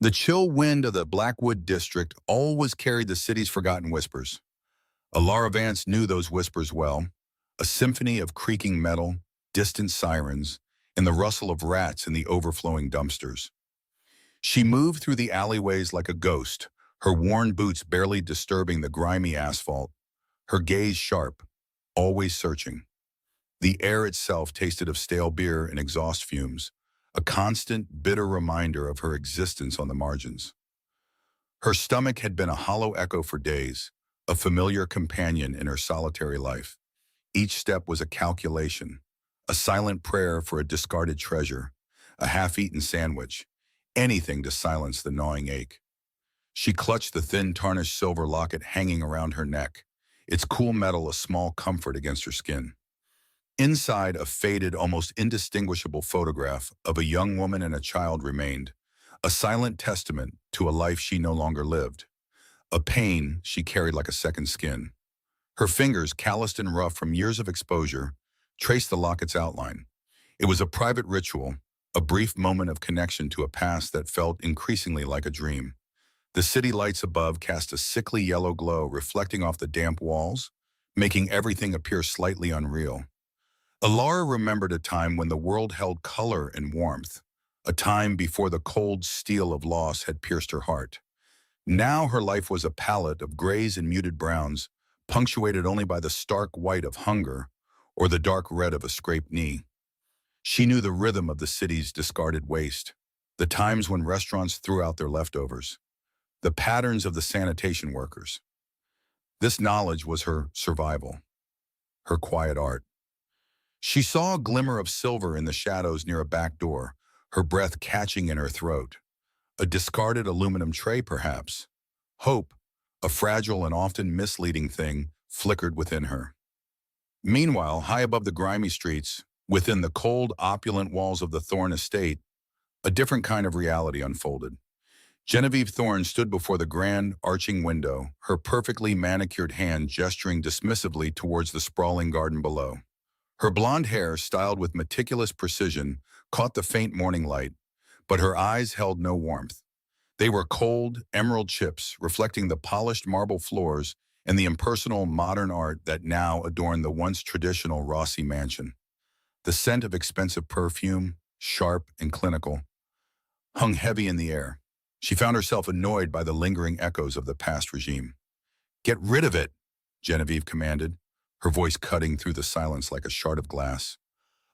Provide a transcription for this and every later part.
The chill wind of the Blackwood district always carried the city's forgotten whispers. Alara Vance knew those whispers well, a symphony of creaking metal, distant sirens, and the rustle of rats in the overflowing dumpsters. She moved through the alleyways like a ghost, her worn boots barely disturbing the grimy asphalt, her gaze sharp, always searching. The air itself tasted of stale beer and exhaust fumes, a constant, bitter reminder of her existence on the margins. Her stomach had been a hollow echo for days, a familiar companion in her solitary life. Each step was a calculation, a silent prayer for a discarded treasure, a half-eaten sandwich, anything to silence the gnawing ache. She clutched the thin tarnished silver locket hanging around her neck, its cool metal a small comfort against her skin. Inside, a faded, almost indistinguishable photograph of a young woman and a child remained, a silent testament to a life she no longer lived, a pain she carried like a second skin. Her fingers, calloused and rough from years of exposure, traced the locket's outline. It was a private ritual, a brief moment of connection to a past that felt increasingly like a dream. The city lights above cast a sickly yellow glow reflecting off the damp walls, making everything appear slightly unreal. Alara remembered a time when the world held color and warmth, a time before the cold steel of loss had pierced her heart. Now her life was a palette of grays and muted browns, punctuated only by the stark white of hunger or the dark red of a scraped knee. She knew the rhythm of the city's discarded waste, the times when restaurants threw out their leftovers, the patterns of the sanitation workers. This knowledge was her survival, her quiet art. She saw a glimmer of silver in the shadows near a back door, her breath catching in her throat. A discarded aluminum tray, perhaps. Hope, a fragile and often misleading thing, flickered within her. Meanwhile, high above the grimy streets, within the cold, opulent walls of the Thorne estate, a different kind of reality unfolded. Genevieve Thorne stood before the grand, arching window, her perfectly manicured hand gesturing dismissively towards the sprawling garden below. Her blonde hair, styled with meticulous precision, caught the faint morning light, but her eyes held no warmth. They were cold, emerald chips, reflecting the polished marble floors and the impersonal modern art that now adorned the once traditional Rossi mansion. The scent of expensive perfume, sharp and clinical, hung heavy in the air. She found herself annoyed by the lingering echoes of the past regime. "Get rid of it," Genevieve commanded, her voice cutting through the silence like a shard of glass.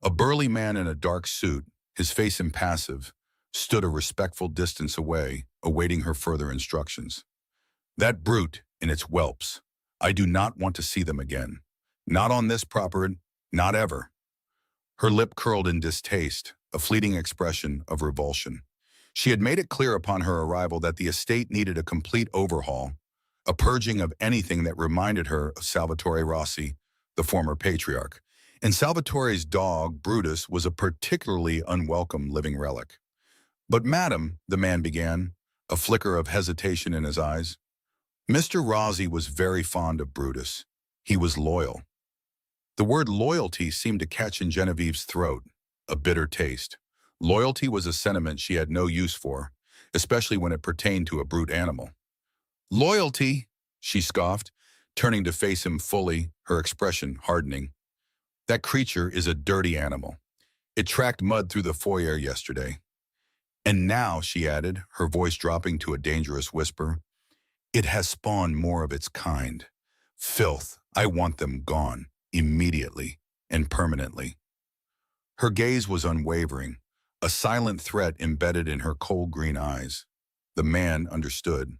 A burly man in a dark suit, his face impassive, stood a respectful distance away, awaiting her further instructions. "That brute and its whelps. I do not want to see them again. Not on this property, not ever." Her lip curled in distaste, a fleeting expression of revulsion. She had made it clear upon her arrival that the estate needed a complete overhaul, a purging of anything that reminded her of Salvatore Rossi, the former patriarch. And Salvatore's dog, Brutus, was a particularly unwelcome living relic. "But madam," the man began, a flicker of hesitation in his eyes. "Mr. Rossi was very fond of Brutus. He was loyal." The word loyalty seemed to catch in Genevieve's throat, a bitter taste. Loyalty was a sentiment she had no use for, especially when it pertained to a brute animal. "Loyalty," she scoffed, turning to face him fully, her expression hardening. "That creature is a dirty animal. It tracked mud through the foyer yesterday. And now," she added, her voice dropping to a dangerous whisper, "it has spawned more of its kind. Filth, I want them gone, immediately and permanently." Her gaze was unwavering, a silent threat embedded in her cold green eyes. The man understood.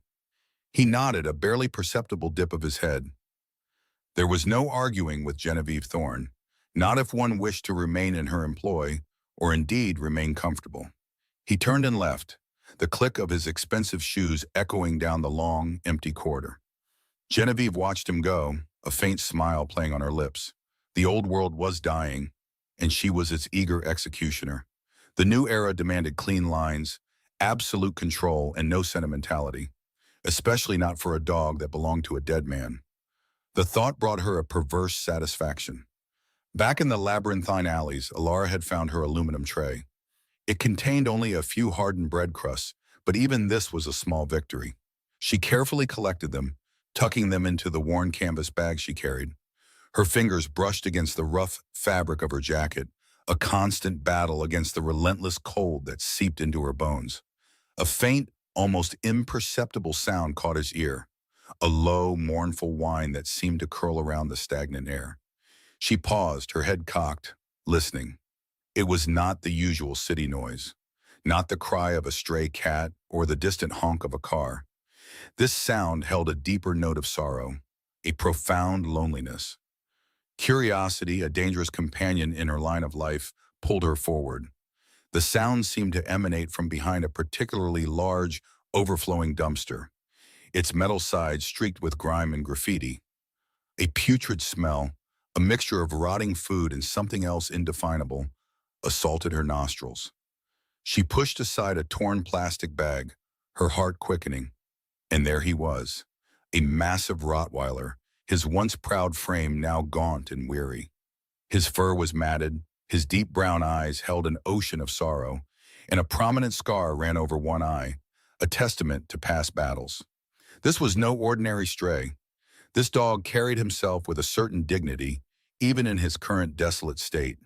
He nodded, a barely perceptible dip of his head. There was no arguing with Genevieve Thorne, not if one wished to remain in her employ, or indeed remain comfortable. He turned and left, the click of his expensive shoes echoing down the long, empty corridor. Genevieve watched him go, a faint smile playing on her lips. The old world was dying, and she was its eager executioner. The new era demanded clean lines, absolute control, and no sentimentality, especially not for a dog that belonged to a dead man. The thought brought her a perverse satisfaction. Back in the labyrinthine alleys, Alara had found her aluminum tray. It contained only a few hardened bread crusts, But even this was a small victory. She carefully collected them, tucking them into the worn canvas bag she carried. Her fingers brushed against the rough fabric of her jacket, a constant battle against the relentless cold that seeped into her bones. A faint, almost imperceptible sound caught his ear, a low, mournful whine that seemed to curl around the stagnant air. She paused, her head cocked, listening. It was not the usual city noise, not the cry of a stray cat or the distant honk of a car. This sound held a deeper note of sorrow, a profound loneliness. Curiosity, a dangerous companion in her line of life, pulled her forward. The sound seemed to emanate from behind a particularly large, overflowing dumpster, its metal sides streaked with grime and graffiti. A putrid smell, a mixture of rotting food and something else indefinable, assaulted her nostrils. She pushed aside a torn plastic bag, her heart quickening. And there he was, a massive Rottweiler, his once proud frame now gaunt and weary. His fur was matted, his deep brown eyes held an ocean of sorrow, and a prominent scar ran over one eye, a testament to past battles. This was no ordinary stray. This dog carried himself with a certain dignity, even in his current desolate state.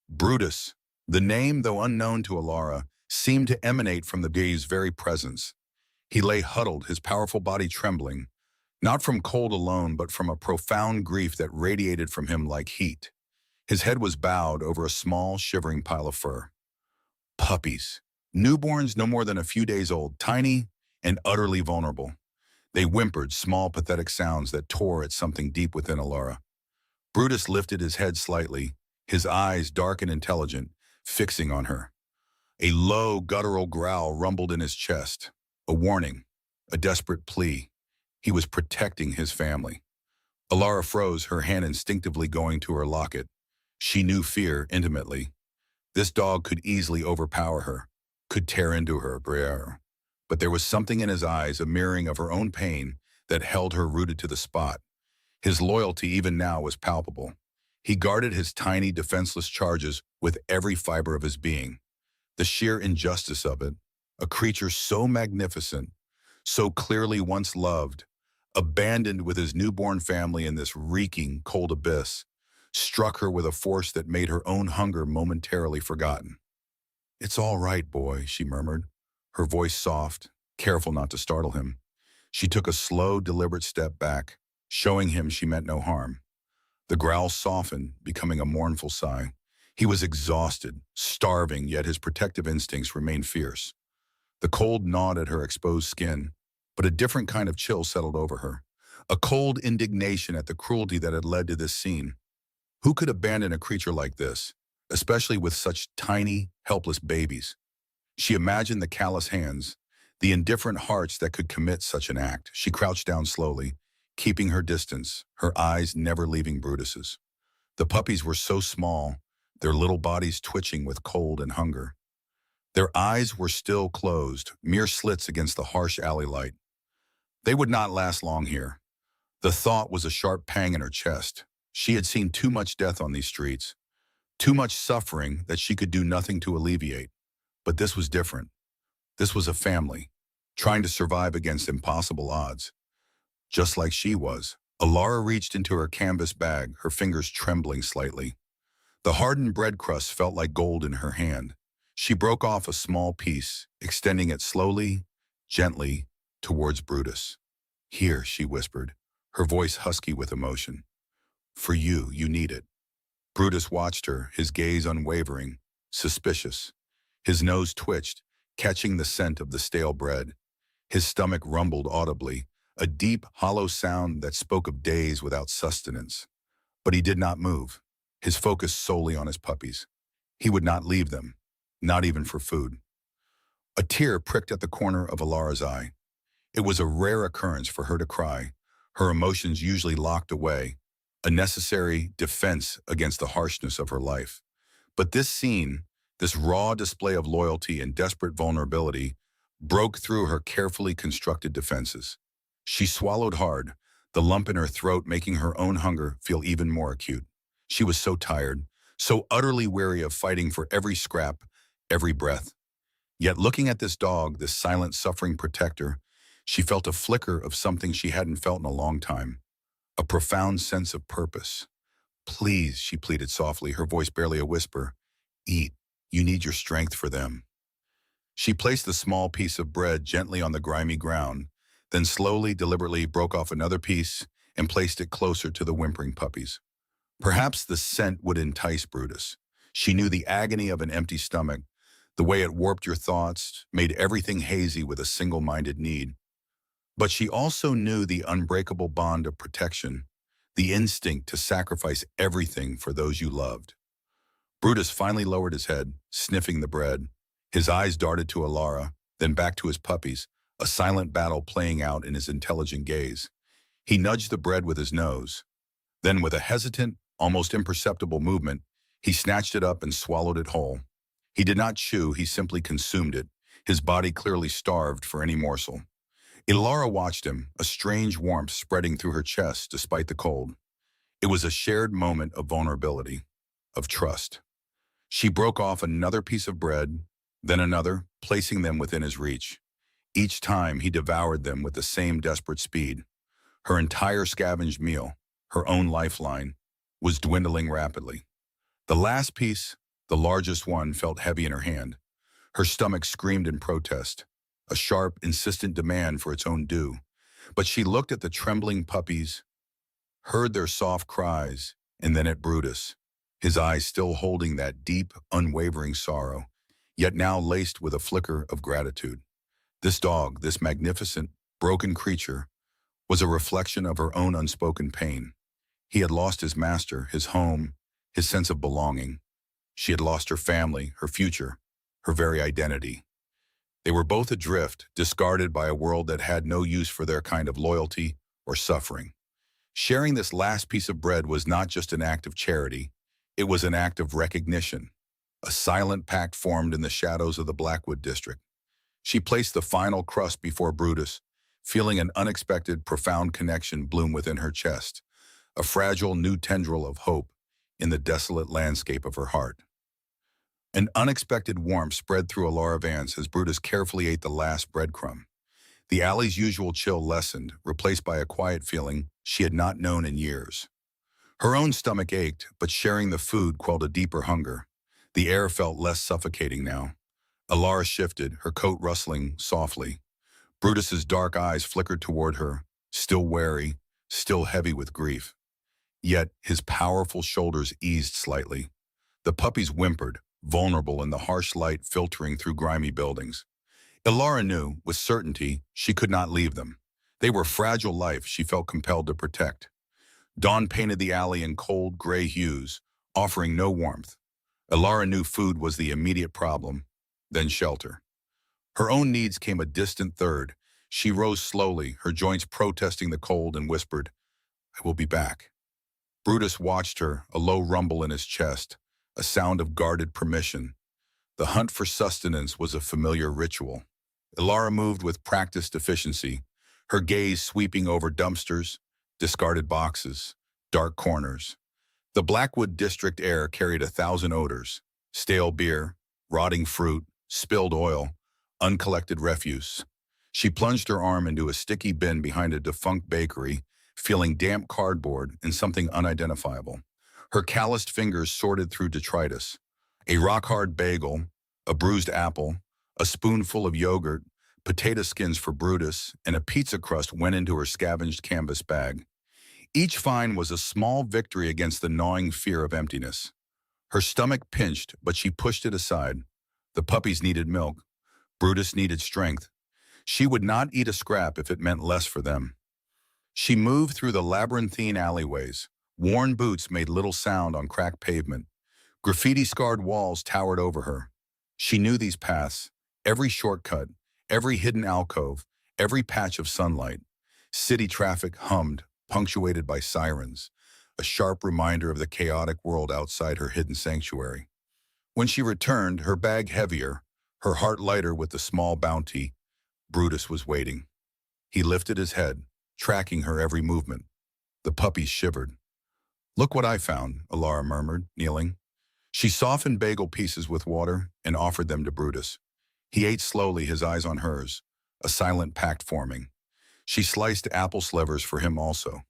Brutus, the name, though unknown to Alara, seemed to emanate from the day's very presence. He lay huddled, his powerful body trembling, not from cold alone, but from a profound grief that radiated from him like heat. His head was bowed over a small, shivering pile of fur. Puppies. Newborns no more than a few days old, tiny and utterly vulnerable. They whimpered, small, pathetic sounds that tore at something deep within Alara. Brutus lifted his head slightly, his eyes dark and intelligent, fixing on her. A low, guttural growl rumbled in his chest, a warning, a desperate plea. He was protecting his family. Alara froze, her hand instinctively going to her locket. She knew fear intimately. This dog could easily overpower her, could tear into her brain. But there was something in his eyes, a mirroring of her own pain, that held her rooted to the spot. His loyalty even now was palpable. He guarded his tiny, defenseless charges with every fiber of his being. The sheer injustice of it, a creature so magnificent, so clearly once loved, abandoned with his newborn family in this reeking, cold abyss, struck her with a force that made her own hunger momentarily forgotten. "It's all right, boy," she murmured, her voice soft, careful not to startle him. She took a slow, deliberate step back, showing him she meant no harm. The growl softened, becoming a mournful sigh. He was exhausted, starving, yet his protective instincts remained fierce. The cold gnawed at her exposed skin, but a different kind of chill settled over her. A cold indignation at the cruelty that had led to this scene. Who could abandon a creature like this, especially with such tiny, helpless babies? She imagined the callous hands, the indifferent hearts that could commit such an act. She crouched down slowly, keeping her distance, her eyes never leaving Brutus's. The puppies were so small, their little bodies twitching with cold and hunger. Their eyes were still closed, mere slits against the harsh alley light. They would not last long here. The thought was a sharp pang in her chest. She had seen too much death on these streets, too much suffering that she could do nothing to alleviate. But this was different. This was a family, trying to survive against impossible odds. Just like she was. Alara reached into her canvas bag, her fingers trembling slightly. The hardened bread crust felt like gold in her hand. She broke off a small piece, extending it slowly, gently, towards Brutus. "Here," she whispered, her voice husky with emotion. "For you, you need it." Brutus watched her, his gaze unwavering, suspicious. His nose twitched, catching the scent of the stale bread. His stomach rumbled audibly, a deep, hollow sound that spoke of days without sustenance. But he did not move, his focus solely on his puppies. He would not leave them, not even for food. A tear pricked at the corner of Alara's eye. It was a rare occurrence for her to cry, her emotions usually locked away, a necessary defense against the harshness of her life. But this scene, this raw display of loyalty and desperate vulnerability, broke through her carefully constructed defenses. She swallowed hard, the lump in her throat making her own hunger feel even more acute. She was so tired, so utterly weary of fighting for every scrap, every breath. Yet looking at this dog, this silent suffering protector, she felt a flicker of something she hadn't felt in a long time, a profound sense of purpose. Please, she pleaded softly, her voice barely a whisper, eat. You need your strength for them. She placed the small piece of bread gently on the grimy ground, then slowly, deliberately broke off another piece and placed it closer to the whimpering puppies. Perhaps the scent would entice Brutus. She knew the agony of an empty stomach, the way it warped your thoughts, made everything hazy with a single-minded need. But she also knew the unbreakable bond of protection, the instinct to sacrifice everything for those you loved. Brutus finally lowered his head, sniffing the bread. His eyes darted to Alara, then back to his puppies, a silent battle playing out in his intelligent gaze. He nudged the bread with his nose. Then with a hesitant, almost imperceptible movement, he snatched it up and swallowed it whole. He did not chew, he simply consumed it, his body clearly starved for any morsel. Ilara watched him, a strange warmth spreading through her chest despite the cold. It was a shared moment of vulnerability, of trust. She broke off another piece of bread, then another, placing them within his reach. Each time he devoured them with the same desperate speed. Her entire scavenged meal, her own lifeline, was dwindling rapidly. The last piece, the largest one, felt heavy in her hand. Her stomach screamed in protest, a sharp, insistent demand for its own due. But she looked at the trembling puppies, heard their soft cries, and then at Brutus, his eyes still holding that deep, unwavering sorrow, yet now laced with a flicker of gratitude. This dog, this magnificent, broken creature, was a reflection of her own unspoken pain. He had lost his master, his home, his sense of belonging. She had lost her family, her future, her very identity. They were both adrift, discarded by a world that had no use for their kind of loyalty or suffering. Sharing this last piece of bread was not just an act of charity, it was an act of recognition. A silent pact formed in the shadows of the Blackwood district. She placed the final crust before Brutus, feeling an unexpected, profound connection bloom within her chest, a fragile new tendril of hope in the desolate landscape of her heart. An unexpected warmth spread through Alara Vance as Brutus carefully ate the last breadcrumb. The alley's usual chill lessened, replaced by a quiet feeling she had not known in years. Her own stomach ached, but sharing the food quelled a deeper hunger. The air felt less suffocating now. Alara shifted, her coat rustling softly. Brutus's dark eyes flickered toward her, still wary, still heavy with grief. Yet his powerful shoulders eased slightly. The puppies whimpered, vulnerable in the harsh light filtering through grimy buildings. Ilara knew, with certainty, she could not leave them. They were fragile life she felt compelled to protect. Dawn painted the alley in cold, gray hues, offering no warmth. Ilara knew food was the immediate problem, then shelter. Her own needs came a distant third. She rose slowly, her joints protesting the cold, and whispered, "I will be back." Brutus watched her, a low rumble in his chest, a sound of guarded permission. The hunt for sustenance was a familiar ritual. Ilara moved with practiced efficiency, her gaze sweeping over dumpsters, discarded boxes, dark corners. The Blackwood district air carried 1,000 odors: stale beer, rotting fruit, spilled oil, uncollected refuse. She plunged her arm into a sticky bin behind a defunct bakery, feeling damp cardboard and something unidentifiable. Her calloused fingers sorted through detritus. A rock-hard bagel, a bruised apple, a spoonful of yogurt, potato skins for Brutus, and a pizza crust went into her scavenged canvas bag. Each find was a small victory against the gnawing fear of emptiness. Her stomach pinched, but she pushed it aside. The puppies needed milk. Brutus needed strength. She would not eat a scrap if it meant less for them. She moved through the labyrinthine alleyways. Worn boots made little sound on cracked pavement. Graffiti-scarred walls towered over her. She knew these paths, every shortcut, every hidden alcove, every patch of sunlight. City traffic hummed, punctuated by sirens, a sharp reminder of the chaotic world outside her hidden sanctuary. When she returned, her bag heavier, her heart lighter with the small bounty, Brutus was waiting. He lifted his head, tracking her every movement. The puppies shivered. "Look what I found," Alara murmured, kneeling. She softened bagel pieces with water and offered them to Brutus. He ate slowly, his eyes on hers, a silent pact forming. She sliced apple slivers for him also.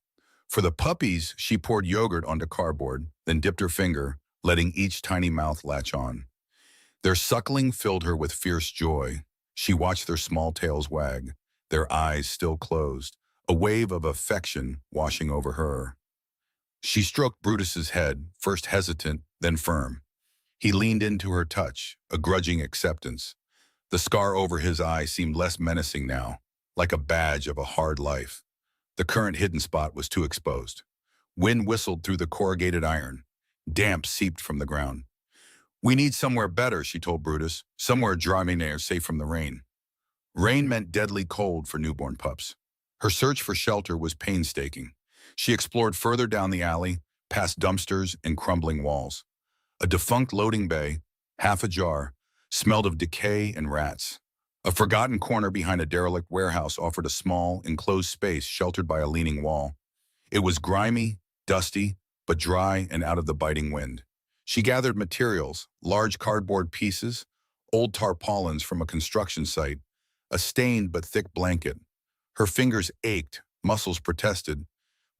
For the puppies, she poured yogurt onto cardboard, then dipped her finger, letting each tiny mouth latch on. Their suckling filled her with fierce joy. She watched their small tails wag, their eyes still closed, a wave of affection washing over her. She stroked Brutus's head, first hesitant, then firm. He leaned into her touch, a grudging acceptance. The scar over his eye seemed less menacing now, like a badge of a hard life. The current hidden spot was too exposed. Wind whistled through the corrugated iron. Damp seeped from the ground. "We need somewhere better," she told Brutus, "somewhere dry and safe from the rain." Rain meant deadly cold for newborn pups. Her search for shelter was painstaking. She explored further down the alley, past dumpsters and crumbling walls. A defunct loading bay, half ajar, smelled of decay and rats. A forgotten corner behind a derelict warehouse offered a small, enclosed space sheltered by a leaning wall. It was grimy, dusty, but dry and out of the biting wind. She gathered materials, large cardboard pieces, old tarpaulins from a construction site, a stained but thick blanket. Her fingers ached, muscles protested,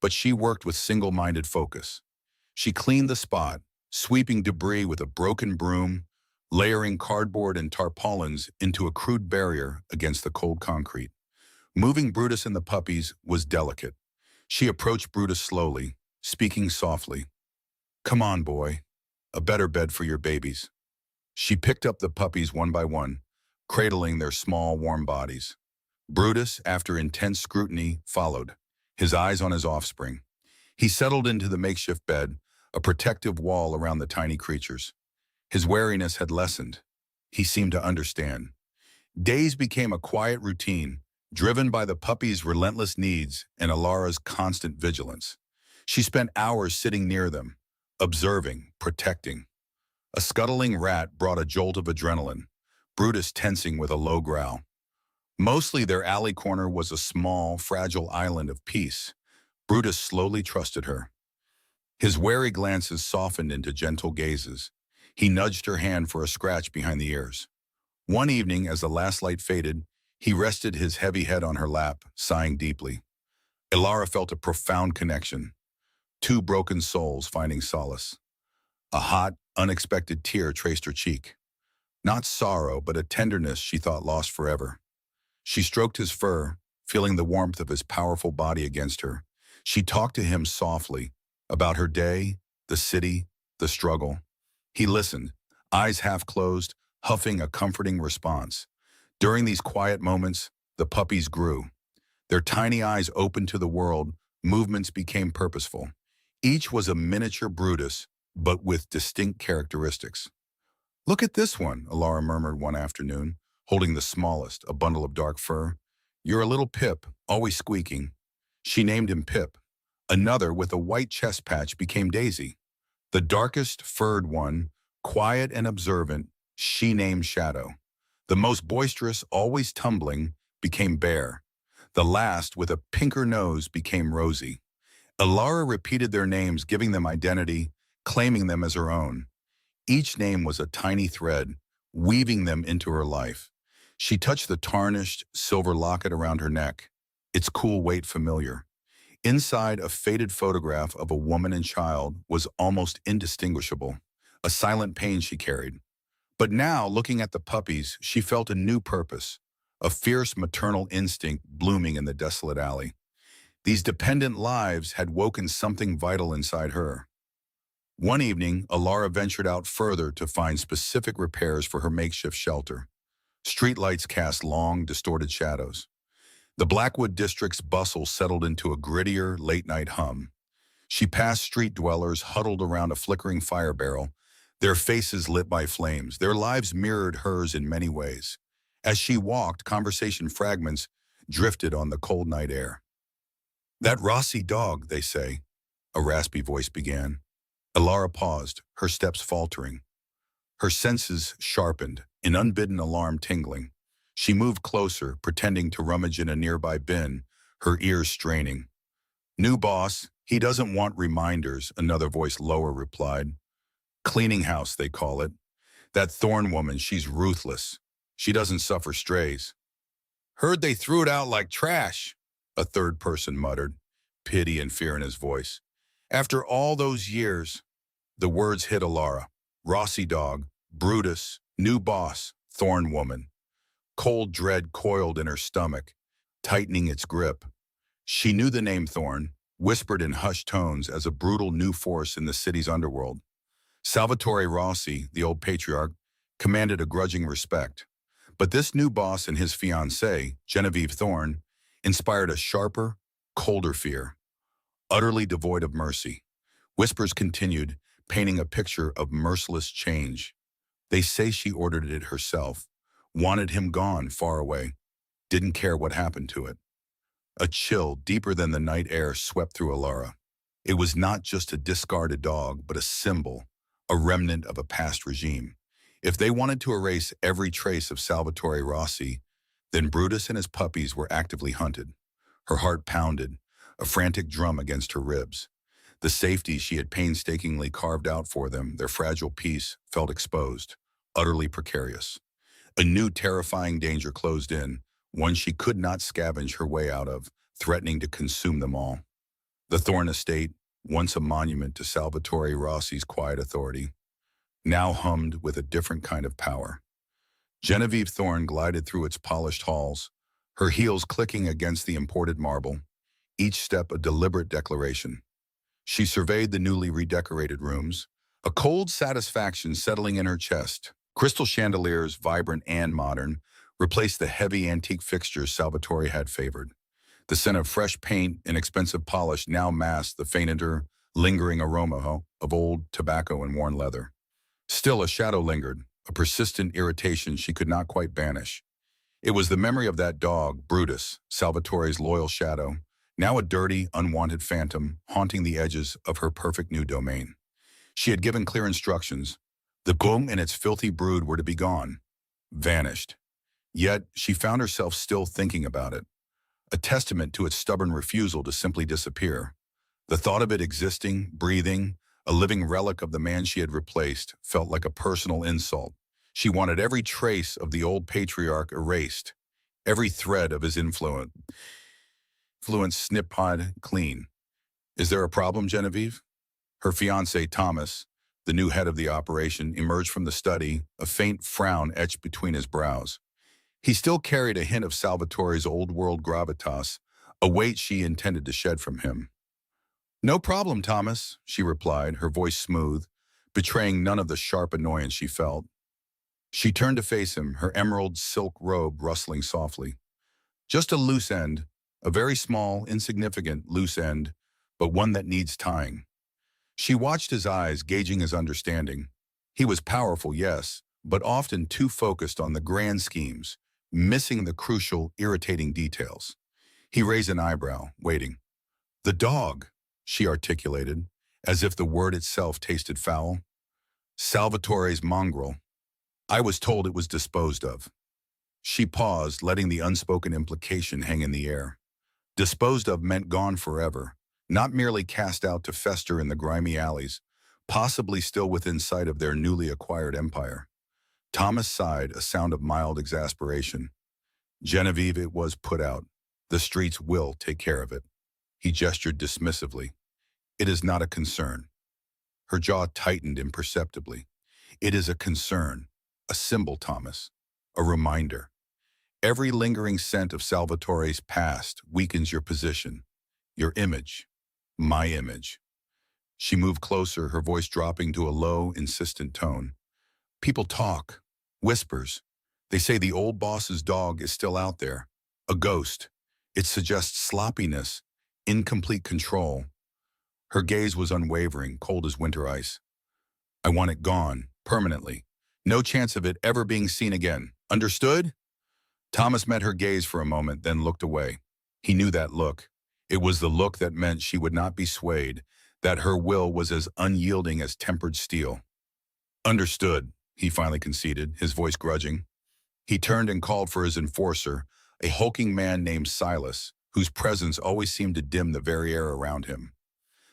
but she worked with single-minded focus. She cleaned the spot, sweeping debris with a broken broom, layering cardboard and tarpaulins into a crude barrier against the cold concrete. Moving Brutus and the puppies was delicate. She approached Brutus slowly, speaking softly. "Come on, boy. A better bed for your babies." She picked up the puppies one by one, cradling their small, warm bodies. Brutus, after intense scrutiny, followed, his eyes on his offspring. He settled into the makeshift bed, a protective wall around the tiny creatures. His wariness had lessened. He seemed to understand. Days became a quiet routine, driven by the puppy's relentless needs and Alara's constant vigilance. She spent hours sitting near them, observing, protecting. A scuttling rat brought a jolt of adrenaline, Brutus tensing with a low growl. Mostly their alley corner was a small, fragile island of peace. Brutus slowly trusted her. His wary glances softened into gentle gazes. He nudged her hand for a scratch behind the ears. One evening, as the last light faded, he rested his heavy head on her lap, sighing deeply. Alara felt a profound connection. Two broken souls finding solace. A hot, unexpected tear traced her cheek. Not sorrow, but a tenderness she thought lost forever. She stroked his fur, feeling the warmth of his powerful body against her. She talked to him softly, about her day, the city, the struggle. He listened, eyes half closed, huffing a comforting response. During these quiet moments, the puppies grew. Their tiny eyes opened to the world, movements became purposeful. Each was a miniature Brutus, but with distinct characteristics. "Look at this one," Alara murmured one afternoon, holding the smallest, a bundle of dark fur. "You're a little Pip, always squeaking." She named him Pip. Another, with a white chest patch, became Daisy. The darkest, furred one, quiet and observant, she named Shadow. The most boisterous, always tumbling, became Bear. The last, with a pinker nose, became Rosie. Alara repeated their names, giving them identity, claiming them as her own. Each name was a tiny thread, weaving them into her life. She touched the tarnished, silver locket around her neck, its cool weight familiar. Inside, a faded photograph of a woman and child was almost indistinguishable, a silent pain she carried. But now, looking at the puppies, she felt a new purpose, a fierce maternal instinct blooming in the desolate alley. These dependent lives had woken something vital inside her. One evening, Alara ventured out further to find specific repairs for her makeshift shelter. Streetlights cast long, distorted shadows. The Blackwood district's bustle settled into a grittier, late-night hum. She passed street dwellers huddled around a flickering fire barrel, their faces lit by flames. Their lives mirrored hers in many ways. As she walked, conversation fragments drifted on the cold night air. "That Rossi dog, they say," a raspy voice began. Alara paused, her steps faltering. Her senses sharpened, an unbidden alarm tingling. She moved closer, pretending to rummage in a nearby bin, her ears straining. "New boss, he doesn't want reminders," another voice lower replied. "Cleaning house, they call it. That Thorn woman, she's ruthless. She doesn't suffer strays. Heard they threw it out like trash, a third person muttered, pity and fear in his voice. After all those years, the words hit Alara. Rossi dog, Brutus, new boss, thorn woman. Cold dread coiled in her stomach, tightening its grip. She knew the name Thorn, whispered in hushed tones as a brutal new force in the city's underworld. Salvatore Rossi, the old patriarch, commanded a grudging respect. But this new boss and his fiancée, Genevieve Thorne, inspired a sharper, colder fear, utterly devoid of mercy. Whispers continued, painting a picture of merciless change. They say she ordered it herself, wanted him gone far away, didn't care what happened to it. A chill deeper than the night air swept through Alara. It was not just a discarded dog, but a symbol, a remnant of a past regime. If they wanted to erase every trace of Salvatore Rossi, then Brutus and his puppies were actively hunted. Her heart pounded, a frantic drum against her ribs. The safety she had painstakingly carved out for them, their fragile peace, felt exposed, utterly precarious. A new terrifying danger closed in, one she could not scavenge her way out of, threatening to consume them all. The Thorne estate, once a monument to Salvatore Rossi's quiet authority, now hummed with a different kind of power. Genevieve Thorne glided through its polished halls, her heels clicking against the imported marble, each step a deliberate declaration. She surveyed the newly redecorated rooms, a cold satisfaction settling in her chest. Crystal chandeliers, vibrant and modern, replaced the heavy antique fixtures Salvatore had favored. The scent of fresh paint and expensive polish now masked the fainter, lingering aroma of old tobacco and worn leather. Still, a shadow lingered, a persistent irritation she could not quite banish. It was the memory of that dog, Brutus, Salvatore's loyal shadow, now a dirty, unwanted phantom haunting the edges of her perfect new domain. She had given clear instructions. The boom and its filthy brood were to be gone, vanished. Yet she found herself still thinking about it, a testament to its stubborn refusal to simply disappear. The thought of it existing, breathing, a living relic of the man she had replaced, felt like a personal insult. She wanted every trace of the old patriarch erased, every thread of his influence snipped clean. Is there a problem, Genevieve? Her fiancé, Thomas, the new head of the operation, emerged from the study, a faint frown etched between his brows. He still carried a hint of Salvatore's old-world gravitas, a weight she intended to shed from him. No problem, Thomas, she replied, her voice smooth, betraying none of the sharp annoyance she felt. She turned to face him, her emerald silk robe rustling softly. Just a loose end, a very small, insignificant loose end, but one that needs tying. She watched his eyes, gauging his understanding. He was powerful, yes, but often too focused on the grand schemes, missing the crucial, irritating details. He raised an eyebrow, waiting. The dog, she articulated, as if the word itself tasted foul. Salvatore's mongrel. I was told it was disposed of. She paused, letting the unspoken implication hang in the air. Disposed of meant gone forever, not merely cast out to fester in the grimy alleys, possibly still within sight of their newly acquired empire. Thomas sighed, a sound of mild exasperation. Genevieve, it was put out. The streets will take care of it. He gestured dismissively. It is not a concern. Her jaw tightened imperceptibly. It is a concern, a symbol, Thomas, a reminder. Every lingering scent of Salvatore's past weakens your position, your image, my image. She moved closer, her voice dropping to a low, insistent tone. People talk, whispers. They say the old boss's dog is still out there, a ghost. It suggests sloppiness, incomplete control. Her gaze was unwavering, cold as winter ice. I want it gone, permanently. No chance of it ever being seen again. Understood? Thomas met her gaze for a moment, then looked away. He knew that look. It was the look that meant she would not be swayed, that her will was as unyielding as tempered steel. Understood, he finally conceded, his voice grudging. He turned and called for his enforcer, a hulking man named Silas, whose presence always seemed to dim the very air around him.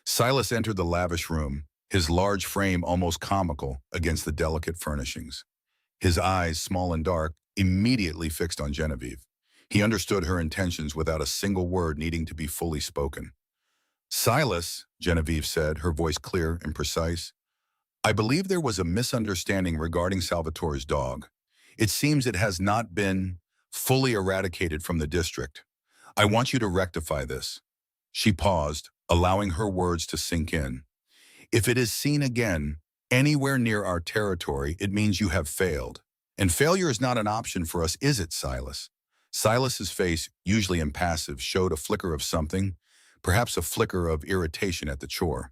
Silas entered the lavish room, his large frame almost comical against the delicate furnishings. His eyes, small and dark, immediately fixed on Genevieve. He understood her intentions without a single word needing to be fully spoken. "Silas," Genevieve said, her voice clear and precise, "I believe there was a misunderstanding regarding Salvatore's dog. It seems it has not been fully eradicated from the district. I want you to rectify this." She paused, allowing her words to sink in. "If it is seen again, anywhere near our territory, it means you have failed. And failure is not an option for us, is it, Silas?" Silas's face, usually impassive, showed a flicker of something, perhaps a flicker of irritation at the chore.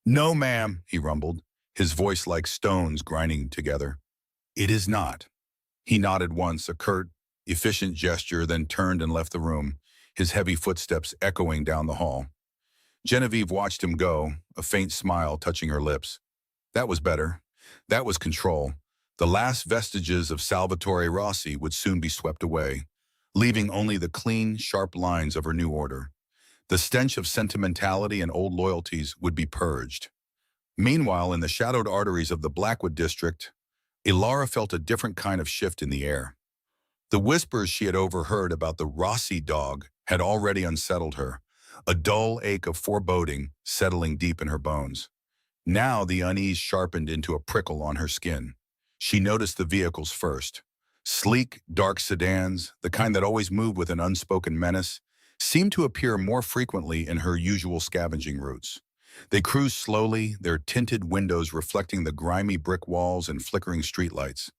"No, ma'am," he rumbled, his voice like stones grinding together. "It is not." He nodded once, a curt, efficient gesture, then turned and left the room, his heavy footsteps echoing down the hall. Genevieve watched him go, a faint smile touching her lips. That was better. That was control. The last vestiges of Salvatore Rossi would soon be swept away, leaving only the clean, sharp lines of her new order. The stench of sentimentality and old loyalties would be purged. Meanwhile, in the shadowed arteries of the Blackwood district, Ilara felt a different kind of shift in the air. The whispers she had overheard about the Rossi dog had already unsettled her, a dull ache of foreboding settling deep in her bones. Now the unease sharpened into a prickle on her skin. She noticed the vehicles first. Sleek, dark sedans, the kind that always moved with an unspoken menace, seemed to appear more frequently in her usual scavenging routes. They cruised slowly, their tinted windows reflecting the grimy brick walls and flickering streetlights.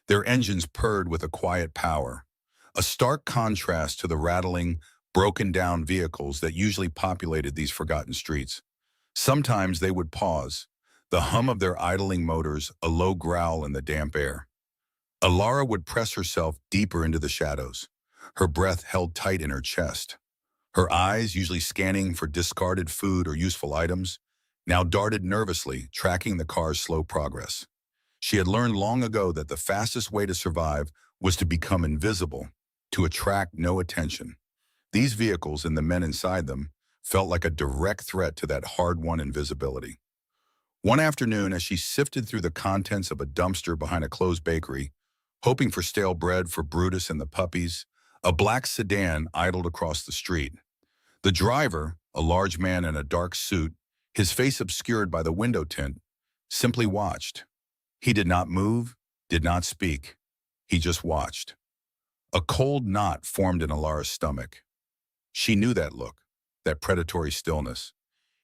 Their engines purred with a quiet power, a stark contrast to the rattling, broken-down vehicles that usually populated these forgotten streets. Sometimes they would pause, the hum of their idling motors a low growl in the damp air. Ilara would press herself deeper into the shadows, her breath held tight in her chest. Her eyes, usually scanning for discarded food or useful items, now darted nervously, tracking the car's slow progress. She had learned long ago that the fastest way to survive was to become invisible, to attract no attention. These vehicles and the men inside them felt like a direct threat to that hard-won invisibility. One afternoon, as she sifted through the contents of a dumpster behind a closed bakery, hoping for stale bread for Brutus and the puppies, a black sedan idled across the street. The driver, a large man in a dark suit, his face obscured by the window tint, simply watched. He did not move, did not speak. He just watched. A cold knot formed in Ilara's stomach. She knew that look, that predatory stillness.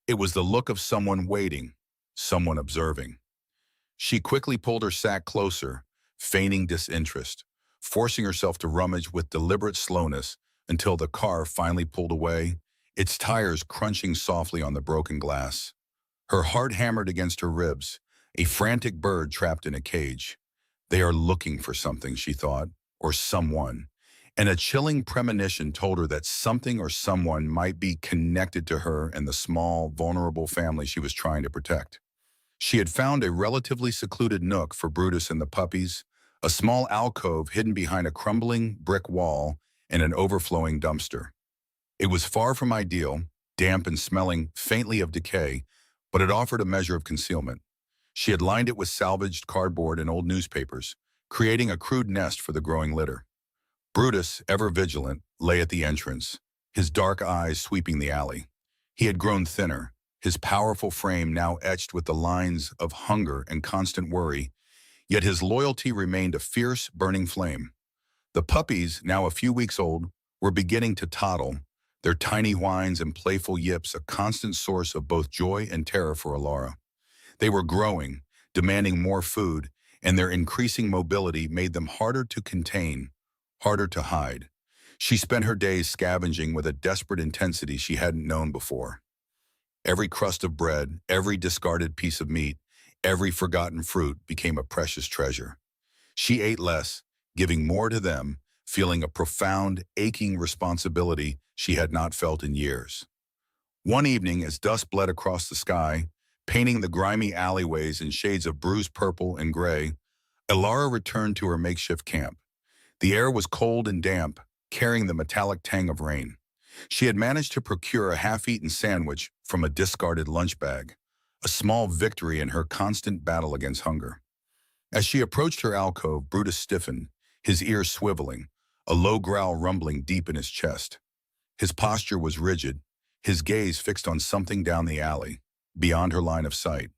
It was the look of someone waiting, someone observing. She quickly pulled her sack closer, feigning disinterest, forcing herself to rummage with deliberate slowness until the car finally pulled away, its tires crunching softly on the broken glass. Her heart hammered against her ribs, a frantic bird trapped in a cage. They are looking for something, she thought, or someone. And a chilling premonition told her that something or someone might be connected to her and the small, vulnerable family she was trying to protect. She had found a relatively secluded nook for Brutus and the puppies, a small alcove hidden behind a crumbling brick wall and an overflowing dumpster. It was far from ideal, damp and smelling faintly of decay, but it offered a measure of concealment. She had lined it with salvaged cardboard and old newspapers, creating a crude nest for the growing litter. Brutus, ever vigilant, lay at the entrance, his dark eyes sweeping the alley. He had grown thinner, his powerful frame now etched with the lines of hunger and constant worry, yet his loyalty remained a fierce, burning flame. The puppies, now a few weeks old, were beginning to toddle, their tiny whines and playful yips a constant source of both joy and terror for Ilara. They were growing, demanding more food, and their increasing mobility made them harder to contain, harder to hide. She spent her days scavenging with a desperate intensity she hadn't known before. Every crust of bread, every discarded piece of meat, every forgotten fruit became a precious treasure. She ate less, giving more to them, feeling a profound, aching responsibility she had not felt in years. One evening, as dust bled across the sky, painting the grimy alleyways in shades of bruised purple and gray, Ilara returned to her makeshift camp. The air was cold and damp, carrying the metallic tang of rain. She had managed to procure a half-eaten sandwich from a discarded lunch bag, a small victory in her constant battle against hunger. As she approached her alcove, Brutus stiffened, his ears swiveling, a low growl rumbling deep in his chest. His posture was rigid, his gaze fixed on something down the alley, beyond her line of sight.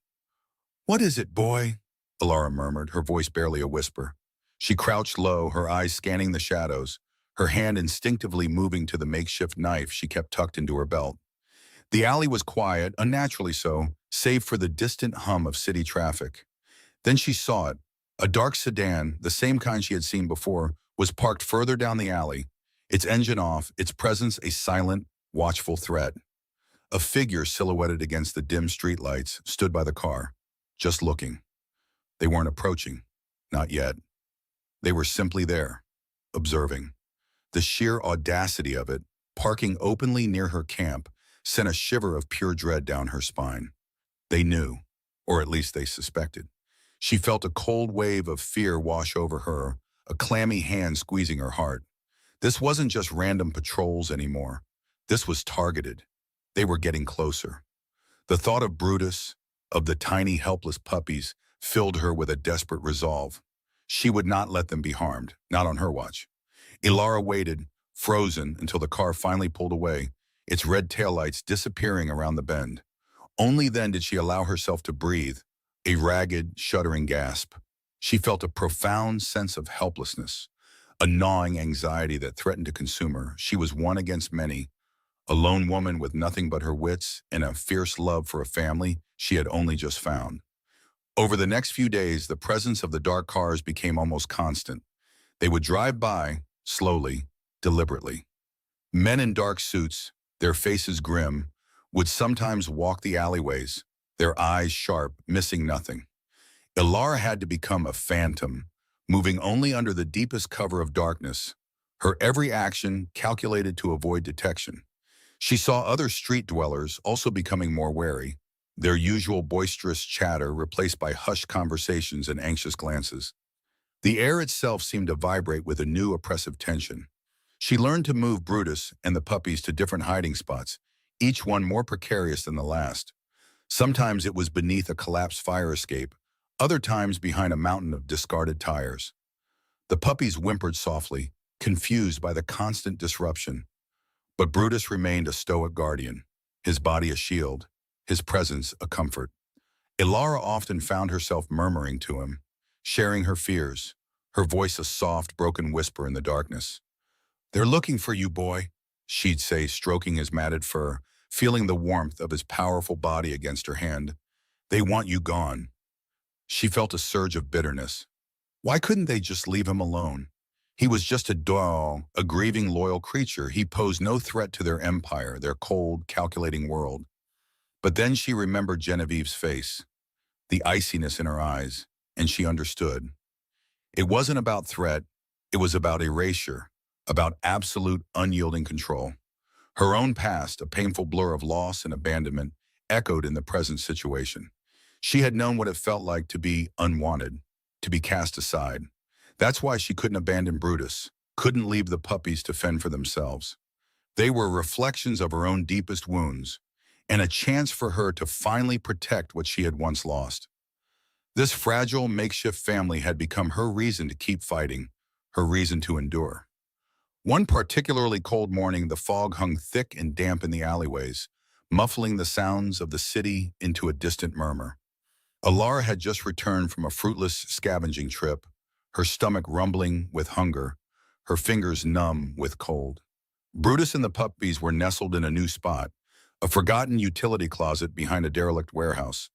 "What is it, boy?" Alara murmured, her voice barely a whisper. She crouched low, her eyes scanning the shadows, her hand instinctively moving to the makeshift knife she kept tucked into her belt. The alley was quiet, unnaturally so, save for the distant hum of city traffic. Then she saw it. A dark sedan, the same kind she had seen before, was parked further down the alley, its engine off, its presence a silent, watchful threat. A figure silhouetted against the dim streetlights stood by the car, just looking. They weren't approaching. Not yet. They were simply there, observing. The sheer audacity of it, parking openly near her camp, sent a shiver of pure dread down her spine. They knew, or at least they suspected. She felt a cold wave of fear wash over her, a clammy hand squeezing her heart. This wasn't just random patrols anymore. This was targeted. They were getting closer. The thought of Brutus, of the tiny, helpless puppies, filled her with a desperate resolve. She would not let them be harmed, not on her watch. Ilara waited, frozen, until the car finally pulled away, its red taillights disappearing around the bend. Only then did she allow herself to breathe, a ragged, shuddering gasp. She felt a profound sense of helplessness, a gnawing anxiety that threatened to consume her. She was one against many, a lone woman with nothing but her wits and a fierce love for a family she had only just found. Over the next few days, the presence of the dark cars became almost constant. They would drive by, slowly, deliberately. Men in dark suits, their faces grim, would sometimes walk the alleyways, their eyes sharp, missing nothing. Ilara had to become a phantom, moving only under the deepest cover of darkness, her every action calculated to avoid detection. She saw other street dwellers also becoming more wary, their usual boisterous chatter replaced by hushed conversations and anxious glances. The air itself seemed to vibrate with a new oppressive tension. She learned to move Brutus and the puppies to different hiding spots, each one more precarious than the last. Sometimes it was beneath a collapsed fire escape, other times behind a mountain of discarded tires. The puppies whimpered softly, confused by the constant disruption. But Brutus remained a stoic guardian, his body a shield, his presence a comfort. Ilara often found herself murmuring to him, sharing her fears, her voice a soft, broken whisper in the darkness. "They're looking for you, boy," she'd say, stroking his matted fur, feeling the warmth of his powerful body against her hand. "They want you gone." She felt a surge of bitterness. Why couldn't they just leave him alone? He was just a dog, a grieving, loyal creature. He posed no threat to their empire, their cold, calculating world. But then she remembered Genevieve's face, the iciness in her eyes, and she understood. It wasn't about threat, it was about erasure, about absolute, unyielding control. Her own past, a painful blur of loss and abandonment, echoed in the present situation. She had known what it felt like to be unwanted, to be cast aside. That's why she couldn't abandon Brutus, couldn't leave the puppies to fend for themselves. They were reflections of her own deepest wounds, and a chance for her to finally protect what she had once lost. This fragile, makeshift family had become her reason to keep fighting, her reason to endure. One particularly cold morning, the fog hung thick and damp in the alleyways, muffling the sounds of the city into a distant murmur. Alara had just returned from a fruitless scavenging trip, her stomach rumbling with hunger, her fingers numb with cold. Brutus and the puppies were nestled in a new spot, a forgotten utility closet behind a derelict warehouse,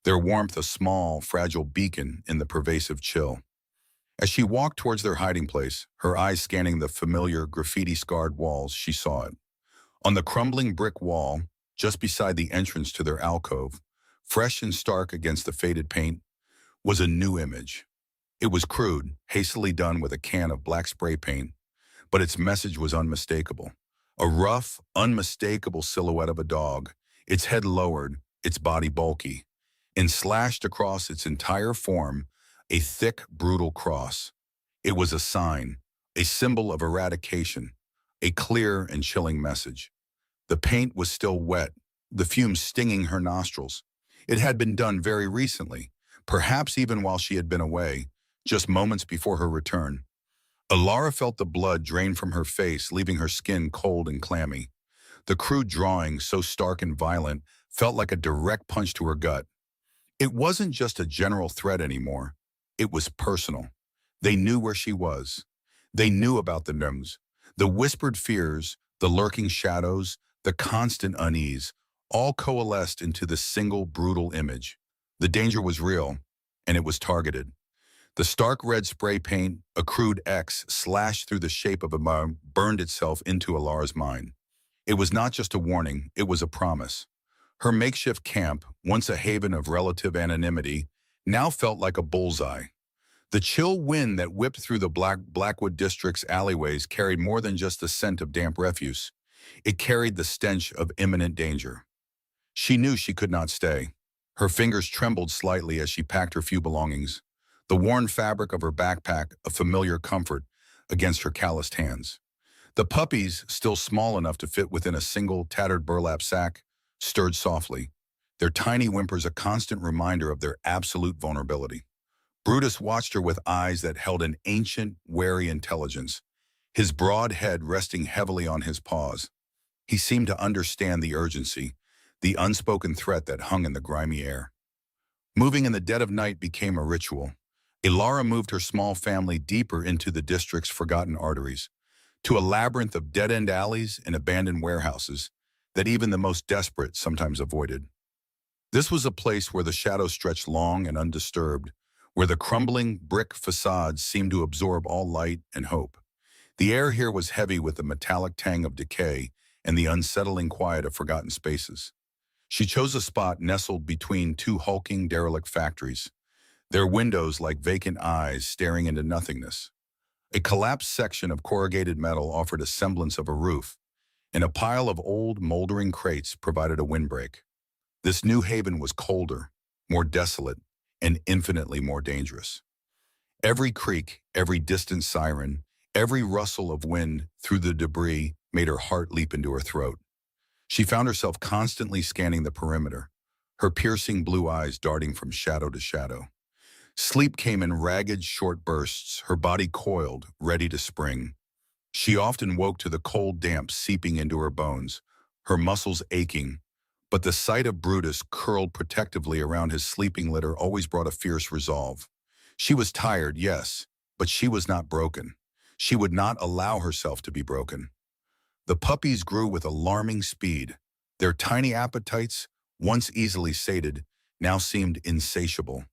their warmth a small, fragile beacon in the pervasive chill. As she walked towards their hiding place, her eyes scanning the familiar graffiti-scarred walls, she saw it. On the crumbling brick wall, just beside the entrance to their alcove, fresh and stark against the faded paint, was a new image. It was crude, hastily done with a can of black spray paint, but its message was unmistakable. A rough, unmistakable silhouette of a dog, its head lowered, its body bulky, and slashed across its entire form, a thick, brutal cross. It was a sign, a symbol of eradication, a clear and chilling message. The paint was still wet, the fumes stinging her nostrils. It had been done very recently, perhaps even while she had been away, just moments before her return. Alara felt the blood drain from her face, leaving her skin cold and clammy. The crude drawing, so stark and violent, felt like a direct punch to her gut. It wasn't just a general threat anymore. It was personal. They knew where she was. They knew about the gnomes, the whispered fears, the lurking shadows, the constant unease, all coalesced into this single brutal image. The danger was real, and it was targeted. The stark red spray paint, a crude X slashed through the shape of a mug, burned itself into Alara's mind. It was not just a warning, it was a promise. Her makeshift camp, once a haven of relative anonymity, now felt like a bullseye. The chill wind that whipped through the Blackwood District's alleyways carried more than just the scent of damp refuse. It carried the stench of imminent danger. She knew she could not stay. Her fingers trembled slightly as she packed her few belongings. The worn fabric of her backpack, a familiar comfort, against her calloused hands. The puppies, still small enough to fit within a single tattered burlap sack, stirred softly, their tiny whimpers a constant reminder of their absolute vulnerability. Brutus watched her with eyes that held an ancient, wary intelligence, his broad head resting heavily on his paws. He seemed to understand the urgency, the unspoken threat that hung in the grimy air. Moving in the dead of night became a ritual. Alara moved her small family deeper into the district's forgotten arteries, to a labyrinth of dead-end alleys and abandoned warehouses that even the most desperate sometimes avoided. This was a place where the shadows stretched long and undisturbed, where the crumbling brick facades seemed to absorb all light and hope. The air here was heavy with the metallic tang of decay and the unsettling quiet of forgotten spaces. She chose a spot nestled between two hulking, derelict factories, their windows like vacant eyes staring into nothingness. A collapsed section of corrugated metal offered a semblance of a roof, and a pile of old, moldering crates provided a windbreak. This new haven was colder, more desolate, and infinitely more dangerous. Every creak, every distant siren, every rustle of wind through the debris made her heart leap into her throat. She found herself constantly scanning the perimeter, her piercing blue eyes darting from shadow to shadow. Sleep came in ragged, short bursts, her body coiled, ready to spring. She often woke to the cold damp seeping into her bones, her muscles aching, but the sight of Brutus curled protectively around his sleeping litter always brought a fierce resolve. She was tired, yes, but she was not broken. She would not allow herself to be broken. The puppies grew with alarming speed. Their tiny appetites, once easily sated, now seemed insatiable.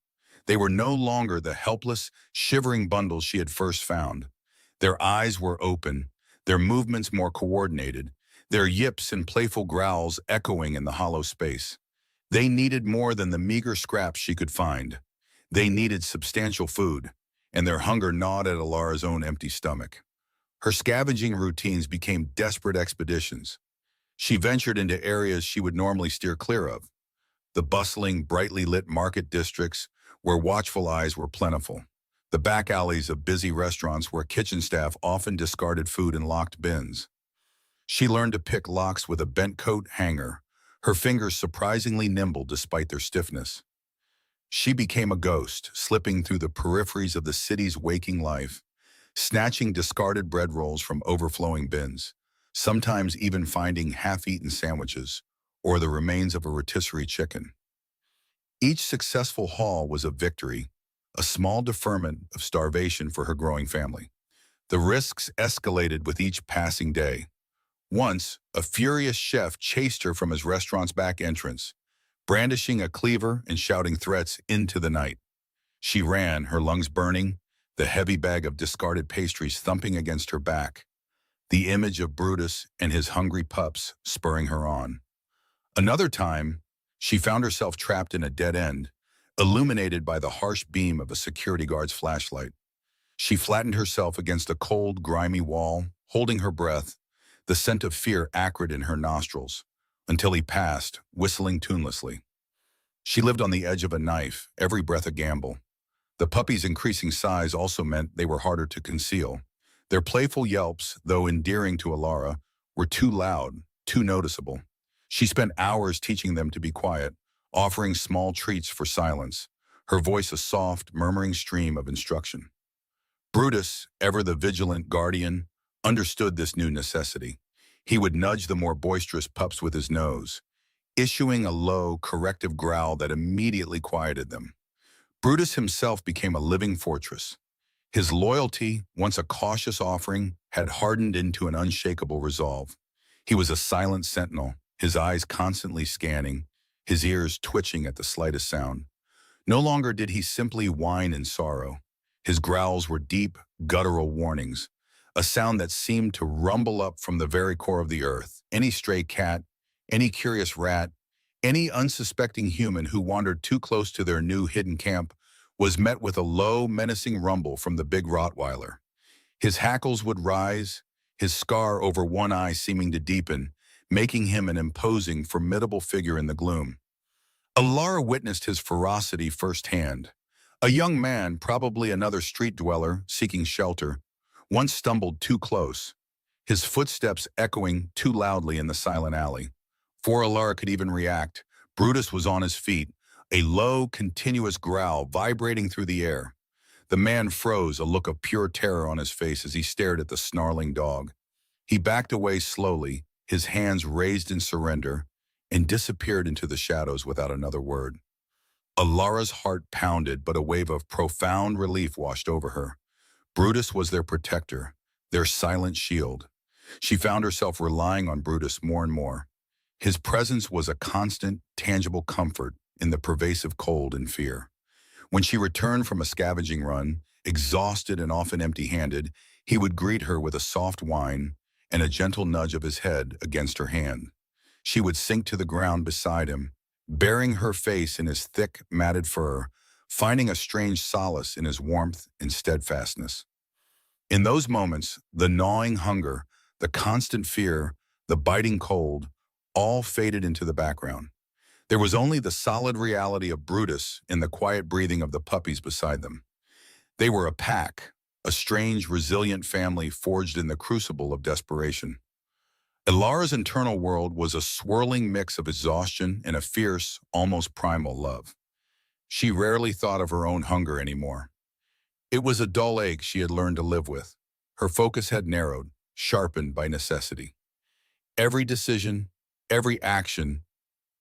They were no longer the helpless, shivering bundles she had first found. Their eyes were open, their movements more coordinated, their yips and playful growls echoing in the hollow space. They needed more than the meager scraps she could find. They needed substantial food, and their hunger gnawed at Alara's own empty stomach. Her scavenging routines became desperate expeditions. She ventured into areas she would normally steer clear of, the bustling, brightly lit market districts where watchful eyes were plentiful, the back alleys of busy restaurants where kitchen staff often discarded food in locked bins. She learned to pick locks with a bent coat hanger, her fingers surprisingly nimble despite their stiffness. She became a ghost, slipping through the peripheries of the city's waking life, snatching discarded bread rolls from overflowing bins, sometimes even finding half-eaten sandwiches or the remains of a rotisserie chicken. Each successful haul was a victory, a small deferment of starvation for her growing family. The risks escalated with each passing day. Once, a furious chef chased her from his restaurant's back entrance, brandishing a cleaver and shouting threats into the night. She ran, her lungs burning, the heavy bag of discarded pastries thumping against her back, the image of Brutus and his hungry pups spurring her on. Another time, she found herself trapped in a dead end, illuminated by the harsh beam of a security guard's flashlight. She flattened herself against a cold, grimy wall, holding her breath, the scent of fear acrid in her nostrils, until he passed, whistling tunelessly. She lived on the edge of a knife, every breath a gamble. The puppy's increasing size also meant they were harder to conceal. Their playful yelps, though endearing to Alara, were too loud, too noticeable. She spent hours teaching them to be quiet, offering small treats for silence, her voice a soft, murmuring stream of instruction. Brutus, ever the vigilant guardian, understood this new necessity. He would nudge the more boisterous pups with his nose, issuing a low, corrective growl that immediately quieted them. Brutus himself became a living fortress. His loyalty, once a cautious offering, had hardened into an unshakable resolve. He was a silent sentinel, his eyes constantly scanning, his ears twitching at the slightest sound. No longer did he simply whine in sorrow. His growls were deep, guttural warnings, a sound that seemed to rumble up from the very core of the earth. Any stray cat, any curious rat, any unsuspecting human who wandered too close to their new hidden camp was met with a low, menacing rumble from the big Rottweiler. His hackles would rise, his scar over one eye seeming to deepen, making him an imposing, formidable figure in the gloom. Alara witnessed his ferocity firsthand. A young man, probably another street dweller seeking shelter, once stumbled too close, his footsteps echoing too loudly in the silent alley. Before Alara could even react, Brutus was on his feet, a low, continuous growl vibrating through the air. The man froze, a look of pure terror on his face as he stared at the snarling dog. He backed away slowly, his hands raised in surrender, and disappeared into the shadows without another word. Alara's heart pounded, but a wave of profound relief washed over her. Brutus was their protector, their silent shield. She found herself relying on Brutus more and more. His presence was a constant, tangible comfort in the pervasive cold and fear. When she returned from a scavenging run, exhausted and often empty-handed, he would greet her with a soft whine and a gentle nudge of his head against her hand. She would sink to the ground beside him, burying her face in his thick, matted fur, finding a strange solace in his warmth and steadfastness. In those moments, the gnawing hunger, the constant fear, the biting cold, all faded into the background. There was only the solid reality of Brutus and the quiet breathing of the puppies beside them. They were a pack, a strange, resilient family forged in the crucible of desperation. Ilara's internal world was a swirling mix of exhaustion and a fierce, almost primal love. She rarely thought of her own hunger anymore. It was a dull ache she had learned to live with. Her focus had narrowed, sharpened by necessity. Every decision, every action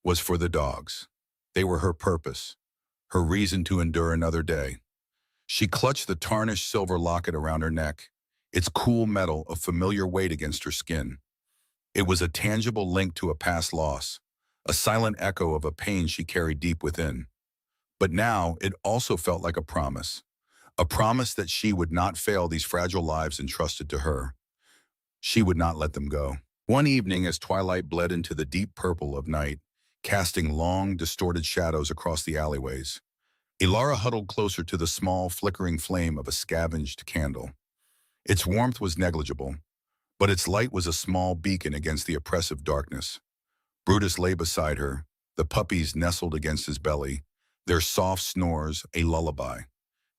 was for the dogs. They were her purpose, her reason to endure another day. She clutched the tarnished silver locket around her neck, its cool metal a familiar weight against her skin. It was a tangible link to a past loss, a silent echo of a pain she carried deep within. But now it also felt like a promise that she would not fail these fragile lives entrusted to her. She would not let them go. One evening, as twilight bled into the deep purple of night, casting long, distorted shadows across the alleyways, Ilara huddled closer to the small, flickering flame of a scavenged candle. Its warmth was negligible, but its light was a small beacon against the oppressive darkness. Brutus lay beside her, the puppies nestled against his belly, their soft snores a lullaby.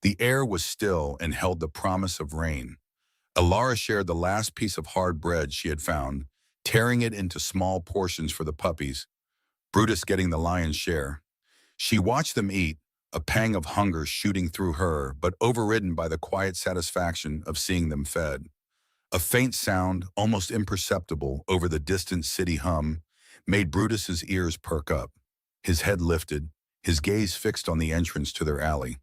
The air was still and held the promise of rain. Ilara shared the last piece of hard bread she had found, tearing it into small portions for the puppies, Brutus getting the lion's share. She watched them eat, a pang of hunger shooting through her, but overridden by the quiet satisfaction of seeing them fed. A faint sound, almost imperceptible over the distant city hum, made Brutus's ears perk up. His head lifted, his gaze fixed on the entrance to their alley.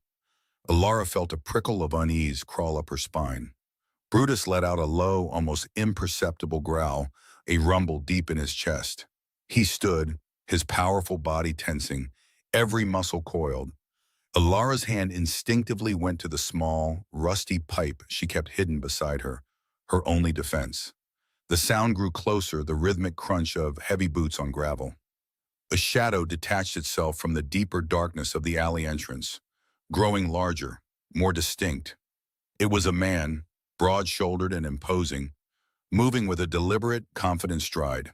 Ilara felt a prickle of unease crawl up her spine. Brutus let out a low, almost imperceptible growl, a rumble deep in his chest. He stood, his powerful body tensing, every muscle coiled. Ilara's hand instinctively went to the small, rusty pipe she kept hidden beside her, her only defense. The sound grew closer, the rhythmic crunch of heavy boots on gravel. A shadow detached itself from the deeper darkness of the alley entrance, growing larger, more distinct. It was a man, broad-shouldered and imposing, moving with a deliberate, confident stride.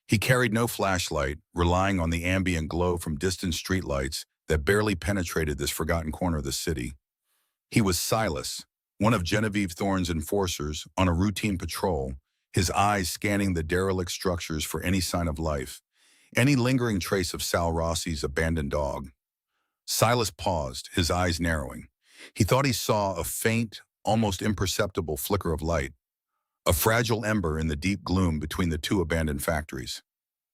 He carried no flashlight, relying on the ambient glow from distant streetlights that barely penetrated this forgotten corner of the city. He was Silas, one of Genevieve Thorne's enforcers on a routine patrol, his eyes scanning the derelict structures for any sign of life, any lingering trace of Sal Rossi's abandoned dog. Silas paused, his eyes narrowing. He thought he saw a faint, almost imperceptible flicker of light, a fragile ember in the deep gloom between the two abandoned factories.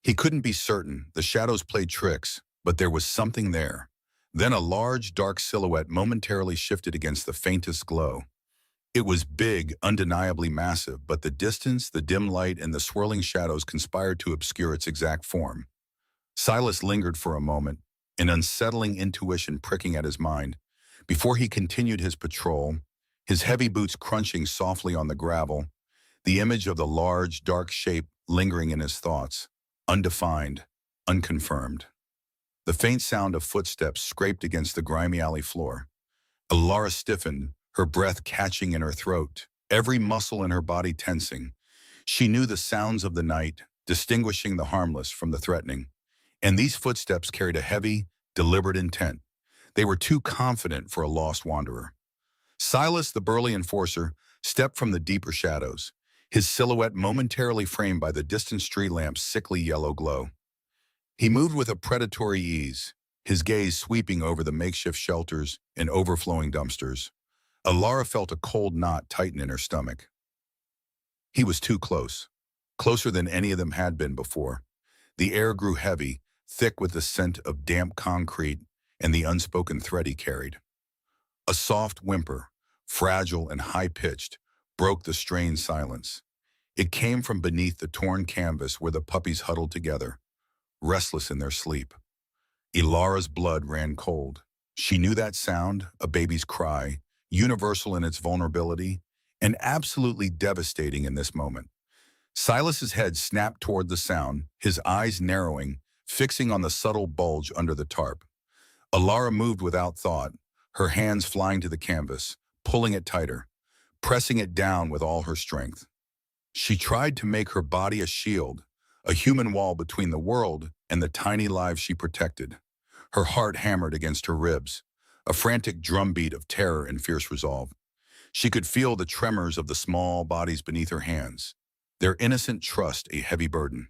He couldn't be certain, the shadows played tricks, but there was something there. Then a large, dark silhouette momentarily shifted against the faintest glow. It was big, undeniably massive, but the distance, the dim light, and the swirling shadows conspired to obscure its exact form. Silas lingered for a moment, an unsettling intuition pricking at his mind. Before he continued his patrol, his heavy boots crunching softly on the gravel, the image of the large, dark shape lingering in his thoughts, undefined, unconfirmed. The faint sound of footsteps scraped against the grimy alley floor. Alara stiffened, her breath catching in her throat, every muscle in her body tensing. She knew the sounds of the night, distinguishing the harmless from the threatening. And these footsteps carried a heavy, deliberate intent. They were too confident for a lost wanderer. Silas, the burly enforcer, stepped from the deeper shadows, his silhouette momentarily framed by the distant street lamp's sickly yellow glow. He moved with a predatory ease, his gaze sweeping over the makeshift shelters and overflowing dumpsters. Alara felt a cold knot tighten in her stomach. He was too close, closer than any of them had been before. The air grew heavy, thick with the scent of damp concrete and the unspoken threat he carried. A soft whimper, fragile and high-pitched, broke the strained silence. It came from beneath the torn canvas where the puppies huddled together, restless in their sleep. Ilara's blood ran cold. She knew that sound, a baby's cry, universal in its vulnerability, and absolutely devastating in this moment. Silas's head snapped toward the sound, his eyes narrowing, fixing on the subtle bulge under the tarp. Alara moved without thought, her hands flying to the canvas, pulling it tighter, pressing it down with all her strength. She tried to make her body a shield, a human wall between the world and the tiny lives she protected. Her heart hammered against her ribs, a frantic drumbeat of terror and fierce resolve. She could feel the tremors of the small bodies beneath her hands, their innocent trust a heavy burden.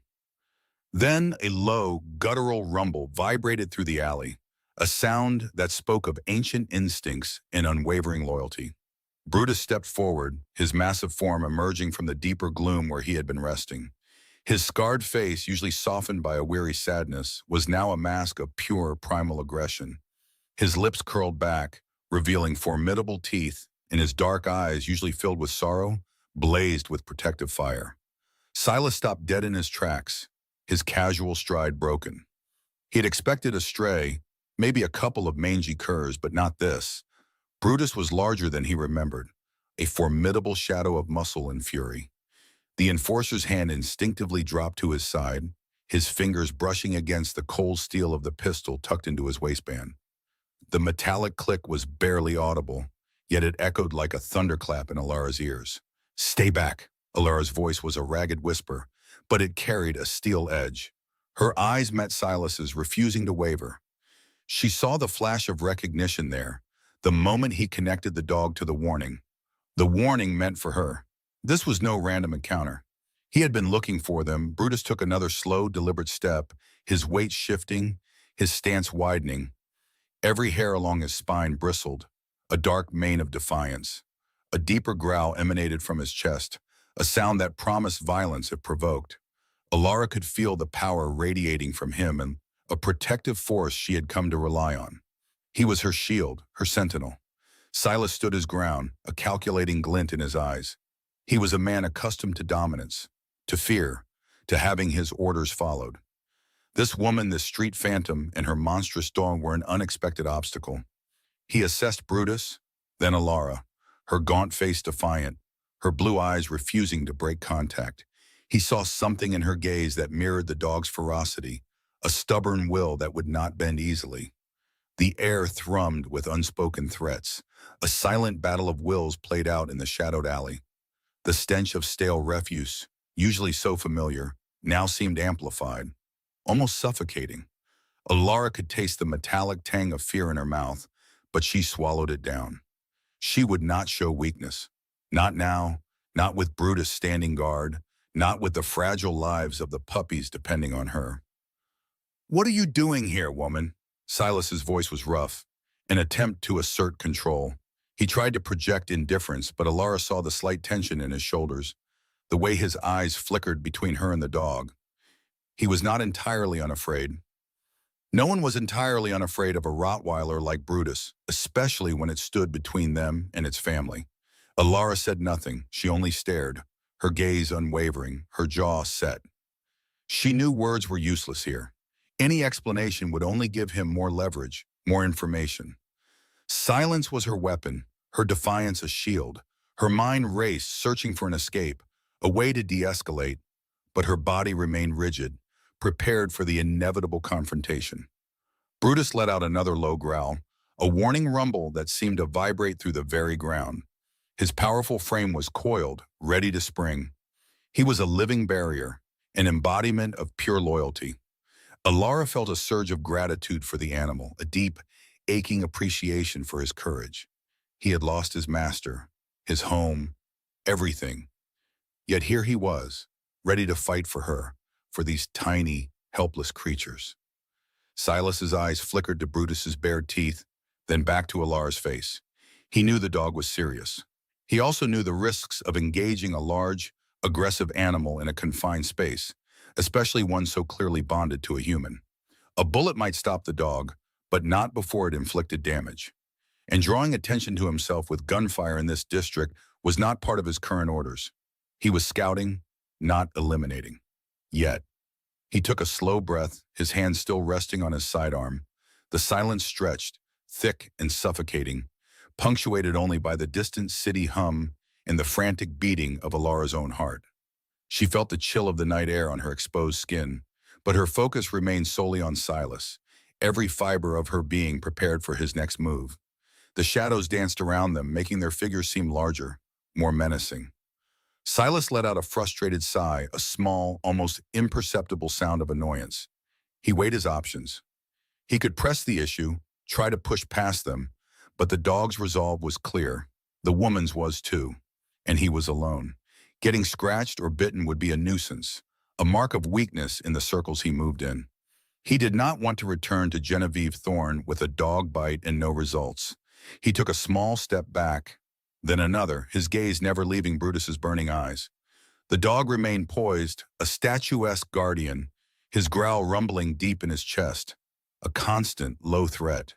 Then a low, guttural rumble vibrated through the alley, a sound that spoke of ancient instincts and unwavering loyalty. Brutus stepped forward, his massive form emerging from the deeper gloom where he had been resting. His scarred face, usually softened by a weary sadness, was now a mask of pure primal aggression. His lips curled back, revealing formidable teeth, and his dark eyes, usually filled with sorrow, blazed with protective fire. Silas stopped dead in his tracks, his casual stride broken. He had expected a stray, maybe a couple of mangy curs, but not this. Brutus was larger than he remembered, a formidable shadow of muscle and fury. The enforcer's hand instinctively dropped to his side, his fingers brushing against the cold steel of the pistol tucked into his waistband. The metallic click was barely audible, yet it echoed like a thunderclap in Alara's ears. "Stay back." Alara's voice was a ragged whisper, but it carried a steel edge. Her eyes met Silas's, refusing to waver. She saw the flash of recognition there, the moment he connected the dog to the warning. The warning meant for her. This was no random encounter. He had been looking for them. Brutus took another slow, deliberate step, his weight shifting, his stance widening. Every hair along his spine bristled, a dark mane of defiance. A deeper growl emanated from his chest, a sound that promised violence if provoked. Alara could feel the power radiating from him and a protective force she had come to rely on. He was her shield, her sentinel. Silas stood his ground, a calculating glint in his eyes. He was a man accustomed to dominance, to fear, to having his orders followed. This woman, this street phantom, and her monstrous dog were an unexpected obstacle. He assessed Brutus, then Alara, her gaunt face defiant, her blue eyes refusing to break contact. He saw something in her gaze that mirrored the dog's ferocity, a stubborn will that would not bend easily. The air thrummed with unspoken threats. A silent battle of wills played out in the shadowed alley. The stench of stale refuse, usually so familiar, now seemed amplified, almost suffocating. Alara could taste the metallic tang of fear in her mouth, but she swallowed it down. She would not show weakness. Not now, not with Brutus standing guard, not with the fragile lives of the puppies depending on her. "What are you doing here, woman?" Silas's voice was rough, an attempt to assert control. He tried to project indifference, but Alara saw the slight tension in his shoulders, the way his eyes flickered between her and the dog. He was not entirely unafraid. No one was entirely unafraid of a Rottweiler like Brutus, especially when it stood between them and its family. Alara said nothing. She only stared, her gaze unwavering, her jaw set. She knew words were useless here. Any explanation would only give him more leverage, more information. Silence was her weapon, her defiance a shield. Her mind raced, searching for an escape, a way to de-escalate, but her body remained rigid, prepared for the inevitable confrontation. Brutus let out another low growl, a warning rumble that seemed to vibrate through the very ground. His powerful frame was coiled, ready to spring. He was a living barrier, an embodiment of pure loyalty. Alara felt a surge of gratitude for the animal, a deep, aching appreciation for his courage. He had lost his master, his home, everything. Yet here he was, ready to fight for her, for these tiny, helpless creatures. Silas's eyes flickered to Brutus's bared teeth, then back to Alara's face. He knew the dog was serious. He also knew the risks of engaging a large, aggressive animal in a confined space, especially one so clearly bonded to a human. A bullet might stop the dog, but not before it inflicted damage. And drawing attention to himself with gunfire in this district was not part of his current orders. He was scouting, not eliminating. Yet, he took a slow breath, his hand still resting on his sidearm. The silence stretched, thick and suffocating, punctuated only by the distant city hum and the frantic beating of Alara's own heart. She felt the chill of the night air on her exposed skin, but her focus remained solely on Silas, every fiber of her being prepared for his next move. The shadows danced around them, making their figures seem larger, more menacing. Silas let out a frustrated sigh, a small, almost imperceptible sound of annoyance. He weighed his options. He could press the issue, try to push past them, but the dog's resolve was clear. The woman's was too, and he was alone. Getting scratched or bitten would be a nuisance, a mark of weakness in the circles he moved in. He did not want to return to Genevieve Thorne with a dog bite and no results. He took a small step back, then another, his gaze never leaving Brutus's burning eyes. The dog remained poised, a statuesque guardian, his growl rumbling deep in his chest, a constant, low threat.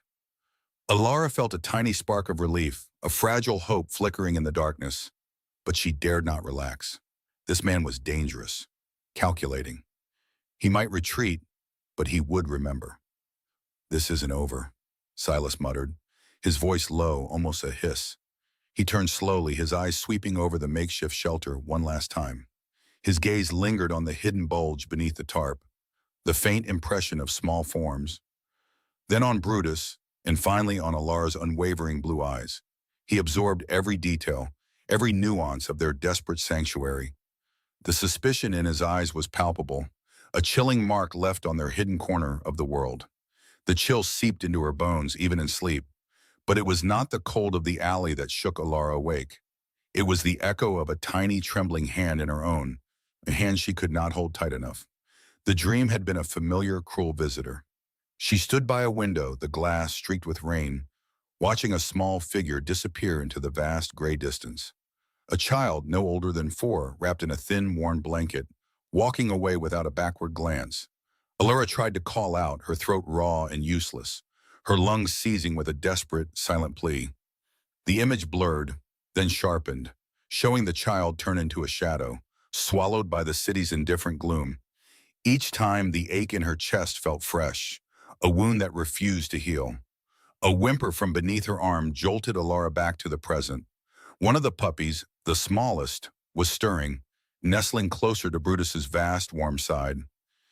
Alara felt a tiny spark of relief, a fragile hope flickering in the darkness, but she dared not relax. This man was dangerous, calculating. He might retreat, but he would remember. "This isn't over," Silas muttered, his voice low, almost a hiss. He turned slowly, his eyes sweeping over the makeshift shelter one last time. His gaze lingered on the hidden bulge beneath the tarp, the faint impression of small forms. Then on Brutus, and finally on Alara's unwavering blue eyes. He absorbed every detail, every nuance of their desperate sanctuary. The suspicion in his eyes was palpable, a chilling mark left on their hidden corner of the world. The chill seeped into her bones, even in sleep. But it was not the cold of the alley that shook Alara awake. It was the echo of a tiny, trembling hand in her own, a hand she could not hold tight enough. The dream had been a familiar, cruel visitor. She stood by a window, the glass streaked with rain, watching a small figure disappear into the vast gray distance. A child no older than 4, wrapped in a thin, worn blanket, walking away without a backward glance. Alara tried to call out, her throat raw and useless, her lungs seizing with a desperate, silent plea. The image blurred, then sharpened, showing the child turn into a shadow, swallowed by the city's indifferent gloom. Each time, the ache in her chest felt fresh, a wound that refused to heal. A whimper from beneath her arm jolted Alara back to the present. One of the puppies, the smallest, was stirring, nestling closer to Brutus's vast, warm side.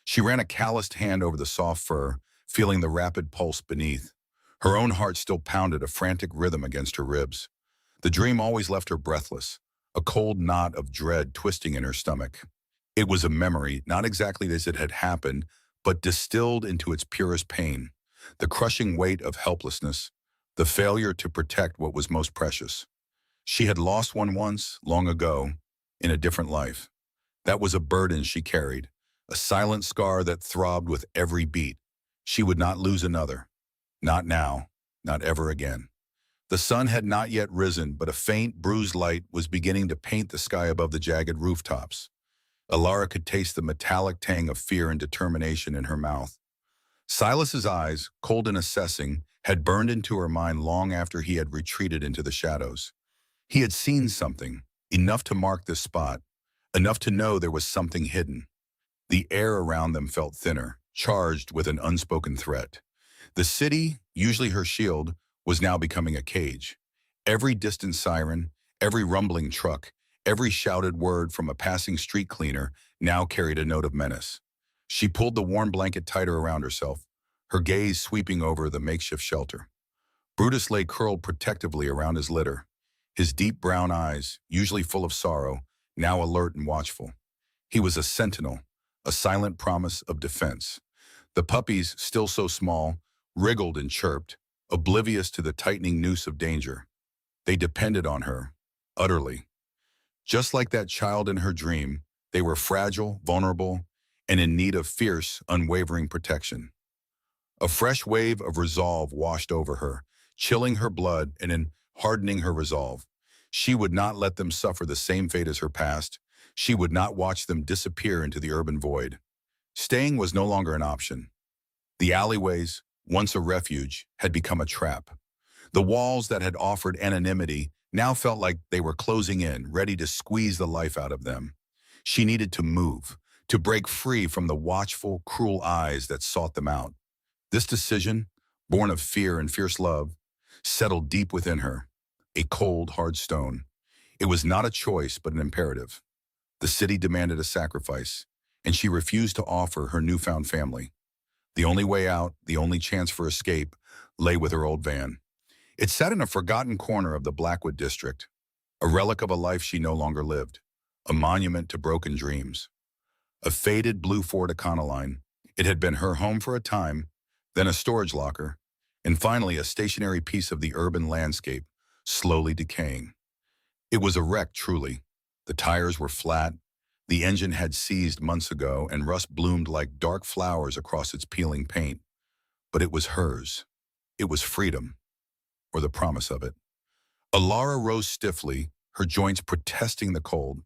She ran a calloused hand over the soft fur, feeling the rapid pulse beneath. Her own heart still pounded a frantic rhythm against her ribs. The dream always left her breathless, a cold knot of dread twisting in her stomach. It was a memory, not exactly as it had happened, but distilled into its purest pain, the crushing weight of helplessness, the failure to protect what was most precious. She had lost one once, long ago, in a different life. That was a burden she carried, a silent scar that throbbed with every beat. She would not lose another. Not now, not ever again. The sun had not yet risen, but a faint, bruised light was beginning to paint the sky above the jagged rooftops. Alara could taste the metallic tang of fear and determination in her mouth. Silas's eyes, cold and assessing, had burned into her mind long after he had retreated into the shadows. He had seen something, enough to mark this spot, enough to know there was something hidden. The air around them felt thinner, charged with an unspoken threat. The city, usually her shield, was now becoming a cage. Every distant siren, every rumbling truck, every shouted word from a passing street cleaner now carried a note of menace. She pulled the warm blanket tighter around herself, her gaze sweeping over the makeshift shelter. Brutus lay curled protectively around his litter, his deep brown eyes, usually full of sorrow, now alert and watchful. He was a sentinel, a silent promise of defense. The puppies, still so small, wriggled and chirped, oblivious to the tightening noose of danger. They depended on her, utterly. Just like that child in her dream, they were fragile, vulnerable, and in need of fierce, unwavering protection. A fresh wave of resolve washed over her, chilling her blood and hardening her resolve. She would not let them suffer the same fate as her past. She would not watch them disappear into the urban void. Staying was no longer an option. The alleyways, once a refuge, had become a trap. The walls that had offered anonymity now felt like they were closing in, ready to squeeze the life out of them. She needed to move, to break free from the watchful, cruel eyes that sought them out. This decision, born of fear and fierce love, settled deep within her, a cold, hard stone. It was not a choice, but an imperative. The city demanded a sacrifice, and she refused to offer her newfound family. The only way out, the only chance for escape, lay with her old van. It sat in a forgotten corner of the Blackwood district, a relic of a life she no longer lived, a monument to broken dreams. A faded blue Ford Econoline, it had been her home for a time, then a storage locker, and finally a stationary piece of the urban landscape, slowly decaying. It was a wreck, truly. The tires were flat, the engine had seized months ago, and rust bloomed like dark flowers across its peeling paint. But it was hers. It was freedom, or the promise of it. Alara rose stiffly, her joints protesting the cold,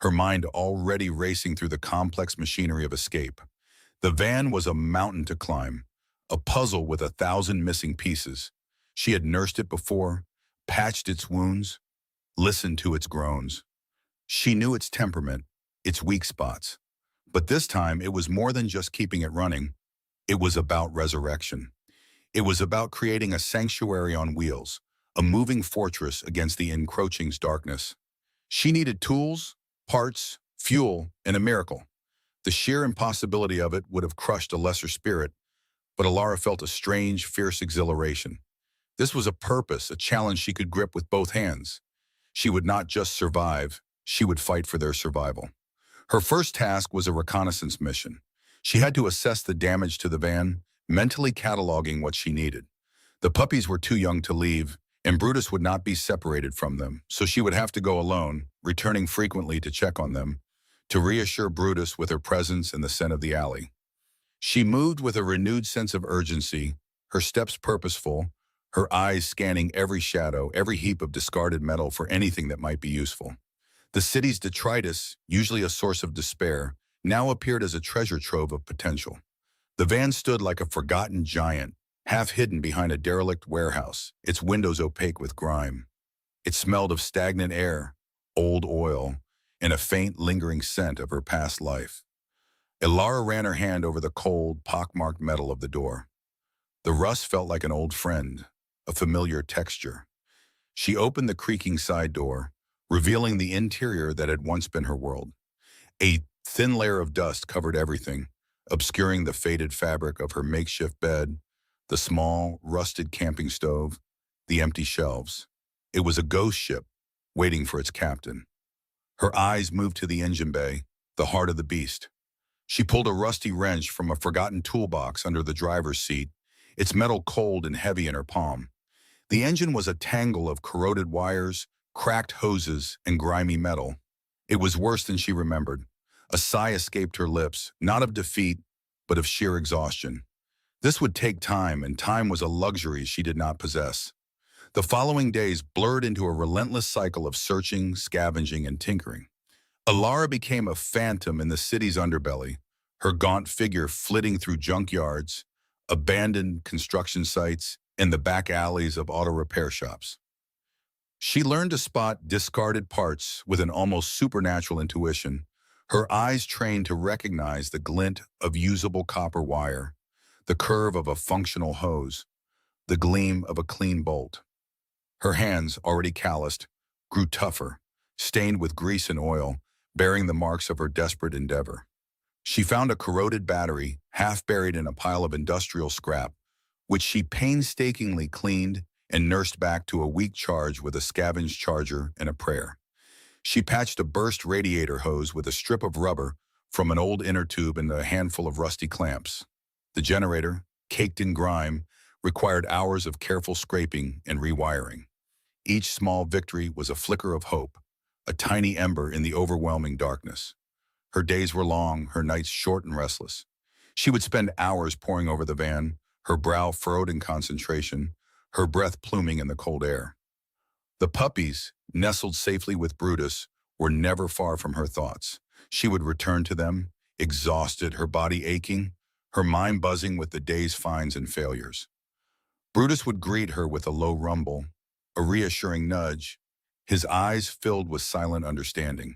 her mind already racing through the complex machinery of escape. The van was a mountain to climb, a puzzle with 1,000 missing pieces. She had nursed it before, patched its wounds, listened to its groans. She knew its temperament, its weak spots. But this time, it was more than just keeping it running. It was about resurrection. It was about creating a sanctuary on wheels, a moving fortress against the encroaching darkness. She needed tools, parts, fuel, and a miracle. The sheer impossibility of it would have crushed a lesser spirit, but Alara felt a strange, fierce exhilaration. This was a purpose, a challenge she could grip with both hands. She would not just survive, she would fight for their survival. Her first task was a reconnaissance mission. She had to assess the damage to the van, mentally cataloging what she needed. The puppies were too young to leave, and Brutus would not be separated from them, so she would have to go alone, returning frequently to check on them, to reassure Brutus with her presence in the scent of the alley. She moved with a renewed sense of urgency, her steps purposeful, her eyes scanning every shadow, every heap of discarded metal for anything that might be useful. The city's detritus, usually a source of despair, now appeared as a treasure trove of potential. The van stood like a forgotten giant, half hidden behind a derelict warehouse, its windows opaque with grime. It smelled of stagnant air, old oil, and a faint, lingering scent of her past life. Alara ran her hand over the cold, pockmarked metal of the door. The rust felt like an old friend, a familiar texture. She opened the creaking side door, revealing the interior that had once been her world. A thin layer of dust covered everything, obscuring the faded fabric of her makeshift bed, the small, rusted camping stove, the empty shelves. It was a ghost ship, waiting for its captain. Her eyes moved to the engine bay, the heart of the beast. She pulled a rusty wrench from a forgotten toolbox under the driver's seat, its metal cold and heavy in her palm. The engine was a tangle of corroded wires, cracked hoses, and grimy metal. It was worse than she remembered. A sigh escaped her lips, not of defeat, but of sheer exhaustion. This would take time, and time was a luxury she did not possess. The following days blurred into a relentless cycle of searching, scavenging, and tinkering. Alara became a phantom in the city's underbelly, her gaunt figure flitting through junkyards, abandoned construction sites, and the back alleys of auto repair shops. She learned to spot discarded parts with an almost supernatural intuition, her eyes trained to recognize the glint of usable copper wire, the curve of a functional hose, the gleam of a clean bolt. Her hands, already calloused, grew tougher, stained with grease and oil, bearing the marks of her desperate endeavor. She found a corroded battery, half buried in a pile of industrial scrap, which she painstakingly cleaned and nursed back to a weak charge with a scavenged charger and a prayer. She patched a burst radiator hose with a strip of rubber from an old inner tube and a handful of rusty clamps. The generator, caked in grime, required hours of careful scraping and rewiring. Each small victory was a flicker of hope, a tiny ember in the overwhelming darkness. Her days were long, her nights short and restless. She would spend hours poring over the van, her brow furrowed in concentration, her breath pluming in the cold air. The puppies, nestled safely with Brutus, were never far from her thoughts. She would return to them, exhausted, her body aching, her mind buzzing with the day's finds and failures. Brutus would greet her with a low rumble, a reassuring nudge, his eyes filled with silent understanding.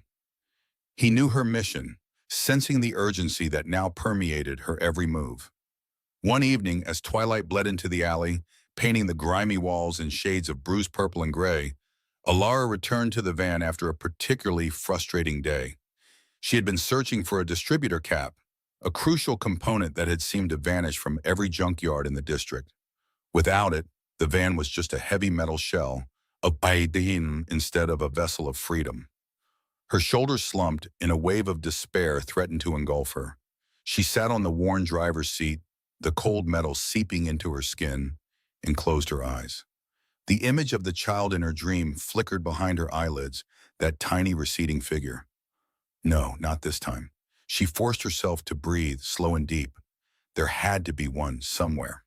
He knew her mission, sensing the urgency that now permeated her every move. One evening, as twilight bled into the alley, painting the grimy walls in shades of bruised purple and gray, Alara returned to the van after a particularly frustrating day. She had been searching for a distributor cap, a crucial component that had seemed to vanish from every junkyard in the district. Without it, the van was just a heavy metal shell, a baidin instead of a vessel of freedom. Her shoulders slumped, and a wave of despair threatened to engulf her. She sat on the worn driver's seat, the cold metal seeping into her skin, and closed her eyes. The image of the child in her dream flickered behind her eyelids, that tiny receding figure. No, not this time. She forced herself to breathe, slow and deep. There had to be one somewhere.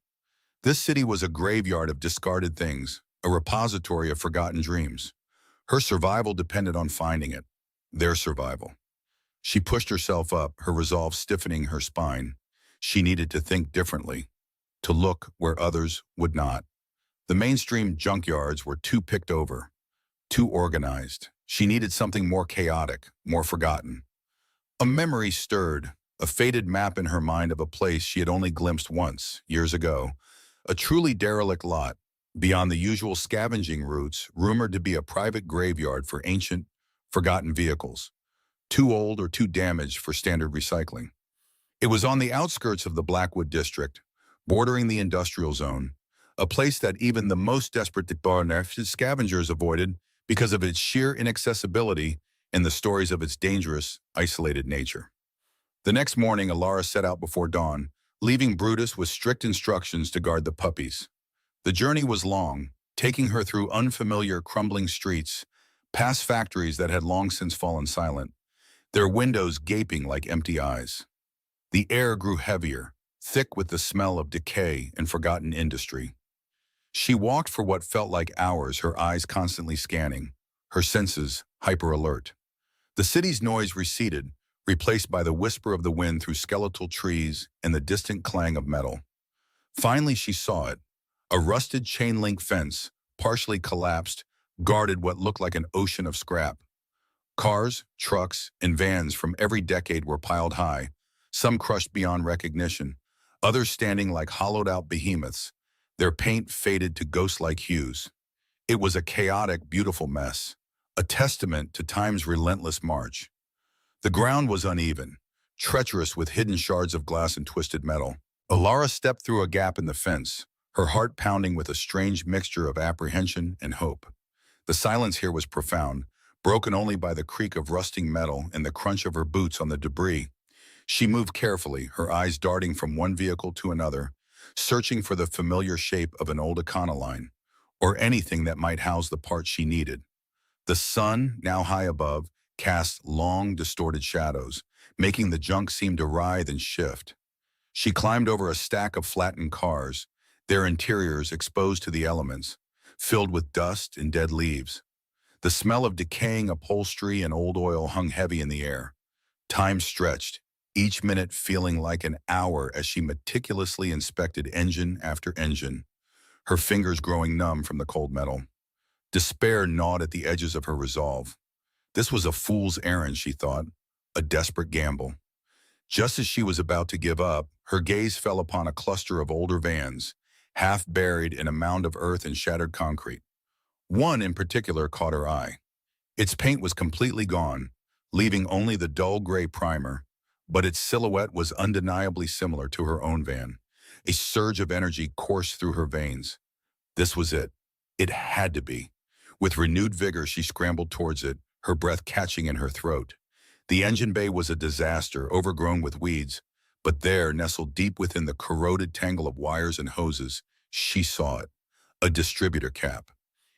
This city was a graveyard of discarded things, a repository of forgotten dreams. Her survival depended on finding it, their survival. She pushed herself up, her resolve stiffening her spine. She needed to think differently, to look where others would not. The mainstream junkyards were too picked over, too organized. She needed something more chaotic, more forgotten. A memory stirred, a faded map in her mind of a place she had only glimpsed once, years ago. A truly derelict lot, beyond the usual scavenging routes, rumored to be a private graveyard for ancient, forgotten vehicles, too old or too damaged for standard recycling. It was on the outskirts of the Blackwood district, bordering the industrial zone, a place that even the most desperate scavengers avoided because of its sheer inaccessibility and the stories of its dangerous, isolated nature. The next morning, Alara set out before dawn, leaving Brutus with strict instructions to guard the puppies. The journey was long, taking her through unfamiliar, crumbling streets, past factories that had long since fallen silent, their windows gaping like empty eyes. The air grew heavier, thick with the smell of decay and forgotten industry. She walked for what felt like hours, her eyes constantly scanning, her senses hyper-alert. The city's noise receded, replaced by the whisper of the wind through skeletal trees and the distant clang of metal. Finally, she saw it. A rusted chain-link fence, partially collapsed, guarded what looked like an ocean of scrap. Cars, trucks, and vans from every decade were piled high, some crushed beyond recognition, others standing like hollowed-out behemoths, their paint faded to ghost-like hues. It was a chaotic, beautiful mess, a testament to time's relentless march. The ground was uneven, treacherous with hidden shards of glass and twisted metal. Alara stepped through a gap in the fence, her heart pounding with a strange mixture of apprehension and hope. The silence here was profound, broken only by the creak of rusting metal and the crunch of her boots on the debris. She moved carefully, her eyes darting from one vehicle to another, searching for the familiar shape of an old Econoline, or anything that might house the parts she needed. The sun, now high above, cast long, distorted shadows, making the junk seem to writhe and shift. She climbed over a stack of flattened cars, their interiors exposed to the elements, filled with dust and dead leaves. The smell of decaying upholstery and old oil hung heavy in the air. Time stretched, each minute feeling like an hour as she meticulously inspected engine after engine, her fingers growing numb from the cold metal. Despair gnawed at the edges of her resolve. This was a fool's errand, she thought, a desperate gamble. Just as she was about to give up, her gaze fell upon a cluster of older vans, half buried in a mound of earth and shattered concrete. One in particular caught her eye. Its paint was completely gone, leaving only the dull gray primer, but its silhouette was undeniably similar to her own van. A surge of energy coursed through her veins. This was it. It had to be. With renewed vigor, she scrambled towards it, her breath catching in her throat. The engine bay was a disaster, overgrown with weeds, but there, nestled deep within the corroded tangle of wires and hoses, she saw it, a distributor cap.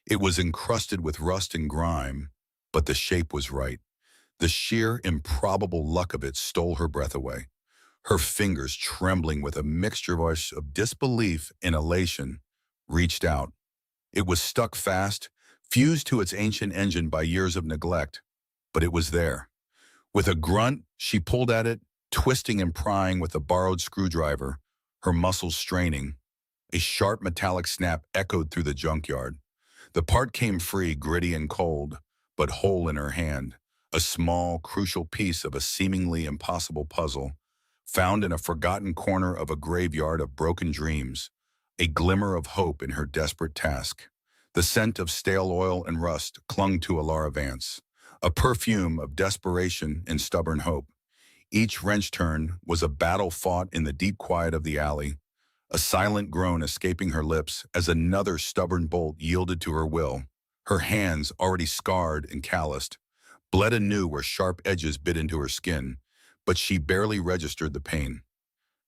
It was encrusted with rust and grime, but the shape was right. The sheer, improbable luck of it stole her breath away. Her fingers, trembling with a mixture of disbelief and elation, reached out. It was stuck fast, fused to its ancient engine by years of neglect, but it was there. With a grunt, she pulled at it, twisting and prying with a borrowed screwdriver, her muscles straining. A sharp metallic snap echoed through the junkyard. The part came free, gritty and cold, but whole in her hand, a small, crucial piece of a seemingly impossible puzzle, found in a forgotten corner of a graveyard of broken dreams, a glimmer of hope in her desperate task. The scent of stale oil and rust clung to Alara Vance, a perfume of desperation and stubborn hope. Each wrench turn was a battle fought in the deep quiet of the alley, a silent groan escaping her lips as another stubborn bolt yielded to her will. Her hands, already scarred and calloused, bled anew where sharp edges bit into her skin, but she barely registered the pain.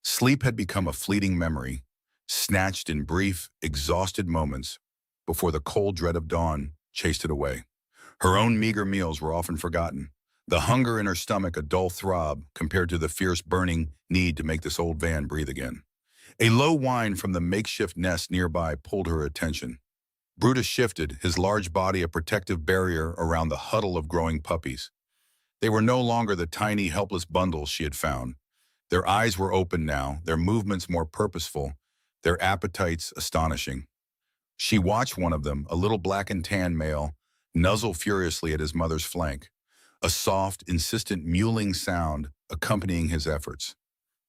Sleep had become a fleeting memory, snatched in brief, exhausted moments before the cold dread of dawn chased it away. Her own meager meals were often forgotten, the hunger in her stomach a dull throb compared to the fierce burning need to make this old van breathe again. A low whine from the makeshift nest nearby pulled her attention. Brutus shifted, his large body a protective barrier around the huddle of growing puppies. They were no longer the tiny, helpless bundles she had found. Their eyes were open now, their movements more purposeful, their appetites astonishing. She watched one of them, a little black and tan male, nuzzle furiously at his mother's flank, a soft, insistent mewling sound accompanying his efforts.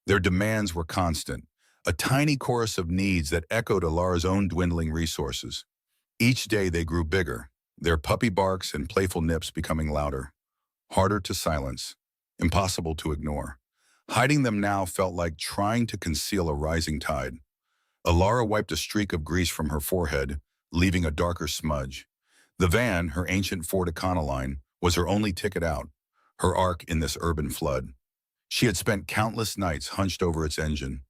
Their demands were constant, a tiny chorus of needs that echoed Alara's own dwindling resources. Each day they grew bigger, their puppy barks and playful nips becoming louder, harder to silence, impossible to ignore. Hiding them now felt like trying to conceal a rising tide. Alara wiped a streak of grease from her forehead, leaving a darker smudge. The van, her ancient Ford Econoline, was her only ticket out, her ark in this urban flood. She had spent countless nights hunched over its engine,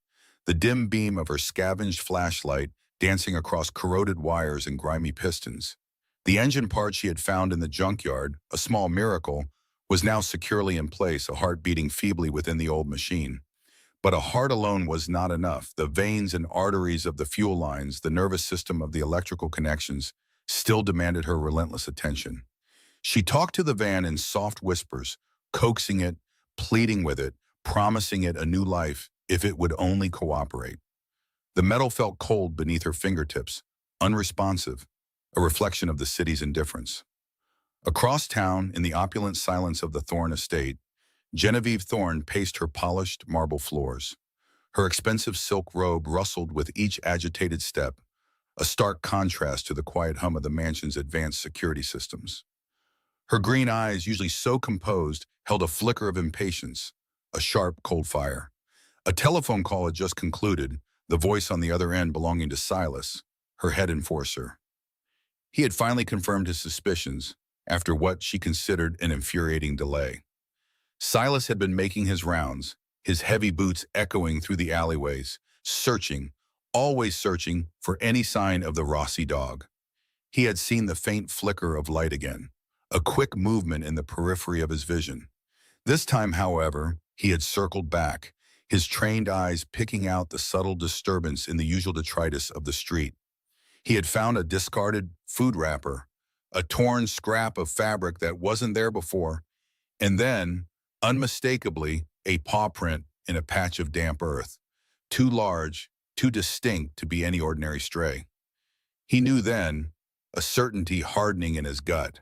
the dim beam of her scavenged flashlight dancing across corroded wires and grimy pistons. The engine part she had found in the junkyard, a small miracle, was now securely in place, a heart beating feebly within the old machine. But a heart alone was not enough. The veins and arteries of the fuel lines, the nervous system of the electrical connections, still demanded her relentless attention. She talked to the van in soft whispers, coaxing it, pleading with it, promising it a new life if it would only cooperate. The metal felt cold beneath her fingertips, unresponsive, a reflection of the city's indifference. Across town, in the opulent silence of the Thorne estate, Genevieve Thorne paced her polished marble floors. Her expensive silk robe rustled with each agitated step, a stark contrast to the quiet hum of the mansion's advanced security systems. Her green eyes, usually so composed, held a flicker of impatience, a sharp, cold fire. A telephone call had just concluded, the voice on the other end belonging to Silas, her head enforcer. He had finally confirmed his suspicions after what she considered an infuriating delay. Silas had been making his rounds, his heavy boots echoing through the alleyways, searching, always searching for any sign of the Rossi dog. He had seen the faint flicker of light again, a quick movement in the periphery of his vision. This time, however, he had circled back, his trained eyes picking out the subtle disturbance in the usual detritus of the street. He had found a discarded food wrapper, a torn scrap of fabric that wasn't there before, and then, unmistakably, a paw print in a patch of damp earth, too large, too distinct to be any ordinary stray. He knew then, a certainty hardening in his gut.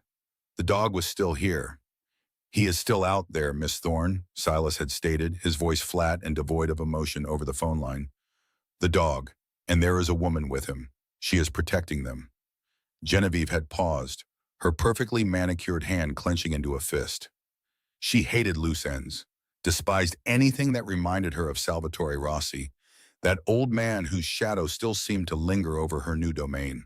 The dog was still here. "He is still out there, Miss Thorne," Silas had stated, his voice flat and devoid of emotion over the phone line. "The dog, and there is a woman with him. She is protecting them." Genevieve had paused, her perfectly manicured hand clenching into a fist. She hated loose ends, despised anything that reminded her of Salvatore Rossi, that old man whose shadow still seemed to linger over her new domain.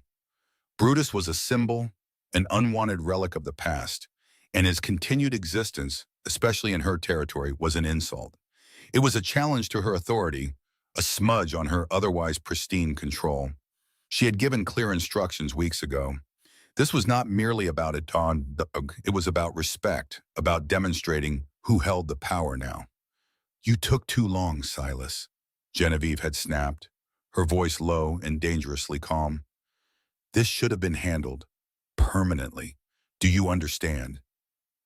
Brutus was a symbol, an unwanted relic of the past, and his continued existence, especially in her territory, was an insult. It was a challenge to her authority, a smudge on her otherwise pristine control. She had given clear instructions weeks ago. This was not merely about a dog, it was about respect, about demonstrating who held the power now. "You took too long, Silas," Genevieve had snapped, her voice low and dangerously calm. "This should have been handled permanently. Do you understand?"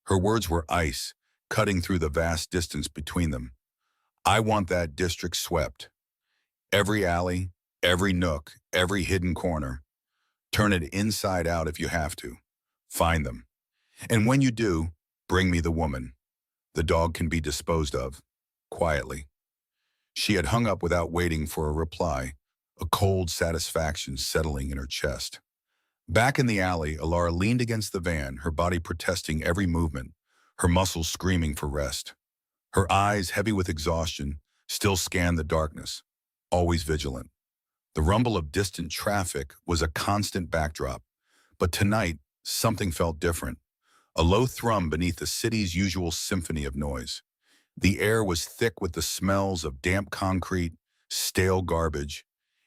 Her words were ice, cutting through the vast distance between them. "I want that district swept. Every alley, every nook, every hidden corner. Turn it inside out if you have to. Find them. And when you do, bring me the woman. The dog can be disposed of. Quietly." She had hung up without waiting for a reply, a cold satisfaction settling in her chest. Back in the alley, Alara leaned against the van, her body protesting every movement, her muscles screaming for rest. Her eyes, heavy with exhaustion, still scanned the darkness, always vigilant. The rumble of distant traffic was a constant backdrop, but tonight, something felt different. A low thrum beneath the city's usual symphony of noise. The air was thick with the smells of damp concrete, stale garbage,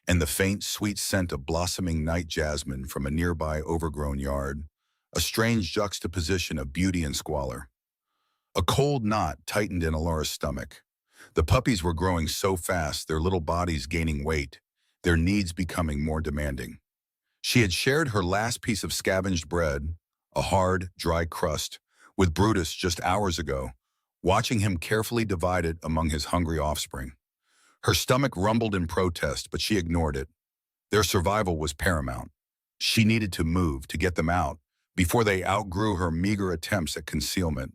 and the faint, sweet scent of blossoming night jasmine from a nearby overgrown yard, a strange juxtaposition of beauty and squalor. A cold knot tightened in Alara's stomach. The puppies were growing so fast, their little bodies gaining weight, their needs becoming more demanding. She had shared her last piece of scavenged bread, a hard, dry crust, with Brutus just hours ago, watching him carefully divide it among his hungry offspring. Her stomach rumbled in protest, but she ignored it. Their survival was paramount. She needed to move to get them out before they outgrew her meager attempts at concealment.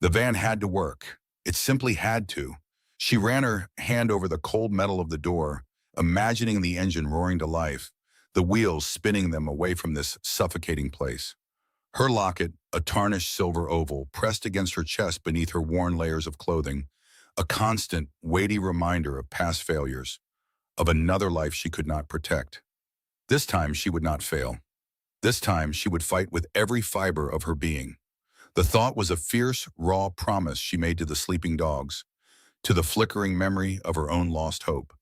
The van had to work. It simply had to. She ran her hand over the cold metal of the door, imagining the engine roaring to life, the wheels spinning them away from this suffocating place. Her locket, a tarnished silver oval, pressed against her chest beneath her worn layers of clothing, a constant, weighty reminder of past failures, of another life she could not protect. This time she would not fail. This time she would fight with every fiber of her being. The thought was a fierce, raw promise she made to the sleeping dogs, to the flickering memory of her own lost hope.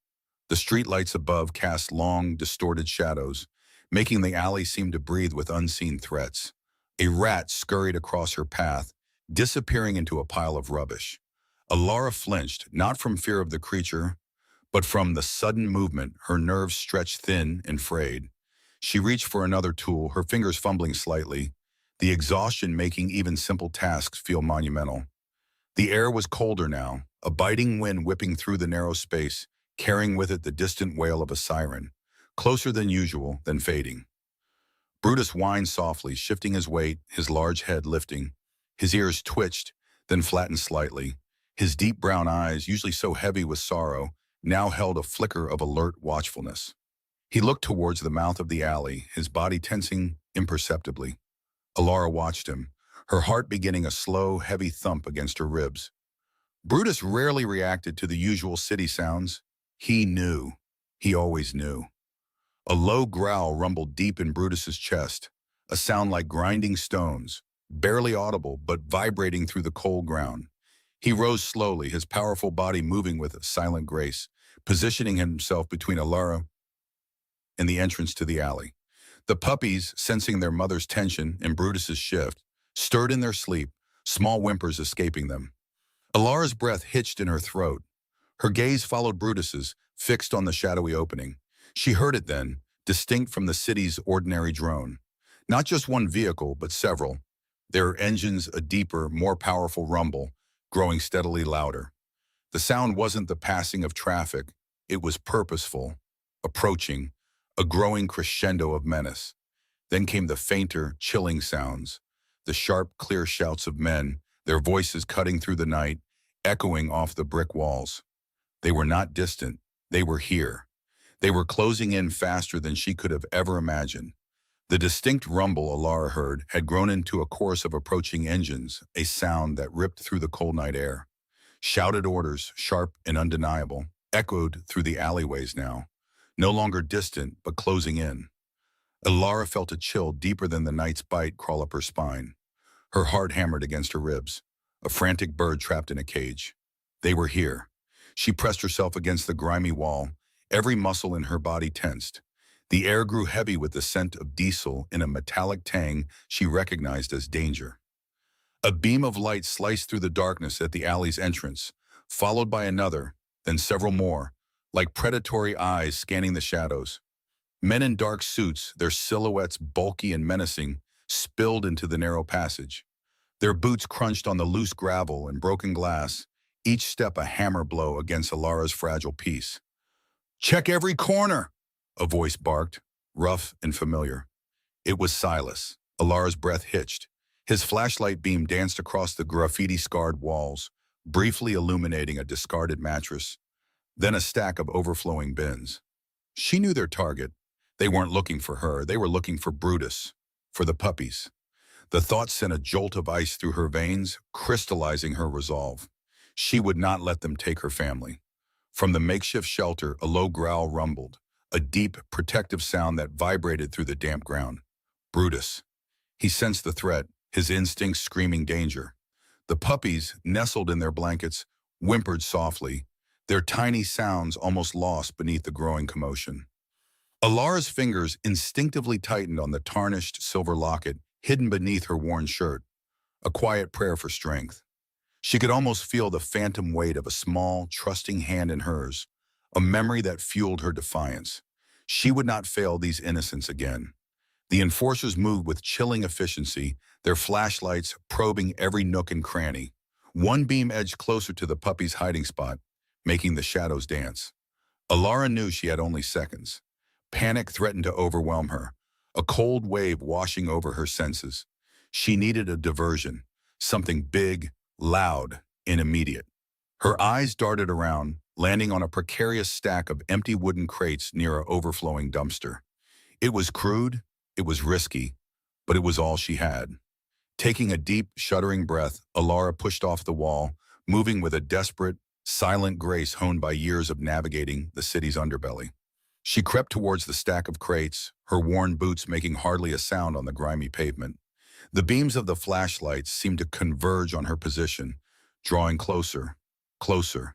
The streetlights above cast long, distorted shadows, making the alley seem to breathe with unseen threats. A rat scurried across her path, disappearing into a pile of rubbish. Alara flinched, not from fear of the creature, but from the sudden movement, her nerves stretched thin and frayed. She reached for another tool, her fingers fumbling slightly, the exhaustion making even simple tasks feel monumental. The air was colder now, a biting wind whipping through the narrow space, carrying with it the distant wail of a siren, closer than usual, then fading. Brutus whined softly, shifting his weight, his large head lifting. His ears twitched, then flattened slightly. His deep brown eyes, usually so heavy with sorrow, now held a flicker of alert watchfulness. He looked towards the mouth of the alley, his body tensing imperceptibly. Alara watched him, her heart beginning a slow, heavy thump against her ribs. Brutus rarely reacted to the usual city sounds. He knew. He always knew. A low growl rumbled deep in Brutus's chest, a sound like grinding stones, barely audible but vibrating through the cold ground. He rose slowly, his powerful body moving with a silent grace, positioning himself between Alara and the entrance to the alley. The puppies, sensing their mother's tension and Brutus's shift, stirred in their sleep, small whimpers escaping them. Alara's breath hitched in her throat. Her gaze followed Brutus's, fixed on the shadowy opening. She heard it then, distinct from the city's ordinary drone. Not just one vehicle, but several. Their engines a deeper, more powerful rumble, growing steadily louder. The sound wasn't the passing of traffic. It was purposeful, approaching, a growing crescendo of menace. Then came the fainter, chilling sounds, the sharp, clear shouts of men, their voices cutting through the night, echoing off the brick walls. They were not distant. They were here. They were closing in faster than she could have ever imagined. The distinct rumble Alara heard had grown into a chorus of approaching engines, a sound that ripped through the cold night air. Shouted orders, sharp and undeniable, echoed through the alleyways now, no longer distant but closing in. Alara felt a chill deeper than the night's bite crawl up her spine. Her heart hammered against her ribs, a frantic bird trapped in a cage. They were here. She pressed herself against the grimy wall, every muscle in her body tensed. The air grew heavy with the scent of diesel in a metallic tang she recognized as danger. A beam of light sliced through the darkness at the alley's entrance, followed by another, then several more, like predatory eyes scanning the shadows. Men in dark suits, their silhouettes bulky and menacing, spilled into the narrow passage. Their boots crunched on the loose gravel and broken glass, each step a hammer blow against Alara's fragile peace. "Check every corner!" a voice barked, rough and familiar. It was Silas. Alara's breath hitched. His flashlight beam danced across the graffiti-scarred walls, briefly illuminating a discarded mattress, then a stack of overflowing bins. She knew their target. They weren't looking for her. They were looking for Brutus, for the puppies. The thought sent a jolt of ice through her veins, crystallizing her resolve. She would not let them take her family. From the makeshift shelter, a low growl rumbled, a deep, protective sound that vibrated through the damp ground. Brutus. He sensed the threat, his instincts screaming danger. The puppies, nestled in their blankets, whimpered softly, their tiny sounds almost lost beneath the growing commotion. Alara's fingers instinctively tightened on the tarnished silver locket hidden beneath her worn shirt, a quiet prayer for strength. She could almost feel the phantom weight of a small, trusting hand in hers, a memory that fueled her defiance. She would not fail these innocents again. The enforcers moved with chilling efficiency, their flashlights probing every nook and cranny. One beam edged closer to the puppy's hiding spot, making the shadows dance. Alara knew she had only seconds. Panic threatened to overwhelm her, a cold wave washing over her senses. She needed a diversion, something big, loud, and immediate. Her eyes darted around, landing on a precarious stack of empty wooden crates near an overflowing dumpster. It was crude, it was risky, but it was all she had. Taking a deep, shuddering breath, Alara pushed off the wall, moving with a desperate, silent grace honed by years of navigating the city's underbelly. She crept towards the stack of crates, her worn boots making hardly a sound on the grimy pavement. The beams of the flashlights seemed to converge on her position, drawing closer, closer.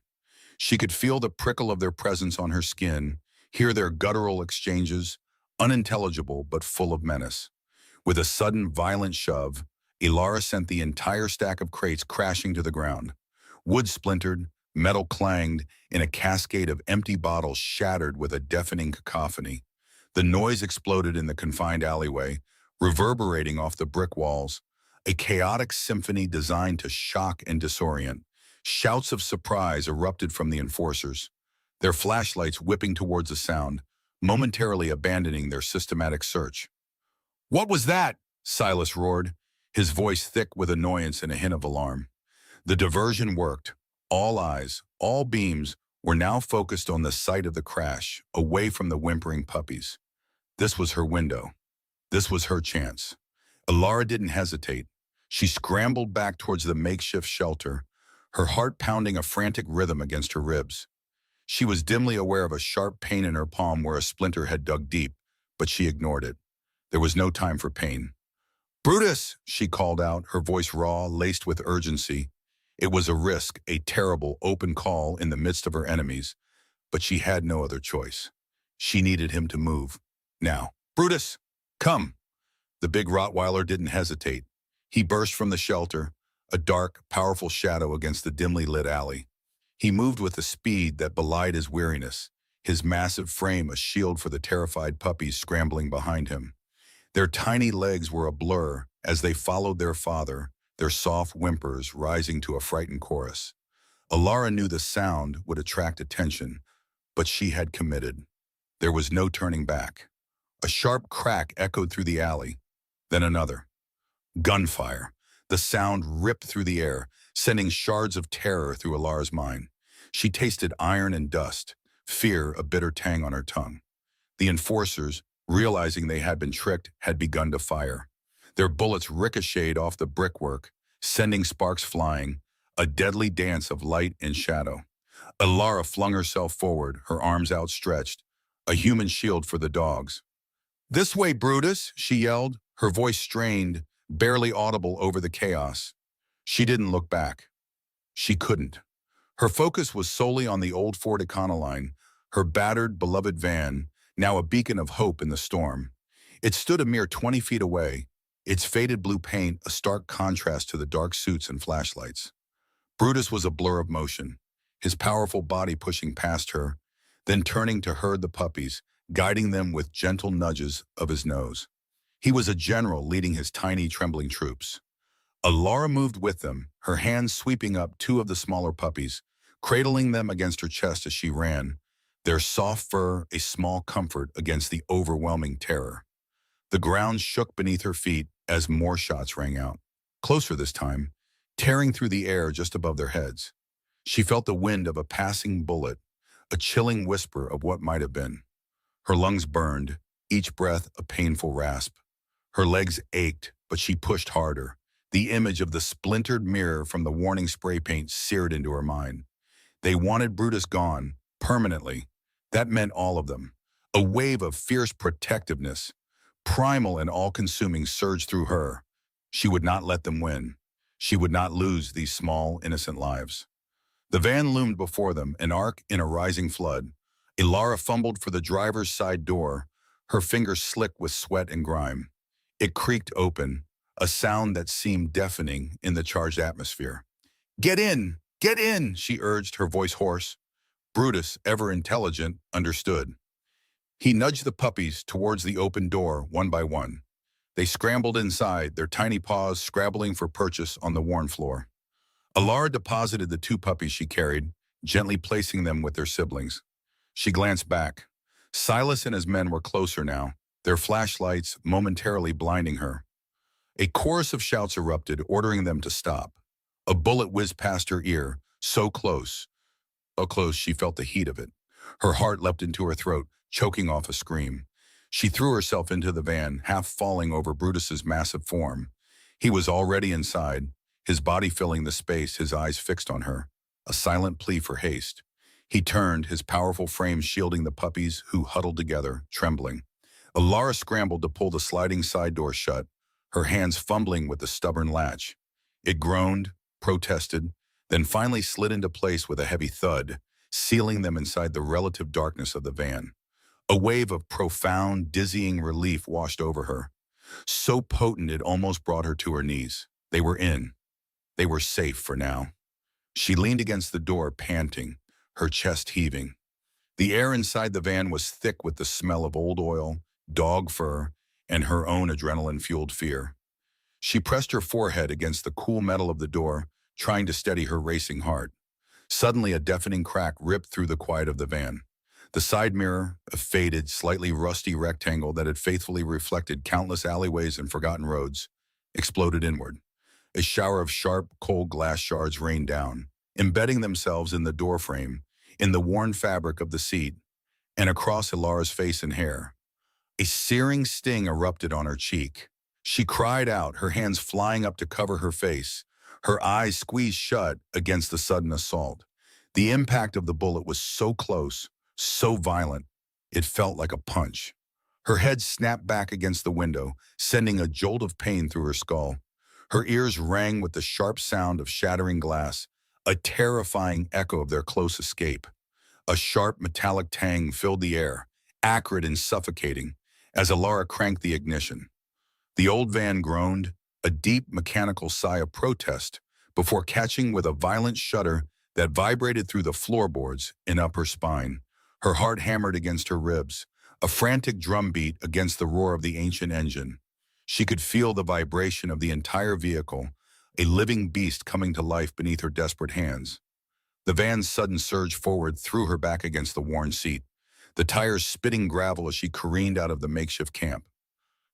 She could feel the prickle of their presence on her skin, hear their guttural exchanges, unintelligible but full of menace. With a sudden, violent shove, Alara sent the entire stack of crates crashing to the ground. Wood splintered, metal clanged, and a cascade of empty bottles shattered with a deafening cacophony. The noise exploded in the confined alleyway, reverberating off the brick walls, a chaotic symphony designed to shock and disorient. Shouts of surprise erupted from the enforcers, their flashlights whipping towards the sound, momentarily abandoning their systematic search. "What was that?" Silas roared, his voice thick with annoyance and a hint of alarm. The diversion worked. All eyes, all beams, were now focused on the site of the crash, away from the whimpering puppies. This was her window. This was her chance. Alara didn't hesitate. She scrambled back towards the makeshift shelter, her heart pounding a frantic rhythm against her ribs. She was dimly aware of a sharp pain in her palm where a splinter had dug deep, but she ignored it. There was no time for pain. "Brutus!" she called out, her voice raw, laced with urgency. It was a risk, a terrible, open call in the midst of her enemies, but she had no other choice. She needed him to move. Now. "Brutus, come!" The big Rottweiler didn't hesitate. He burst from the shelter, a dark, powerful shadow against the dimly lit alley. He moved with a speed that belied his weariness, his massive frame a shield for the terrified puppies scrambling behind him. Their tiny legs were a blur as they followed their father, their soft whimpers rising to a frightened chorus. Alara knew the sound would attract attention, but she had committed. There was no turning back. A sharp crack echoed through the alley, then another. Gunfire. The sound ripped through the air, sending shards of terror through Alara's mind. She tasted iron and dust, fear a bitter tang on her tongue. The enforcers, realizing they had been tricked, had begun to fire. Their bullets ricocheted off the brickwork, sending sparks flying, a deadly dance of light and shadow. Alara flung herself forward, her arms outstretched, a human shield for the dogs. "This way, Brutus," she yelled, her voice strained, barely audible over the chaos. She didn't look back. She couldn't. Her focus was solely on the old Ford Econoline, her battered, beloved van, now a beacon of hope in the storm. It stood a mere 20 feet away, its faded blue paint a stark contrast to the dark suits and flashlights. Brutus was a blur of motion, his powerful body pushing past her, then turning to herd the puppies, guiding them with gentle nudges of his nose. He was a general leading his tiny, trembling troops. Alara moved with them, her hands sweeping up two of the smaller puppies, cradling them against her chest as she ran, their soft fur a small comfort against the overwhelming terror. The ground shook beneath her feet as more shots rang out. Closer this time, tearing through the air just above their heads. She felt the wind of a passing bullet, a chilling whisper of what might have been. Her lungs burned, each breath a painful rasp. Her legs ached, but she pushed harder. The image of the splintered mirror from the warning spray paint seared into her mind. They wanted Brutus gone, permanently. That meant all of them. A wave of fierce protectiveness, primal and all-consuming, surged through her. She would not let them win. She would not lose these small, innocent lives. The van loomed before them, an arc in a rising flood. Alara fumbled for the driver's side door, her fingers slick with sweat and grime. It creaked open, a sound that seemed deafening in the charged atmosphere. Get in! Get in!" she urged, her voice hoarse. Brutus, ever intelligent, understood. He nudged the puppies towards the open door, one by one. They scrambled inside, their tiny paws scrabbling for purchase on the worn floor. Alara deposited the two puppies she carried, gently placing them with their siblings. She glanced back. Silas and his men were closer now, their flashlights momentarily blinding her. A chorus of shouts erupted, ordering them to stop. A bullet whizzed past her ear, so close she felt the heat of it. Her heart leapt into her throat, choking off a scream. She threw herself into the van, half falling over Brutus's massive form. He was already inside, his body filling the space, his eyes fixed on her, a silent plea for haste. He turned, his powerful frame shielding the puppies who huddled together, trembling. Alara scrambled to pull the sliding side door shut, her hands fumbling with the stubborn latch. It groaned, protested, then finally slid into place with a heavy thud, sealing them inside the relative darkness of the van. A wave of profound, dizzying relief washed over her, so potent it almost brought her to her knees. They were in. They were safe for now. She leaned against the door, panting, her chest heaving. The air inside the van was thick with the smell of old oil, dog fur, and her own adrenaline-fueled fear. She pressed her forehead against the cool metal of the door, trying to steady her racing heart. Suddenly, a deafening crack ripped through the quiet of the van. The side mirror, a faded, slightly rusty rectangle that had faithfully reflected countless alleyways and forgotten roads, exploded inward. A shower of sharp, cold glass shards rained down, embedding themselves in the doorframe, in the worn fabric of the seat, and across Alara's face and hair. A searing sting erupted on her cheek. She cried out, her hands flying up to cover her face, her eyes squeezed shut against the sudden assault. The impact of the bullet was so close, so violent, it felt like a punch. Her head snapped back against the window, sending a jolt of pain through her skull. Her ears rang with the sharp sound of shattering glass, a terrifying echo of their close escape. A sharp metallic tang filled the air, acrid and suffocating, as Alara cranked the ignition. The old van groaned, a deep mechanical sigh of protest, before catching with a violent shudder that vibrated through the floorboards and up her spine. Her heart hammered against her ribs, a frantic drumbeat against the roar of the ancient engine. She could feel the vibration of the entire vehicle, a living beast coming to life beneath her desperate hands. The van's sudden surge forward threw her back against the worn seat, the tires spitting gravel as she careened out of the makeshift camp.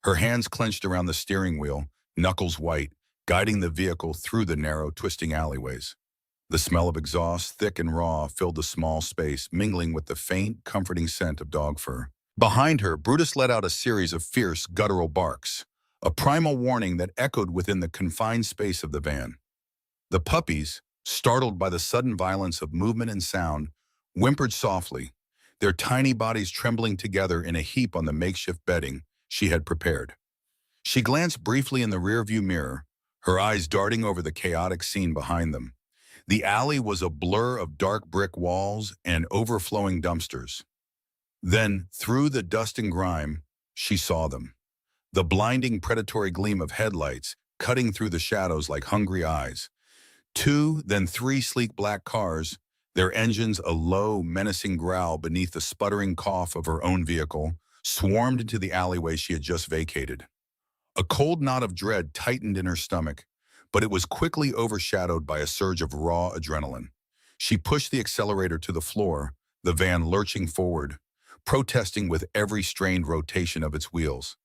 Her hands clenched around the steering wheel, knuckles white, guiding the vehicle through the narrow, twisting alleyways. The smell of exhaust, thick and raw, filled the small space, mingling with the faint, comforting scent of dog fur. Behind her, Brutus let out a series of fierce, guttural barks, a primal warning that echoed within the confined space of the van. The puppies, startled by the sudden violence of movement and sound, whimpered softly, their tiny bodies trembling together in a heap on the makeshift bedding she had prepared. She glanced briefly in the rearview mirror, her eyes darting over the chaotic scene behind them. The alley was a blur of dark brick walls and overflowing dumpsters. Then, through the dust and grime, she saw them. The blinding predatory gleam of headlights cutting through the shadows like hungry eyes. Two, then three sleek black cars, their engines a low, menacing growl beneath the sputtering cough of her own vehicle, swarmed into the alleyway she had just vacated. A cold knot of dread tightened in her stomach, but it was quickly overshadowed by a surge of raw adrenaline. She pushed the accelerator to the floor, the van lurching forward, protesting with every strained rotation of its wheels.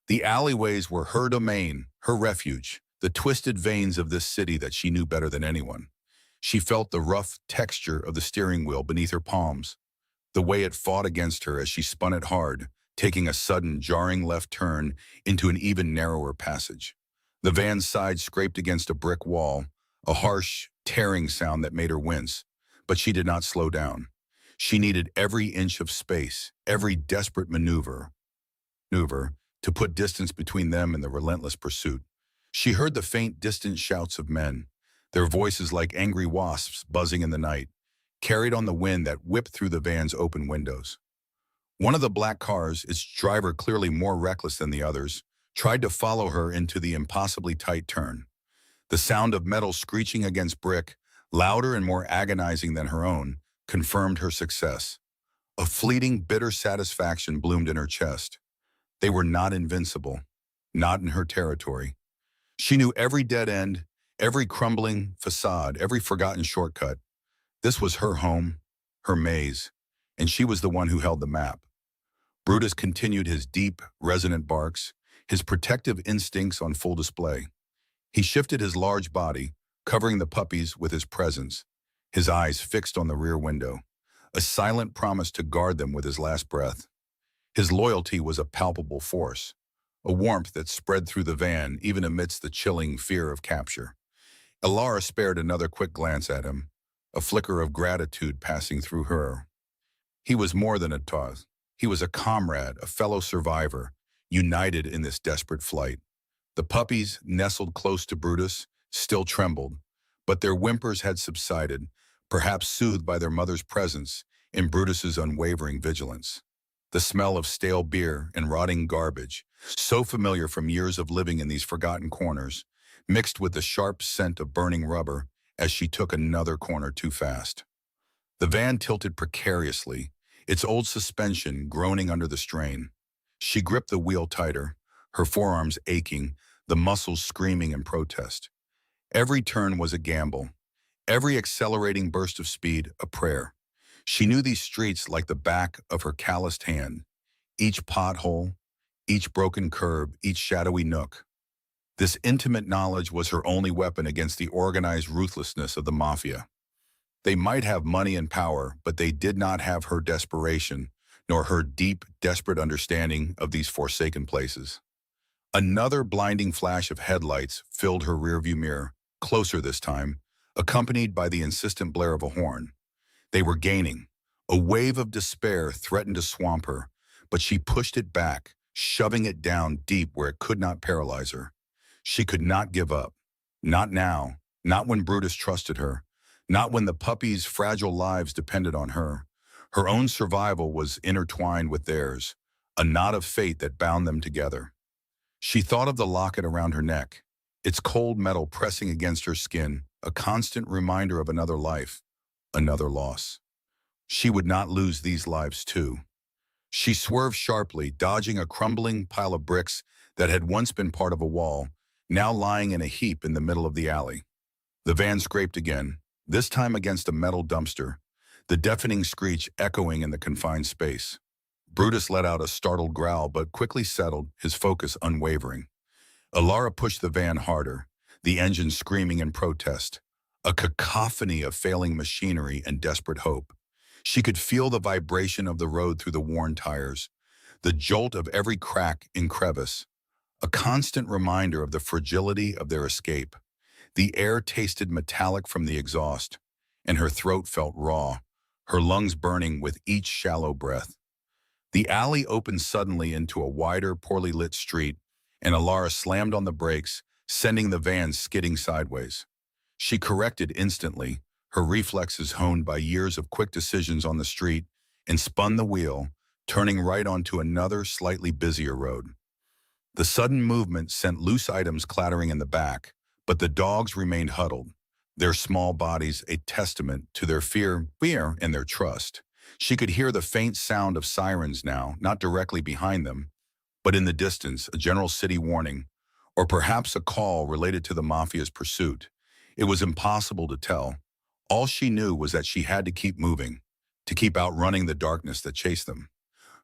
The alleyways were her domain, her refuge, the twisted veins of this city that she knew better than anyone. She felt the rough texture of the steering wheel beneath her palms, the way it fought against her as she spun it hard, taking a sudden, jarring left turn into an even narrower passage. The van's side scraped against a brick wall, a harsh, tearing sound that made her wince, but she did not slow down. She needed every inch of space, every desperate maneuver to put distance between them and the relentless pursuit. She heard the faint, distant shouts of men, their voices like angry wasps buzzing in the night, carried on the wind that whipped through the van's open windows. One of the black cars, its driver clearly more reckless than the others, tried to follow her into the impossibly tight turn. The sound of metal screeching against brick, louder and more agonizing than her own, confirmed her success. A fleeting, bitter satisfaction bloomed in her chest. They were not invincible, not in her territory. She knew every dead end, every crumbling facade, every forgotten shortcut. This was her home, her maze, and she was the one who held the map. Brutus continued his deep, resonant barks, his protective instincts on full display. He shifted his large body, covering the puppies with his presence, his eyes fixed on the rear window, a silent promise to guard them with his last breath. His loyalty was a palpable force, a warmth that spread through the van even amidst the chilling fear of capture. Elara spared another quick glance at him, a flicker of gratitude passing through her. He was more than a toss. He was a comrade, a fellow survivor, united in this desperate flight. The puppies, nestled close to Brutus, still trembled, but their whimpers had subsided, perhaps soothed by their mother's presence and Brutus's unwavering vigilance. The smell of stale beer and rotting garbage, so familiar from years of living in these forgotten corners, mixed with the sharp scent of burning rubber as she took another corner too fast. The van tilted precariously, its old suspension groaning under the strain. She gripped the wheel tighter, her forearms aching, the muscles screaming in protest. Every turn was a gamble, every accelerating burst of speed a prayer. She knew these streets like the back of her calloused hand, each pothole, each broken curb, each shadowy nook. This intimate knowledge was her only weapon against the organized ruthlessness of the mafia. They might have money and power, but they did not have her desperation, nor her deep, desperate understanding of these forsaken places. Another blinding flash of headlights filled her rearview mirror, closer this time, accompanied by the insistent blare of a horn. They were gaining. A wave of despair threatened to swamp her, but she pushed it back, shoving it down deep where it could not paralyze her. She could not give up. Not now, not when Brutus trusted her, not when the puppies' fragile lives depended on her. Her own survival was intertwined with theirs, a knot of fate that bound them together. She thought of the locket around her neck, its cold metal pressing against her skin, a constant reminder of another life, another loss. She would not lose these lives too. She swerved sharply, dodging a crumbling pile of bricks that had once been part of a wall, now lying in a heap in the middle of the alley. The van scraped again, this time against a metal dumpster, the deafening screech echoing in the confined space. Brutus let out a startled growl but quickly settled, his focus unwavering. Alara pushed the van harder, the engine screaming in protest, a cacophony of failing machinery and desperate hope. She could feel the vibration of the road through the worn tires, the jolt of every crack and crevice, a constant reminder of the fragility of their escape. The air tasted metallic from the exhaust, and her throat felt raw, her lungs burning with each shallow breath. The alley opened suddenly into a wider, poorly lit street, and Alara slammed on the brakes, sending the van skidding sideways. She corrected instantly, her reflexes honed by years of quick decisions on the street, and spun the wheel, turning right onto another, slightly busier road. The sudden movement sent loose items clattering in the back, but the dogs remained huddled, their small bodies a testament to their fear, and their trust. She could hear the faint sound of sirens now, not directly behind them, but in the distance, a general city warning, or perhaps a call related to the mafia's pursuit. It was impossible to tell. All she knew was that she had to keep moving, to keep outrunning the darkness that chased them.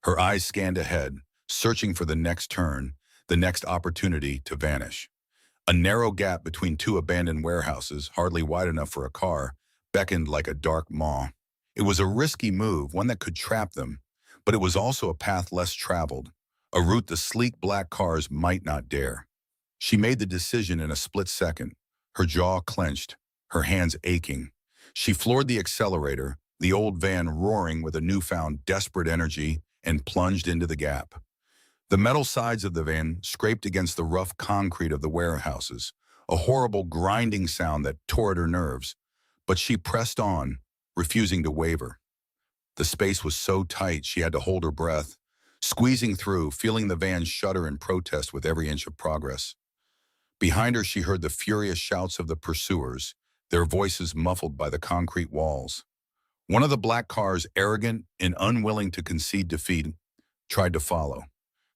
Her eyes scanned ahead, searching for the next turn, the next opportunity to vanish. A narrow gap between two abandoned warehouses, hardly wide enough for a car, beckoned like a dark maw. It was a risky move, one that could trap them, but it was also a path less traveled, a route the sleek black cars might not dare. She made the decision in a split second, her jaw clenched, her hands aching. She floored the accelerator, the old van roaring with a newfound desperate energy, and plunged into the gap. The metal sides of the van scraped against the rough concrete of the warehouses, a horrible grinding sound that tore at her nerves. But she pressed on, refusing to waver. The space was so tight she had to hold her breath, squeezing through, feeling the van shudder in protest with every inch of progress. Behind her she heard the furious shouts of the pursuers, their voices muffled by the concrete walls. One of the black cars, arrogant and unwilling to concede defeat, tried to follow.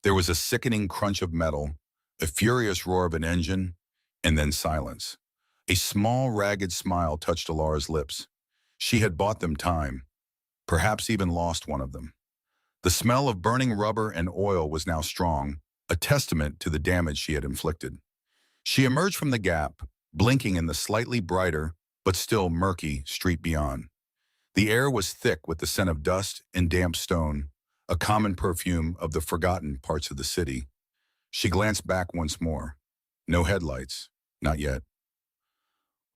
There was a sickening crunch of metal, a furious roar of an engine, and then silence. A small, ragged smile touched Alara's lips. She had bought them time, perhaps even lost one of them. The smell of burning rubber and oil was now strong, a testament to the damage she had inflicted. She emerged from the gap, blinking in the slightly brighter, but still murky, street beyond. The air was thick with the scent of dust and damp stone, a common perfume of the forgotten parts of the city. She glanced back once more. No headlights, not yet.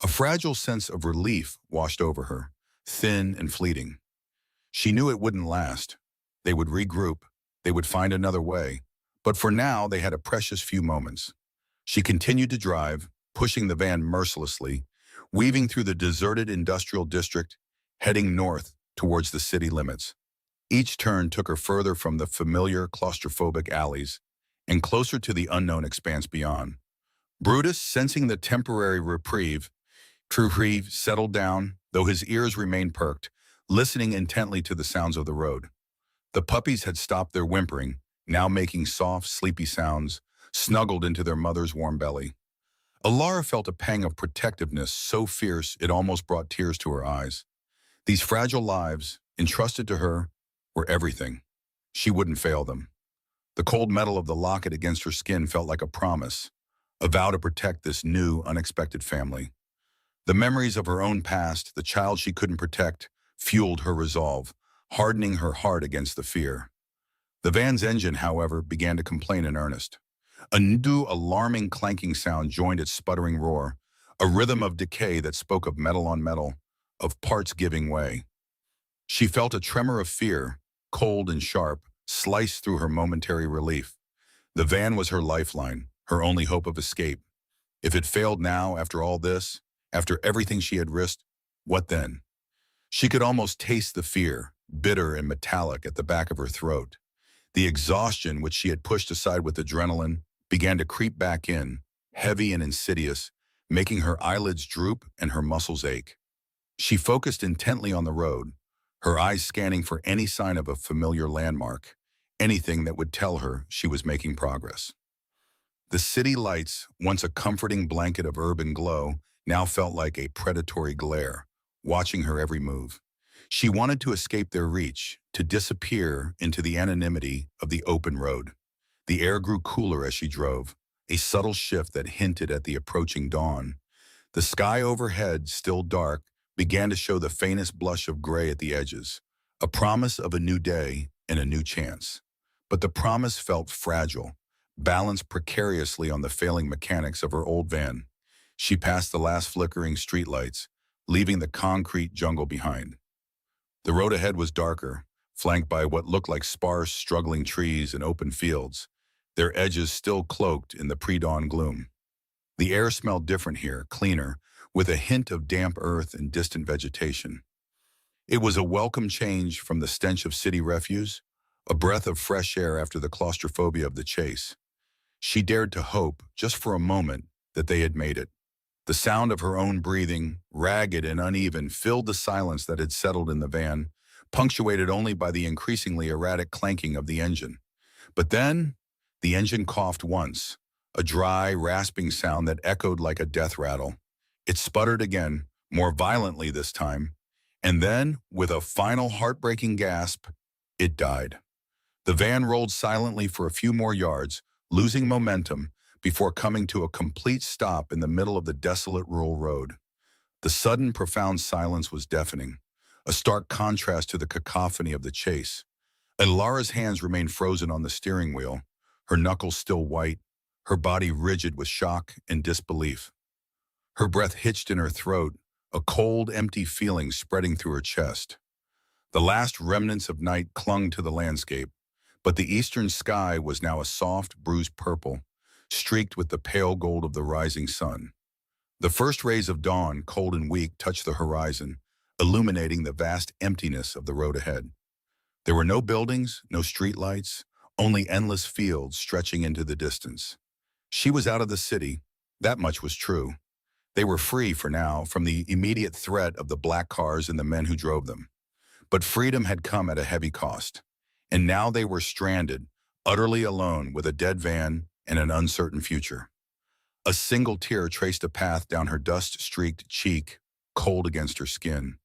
A fragile sense of relief washed over her, thin and fleeting. She knew it wouldn't last. They would regroup, they would find another way, but for now they had a precious few moments. She continued to drive, pushing the van mercilessly, weaving through the deserted industrial district, heading north towards the city limits. Each turn took her further from the familiar claustrophobic alleys and closer to the unknown expanse beyond. Brutus, sensing the temporary reprieve, settled down, though his ears remained perked, listening intently to the sounds of the road. The puppies had stopped their whimpering, now making soft, sleepy sounds, snuggled into their mother's warm belly. Alara felt a pang of protectiveness so fierce it almost brought tears to her eyes. These fragile lives, entrusted to her, were everything. She wouldn't fail them. The cold metal of the locket against her skin felt like a promise, a vow to protect this new, unexpected family. The memories of her own past, the child she couldn't protect, fueled her resolve, hardening her heart against the fear. The van's engine, however, began to complain in earnest. A new, alarming clanking sound joined its sputtering roar, a rhythm of decay that spoke of metal on metal, of parts giving way. She felt a tremor of fear, cold and sharp, sliced through her momentary relief. The van was her lifeline, her only hope of escape. If it failed now, after all this, after everything she had risked, what then? She could almost taste the fear, bitter and metallic at the back of her throat. The exhaustion, which she had pushed aside with adrenaline, began to creep back in, heavy and insidious, making her eyelids droop and her muscles ache. She focused intently on the road, her eyes scanning for any sign of a familiar landmark, anything that would tell her she was making progress. The city lights, once a comforting blanket of urban glow, now felt like a predatory glare, watching her every move. She wanted to escape their reach, to disappear into the anonymity of the open road. The air grew cooler as she drove, a subtle shift that hinted at the approaching dawn. The sky overhead, still dark, began to show the faintest blush of gray at the edges, a promise of a new day and a new chance. But the promise felt fragile, balanced precariously on the failing mechanics of her old van. She passed the last flickering streetlights, leaving the concrete jungle behind. The road ahead was darker, flanked by what looked like sparse, struggling trees and open fields, their edges still cloaked in the pre-dawn gloom. The air smelled different here, cleaner, with a hint of damp earth and distant vegetation. It was a welcome change from the stench of city refuse, a breath of fresh air after the claustrophobia of the chase. She dared to hope, just for a moment, that they had made it. The sound of her own breathing, ragged and uneven, filled the silence that had settled in the van, punctuated only by the increasingly erratic clanking of the engine. But then, the engine coughed once, a dry, rasping sound that echoed like a death rattle. It sputtered again, more violently this time, and then, with a final heartbreaking gasp, it died. The van rolled silently for a few more yards, losing momentum, before coming to a complete stop in the middle of the desolate rural road. The sudden, profound silence was deafening, a stark contrast to the cacophony of the chase. And Lara's hands remained frozen on the steering wheel, her knuckles still white, her body rigid with shock and disbelief. Her breath hitched in her throat, a cold, empty feeling spreading through her chest. The last remnants of night clung to the landscape, but the eastern sky was now a soft, bruised purple, streaked with the pale gold of the rising sun. The first rays of dawn, cold and weak, touched the horizon, illuminating the vast emptiness of the road ahead. There were no buildings, no streetlights, only endless fields stretching into the distance. She was out of the city, that much was true. They were free for now from the immediate threat of the black cars and the men who drove them. But freedom had come at a heavy cost, and now they were stranded, utterly alone with a dead van and an uncertain future. A single tear traced a path down her dust-streaked cheek, cold against her skin,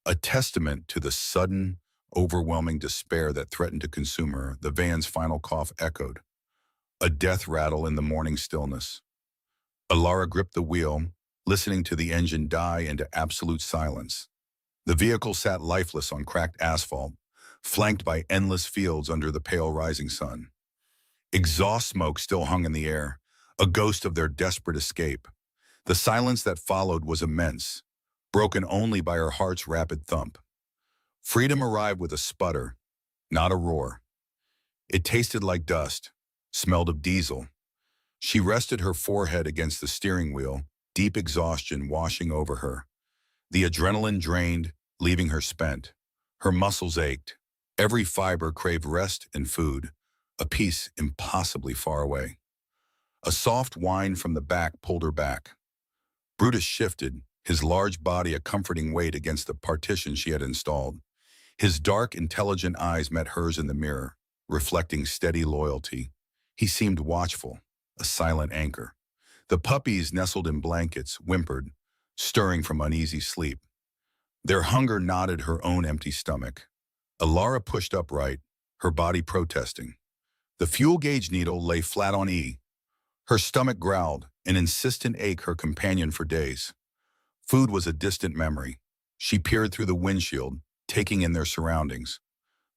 a testament to the sudden, overwhelming despair that threatened to consume her. The van's final cough echoed, a death rattle in the morning stillness. Alara gripped the wheel, listening to the engine die into absolute silence. The vehicle sat lifeless on cracked asphalt, flanked by endless fields under the pale rising sun. Exhaust smoke still hung in the air, a ghost of their desperate escape. The silence that followed was immense, broken only by her heart's rapid thump. Freedom arrived with a sputter, not a roar. It tasted like dust, smelled of diesel. She rested her forehead against the steering wheel, deep exhaustion washing over her. The adrenaline drained, leaving her spent. Her muscles ached. Every fiber craved rest and food, a peace impossibly far away. A soft whine from the back pulled her back. Brutus shifted, his large body a comforting weight against the partition she had installed. His dark, intelligent eyes met hers in the mirror, reflecting steady loyalty. He seemed watchful, a silent anchor. The puppies nestled in blankets, whimpered, stirring from uneasy sleep. Their hunger knotted her own empty stomach. Alara pushed upright, her body protesting. The fuel gauge needle lay flat on E. Her stomach growled, an insistent ache her companion for days. Food was a distant memory. She peered through the windshield, taking in their surroundings.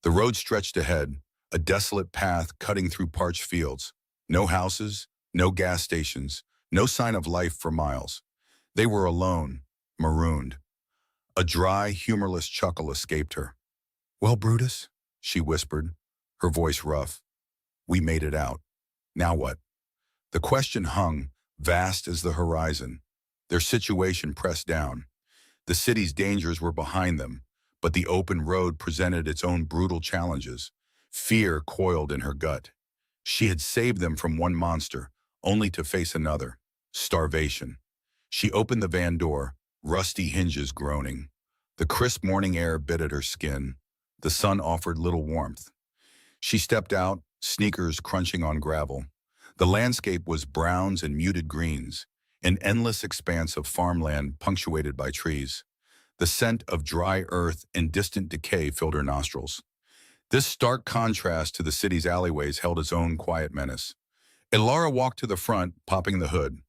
The road stretched ahead, a desolate path cutting through parched fields. No houses, no gas stations, no sign of life for miles. They were alone, marooned. A dry, humorless chuckle escaped her. "Well, Brutus," she whispered, her voice rough. "We made it out. Now what?" The question hung, vast as the horizon. Their situation pressed down. The city's dangers were behind them, but the open road presented its own brutal challenges. Fear coiled in her gut. She had saved them from one monster, only to face another: starvation. She opened the van door, rusty hinges groaning. The crisp morning air bit at her skin. The sun offered little warmth. She stepped out, sneakers crunching on gravel. The landscape was browns and muted greens, an endless expanse of farmland punctuated by trees. The scent of dry earth and distant decay filled her nostrils. This stark contrast to the city's alleyways held its own quiet menace. Ilara walked to the front, popping the hood.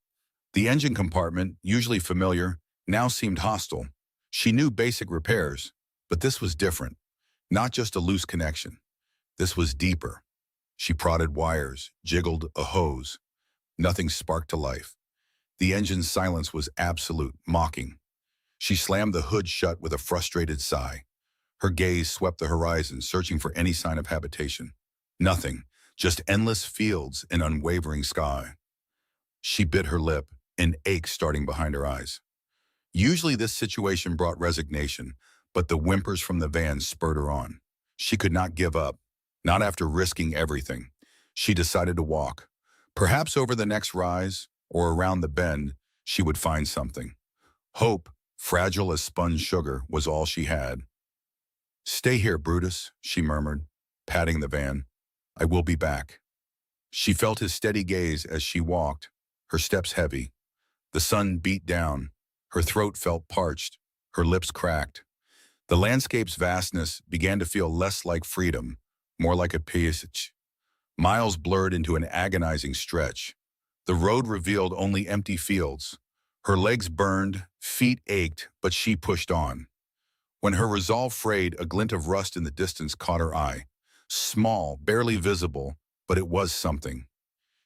The engine compartment, usually familiar, now seemed hostile. She knew basic repairs, but this was different. Not just a loose connection. This was deeper. She prodded wires, jiggled a hose. Nothing sparked to life. The engine's silence was absolute, mocking. She slammed the hood shut with a frustrated sigh. Her gaze swept the horizon, searching for any sign of habitation. Nothing, just endless fields and unwavering sky. She bit her lip, an ache starting behind her eyes. Usually this situation brought resignation, but the whimpers from the van spurred her on. She could not give up, not after risking everything. She decided to walk. Perhaps over the next rise, or around the bend, she would find something. Hope, fragile as spun sugar, was all she had. "Stay here, Brutus," she murmured, patting the van. "I will be back." She felt his steady gaze as she walked, her steps heavy. The sun beat down. Her throat felt parched, her lips cracked. The landscape's vastness began to feel less like freedom, more like a paysage. Miles blurred into an agonizing stretch. The road revealed only empty fields. Her legs burned, feet ached, but she pushed on. When her resolve frayed, a glint of rust in the distance caught her eye. Small, barely visible, but it was something.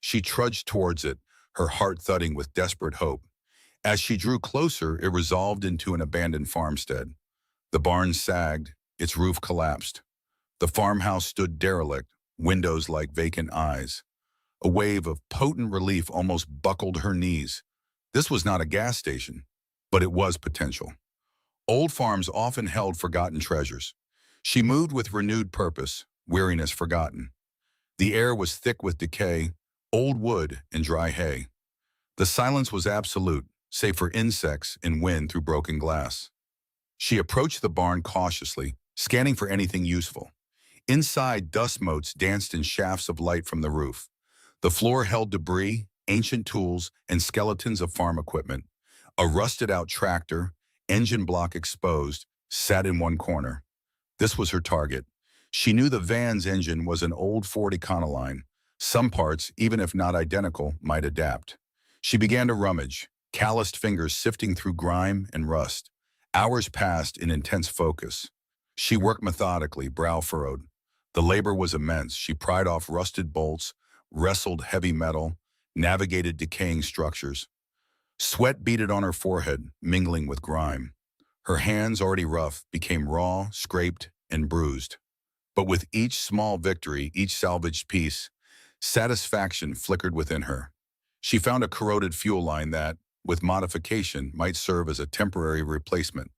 She trudged towards it, her heart thudding with desperate hope. As she drew closer, it resolved into an abandoned farmstead. The barn sagged, its roof collapsed. The farmhouse stood derelict, windows like vacant eyes. A wave of potent relief almost buckled her knees. This was not a gas station, but it was potential. Old farms often held forgotten treasures. She moved with renewed purpose, weariness forgotten. The air was thick with decay, old wood and dry hay. The silence was absolute, save for insects and wind through broken glass. She approached the barn cautiously, scanning for anything useful. Inside, dust motes danced in shafts of light from the roof. The floor held debris, ancient tools, and skeletons of farm equipment. A rusted-out tractor, engine block exposed, sat in one corner. This was her target. She knew the van's engine was an old Ford Econoline. Some parts, even if not identical, might adapt. She began to rummage, calloused fingers sifting through grime and rust. Hours passed in intense focus. She worked methodically, brow furrowed. The labor was immense. She pried off rusted bolts, wrestled heavy metal, navigated decaying structures. Sweat beaded on her forehead, mingling with grime. Her hands, already rough, became raw, scraped, and bruised. But with each small victory, each salvaged piece, satisfaction flickered within her. She found a corroded fuel line that, with modification, might serve as a temporary replacement.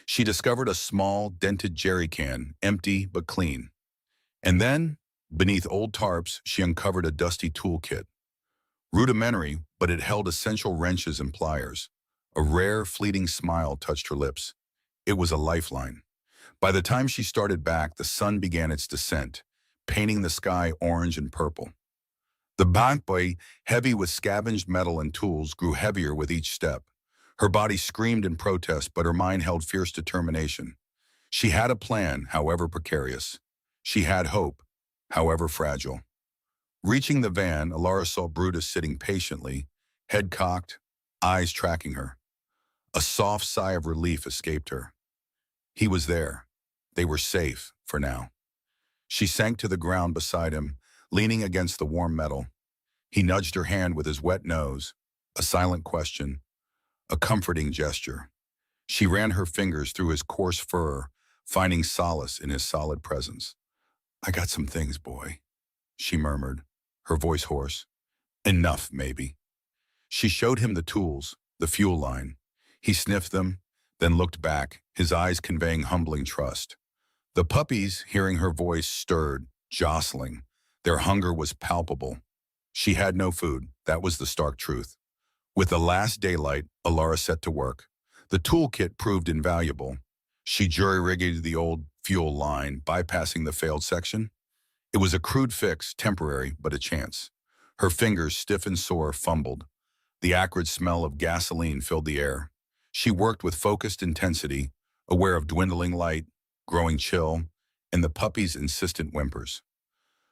She discovered a small, dented jerry can, empty but clean. And then, beneath old tarps, she uncovered a dusty toolkit. Rudimentary, but it held essential wrenches and pliers. A rare, fleeting smile touched her lips. It was a lifeline. By the time she started back, the sun began its descent, painting the sky orange and purple. The bankboy, heavy with scavenged metal and tools, grew heavier with each step. Her body screamed in protest, but her mind held fierce determination. She had a plan, however precarious. She had hope, however fragile. Reaching the van, Ilara saw Brutus sitting patiently, head cocked, eyes tracking her. A soft sigh of relief escaped her. He was there. They were safe, for now. She sank to the ground beside him, leaning against the warm metal. He nudged her hand with his wet nose, a silent question, a comforting gesture. She ran her fingers through his coarse fur, finding solace in his solid presence. "I got some things, boy," she murmured, her voice hoarse. "Enough, maybe." She showed him the tools, the fuel line. He sniffed them, then looked back, his eyes conveying humbling trust. The puppies, hearing her voice, stirred, jostling. Their hunger was palpable. She had no food, that was the stark truth. With the last daylight, Ilara set to work. The toolkit proved invaluable. She jury-rigged the old fuel line, bypassing the failed section. It was a crude fix, temporary, but a chance. Her fingers, stiff and sore, fumbled. The acrid smell of gasoline filled the air. She worked with focused intensity, aware of dwindling light, growing chill, and the puppy's insistent whimpers.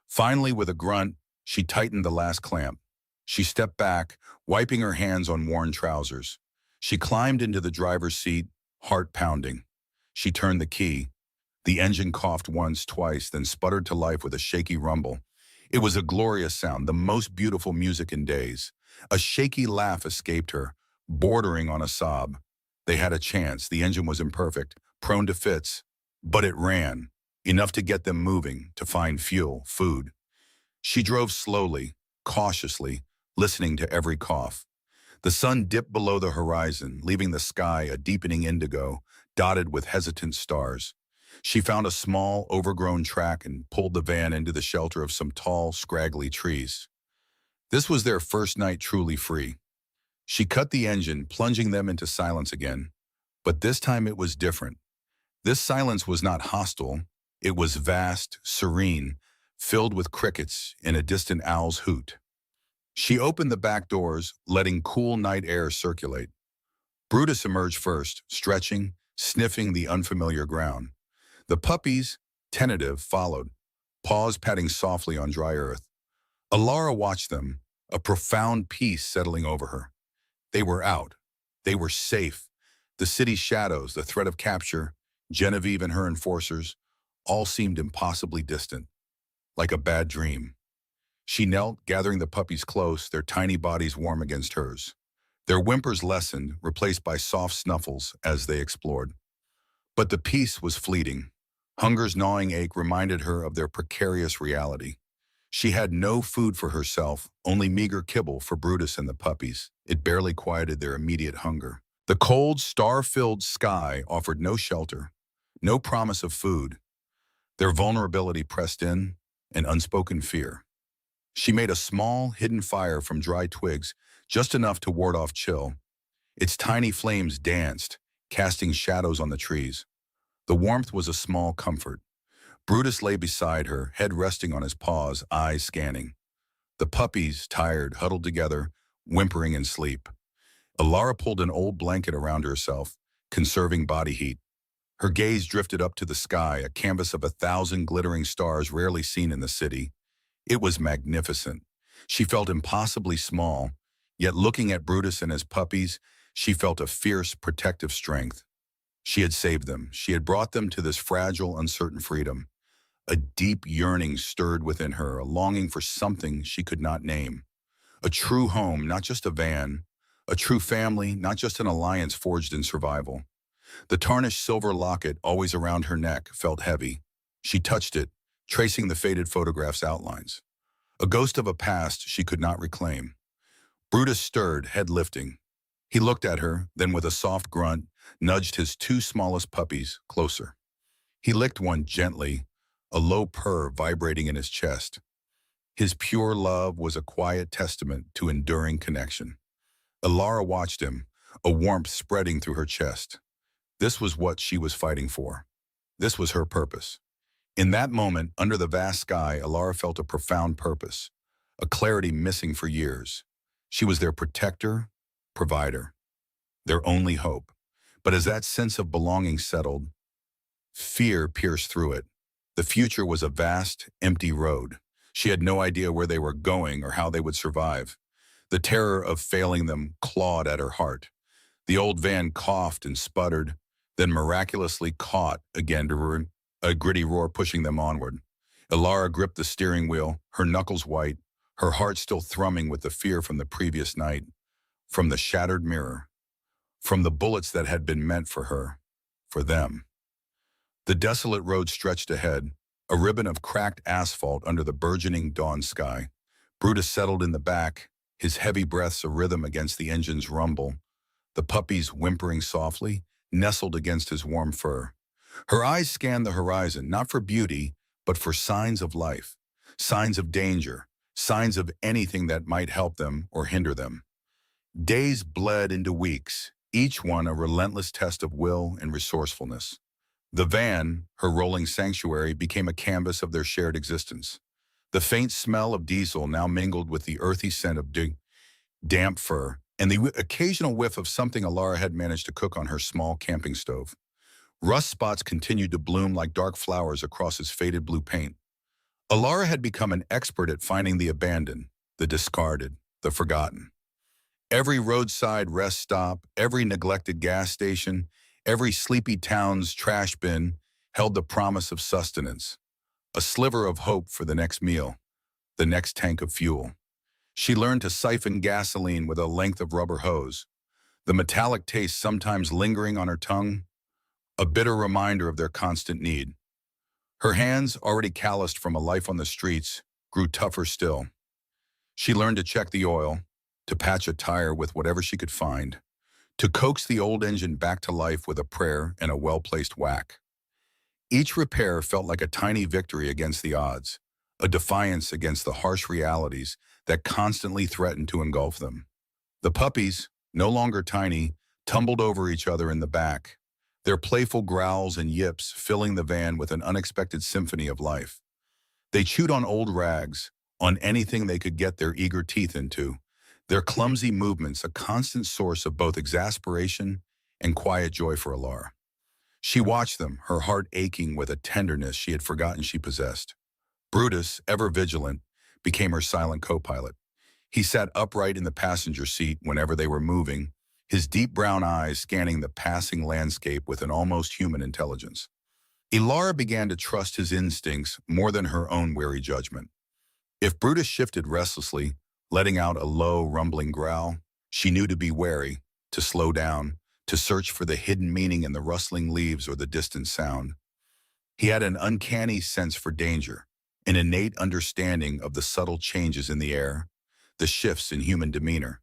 Finally, with a grunt, she tightened the last clamp. She stepped back, wiping her hands on worn trousers. She climbed into the driver's seat, heart pounding. She turned the key. The engine coughed once, twice, then sputtered to life with a shaky rumble. It was a glorious sound, the most beautiful music in days. A shaky laugh escaped her, bordering on a sob. They had a chance. The engine was imperfect, prone to fits, but it ran, enough to get them moving, to find fuel, food. She drove slowly, cautiously, listening to every cough. The sun dipped below the horizon, leaving the sky a deepening indigo, dotted with hesitant stars. She found a small, overgrown track and pulled the van into the shelter of some tall, scraggly trees. This was their first night truly free. She cut the engine, plunging them into silence again. But this time it was different. This silence was not hostile. It was vast, serene, filled with crickets and a distant owl's hoot. She opened the back doors, letting cool night air circulate. Brutus emerged first, stretching, sniffing the unfamiliar ground. The puppies, tentative, followed, paws patting softly on dry earth. Alara watched them, a profound peace settling over her. They were out. They were safe. The city's shadows, the threat of capture, Genevieve and her enforcers, all seemed impossibly distant, like a bad dream. She knelt, gathering the puppies close, their tiny bodies warm against hers. Their whimpers lessened, replaced by soft snuffles as they explored. But the peace was fleeting. Hunger's gnawing ache reminded her of their precarious reality. She had no food for herself, only meager kibble for Brutus and the puppies. It barely quieted their immediate hunger. The cold, star-filled sky offered no shelter, no promise of food. Their vulnerability pressed in, an unspoken fear. She made a small, hidden fire from dry twigs, just enough to ward off chill. Its tiny flames danced, casting shadows on the trees. The warmth was a small comfort. Brutus lay beside her, head resting on his paws, eyes scanning. The puppies, tired, huddled together, whimpering in sleep. Alara pulled an old blanket around herself, conserving body heat. Her gaze drifted up to the sky, a canvas of 1,000 glittering stars rarely seen in the city. It was magnificent. She felt impossibly small, yet looking at Brutus and his puppies, she felt a fierce, protective strength. She had saved them. She had brought them to this fragile, uncertain freedom. A deep yearning stirred within her, a longing for something she could not name. A true home, not just a van. A true family, not just an alliance forged in survival. The tarnished silver locket, always around her neck, felt heavy. She touched it, tracing the faded photograph's outlines. A ghost of a past she could not reclaim. Brutus stirred, head lifting. He looked at her, then with a soft grunt, nudged his two smallest puppies closer. He licked one gently, a low purr vibrating in his chest. His pure love was a quiet testament to enduring connection. Alara watched him, a warmth spreading through her chest. This was what she was fighting for. This was her purpose. In that moment, under the vast sky, Alara felt a profound purpose, a clarity missing for years. She was their protector, provider, their only hope. But as that sense of belonging settled, fear pierced through it. The future was a vast, empty road. She had no idea where they were going or how they would survive. The terror of failing them clawed at her heart. The old van coughed and sputtered, then miraculously caught again to a gritty roar pushing them onward. Alara gripped the steering wheel, her knuckles white, her heart still thrumming with the fear from the previous night, from the shattered mirror, from the bullets that had been meant for her, for them. The desolate road stretched ahead, a ribbon of cracked asphalt under the burgeoning dawn sky. Brutus settled in the back, his heavy breaths a rhythm against the engine's rumble, the puppies whimpering softly, nestled against his warm fur. Her eyes scanned the horizon, not for beauty, but for signs of life, signs of danger, signs of anything that might help them or hinder them. Days bled into weeks, each one a relentless test of will and resourcefulness. The van, her rolling sanctuary, became a canvas of their shared existence. The faint smell of diesel now mingled with the earthy scent of damp fur, and the occasional whiff of something Alara had managed to cook on her small camping stove. Rust spots continued to bloom like dark flowers across his faded blue paint. Alara had become an expert at finding the abandoned, the discarded, the forgotten. Every roadside rest stop, every neglected gas station, every sleepy town's trash bin held the promise of sustenance, a sliver of hope for the next meal, the next tank of fuel. She learned to siphon gasoline with a length of rubber hose, the metallic taste sometimes lingering on her tongue, a bitter reminder of their constant need. Her hands, already calloused from a life on the streets, grew tougher still. She learned to check the oil, to patch a tire with whatever she could find, to coax the old engine back to life with a prayer and a well-placed whack. Each repair felt like a tiny victory against the odds, a defiance against the harsh realities that constantly threatened to engulf them. The puppies, no longer tiny, tumbled over each other in the back, their playful growls and yips filling the van with an unexpected symphony of life. They chewed on old rags, on anything they could get their eager teeth into, their clumsy movements a constant source of both exasperation and quiet joy for Alara. She watched them, her heart aching with a tenderness she had forgotten she possessed. Brutus, ever vigilant, became her silent co-pilot. He sat upright in the passenger seat whenever they were moving, his deep brown eyes scanning the passing landscape with an almost human intelligence. Alara began to trust his instincts more than her own wary judgment. If Brutus shifted restlessly, letting out a low, rumbling growl, she knew to be wary, to slow down, to search for the hidden meaning in the rustling leaves or the distant sound. He had an uncanny sense for danger, an innate understanding of the subtle changes in the air, the shifts in human demeanor.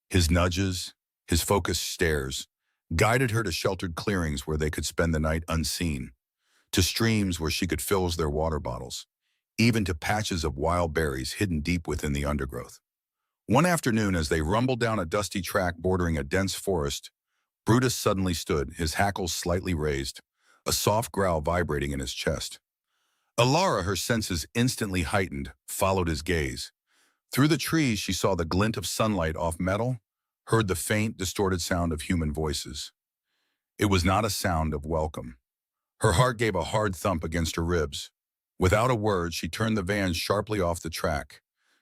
His nudges, his focused stares, guided her to sheltered clearings where they could spend the night unseen, to streams where she could fill their water bottles, even to patches of wild berries hidden deep within the undergrowth. One afternoon, as they rumbled down a dusty track bordering a dense forest, Brutus suddenly stood, his hackles slightly raised, a soft growl vibrating in his chest. Alara, her senses instantly heightened, followed his gaze. Through the trees, she saw the glint of sunlight off metal, heard the faint, distorted sound of human voices. It was not a sound of welcome. Her heart gave a hard thump against her ribs. Without a word, she turned the van sharply off the track,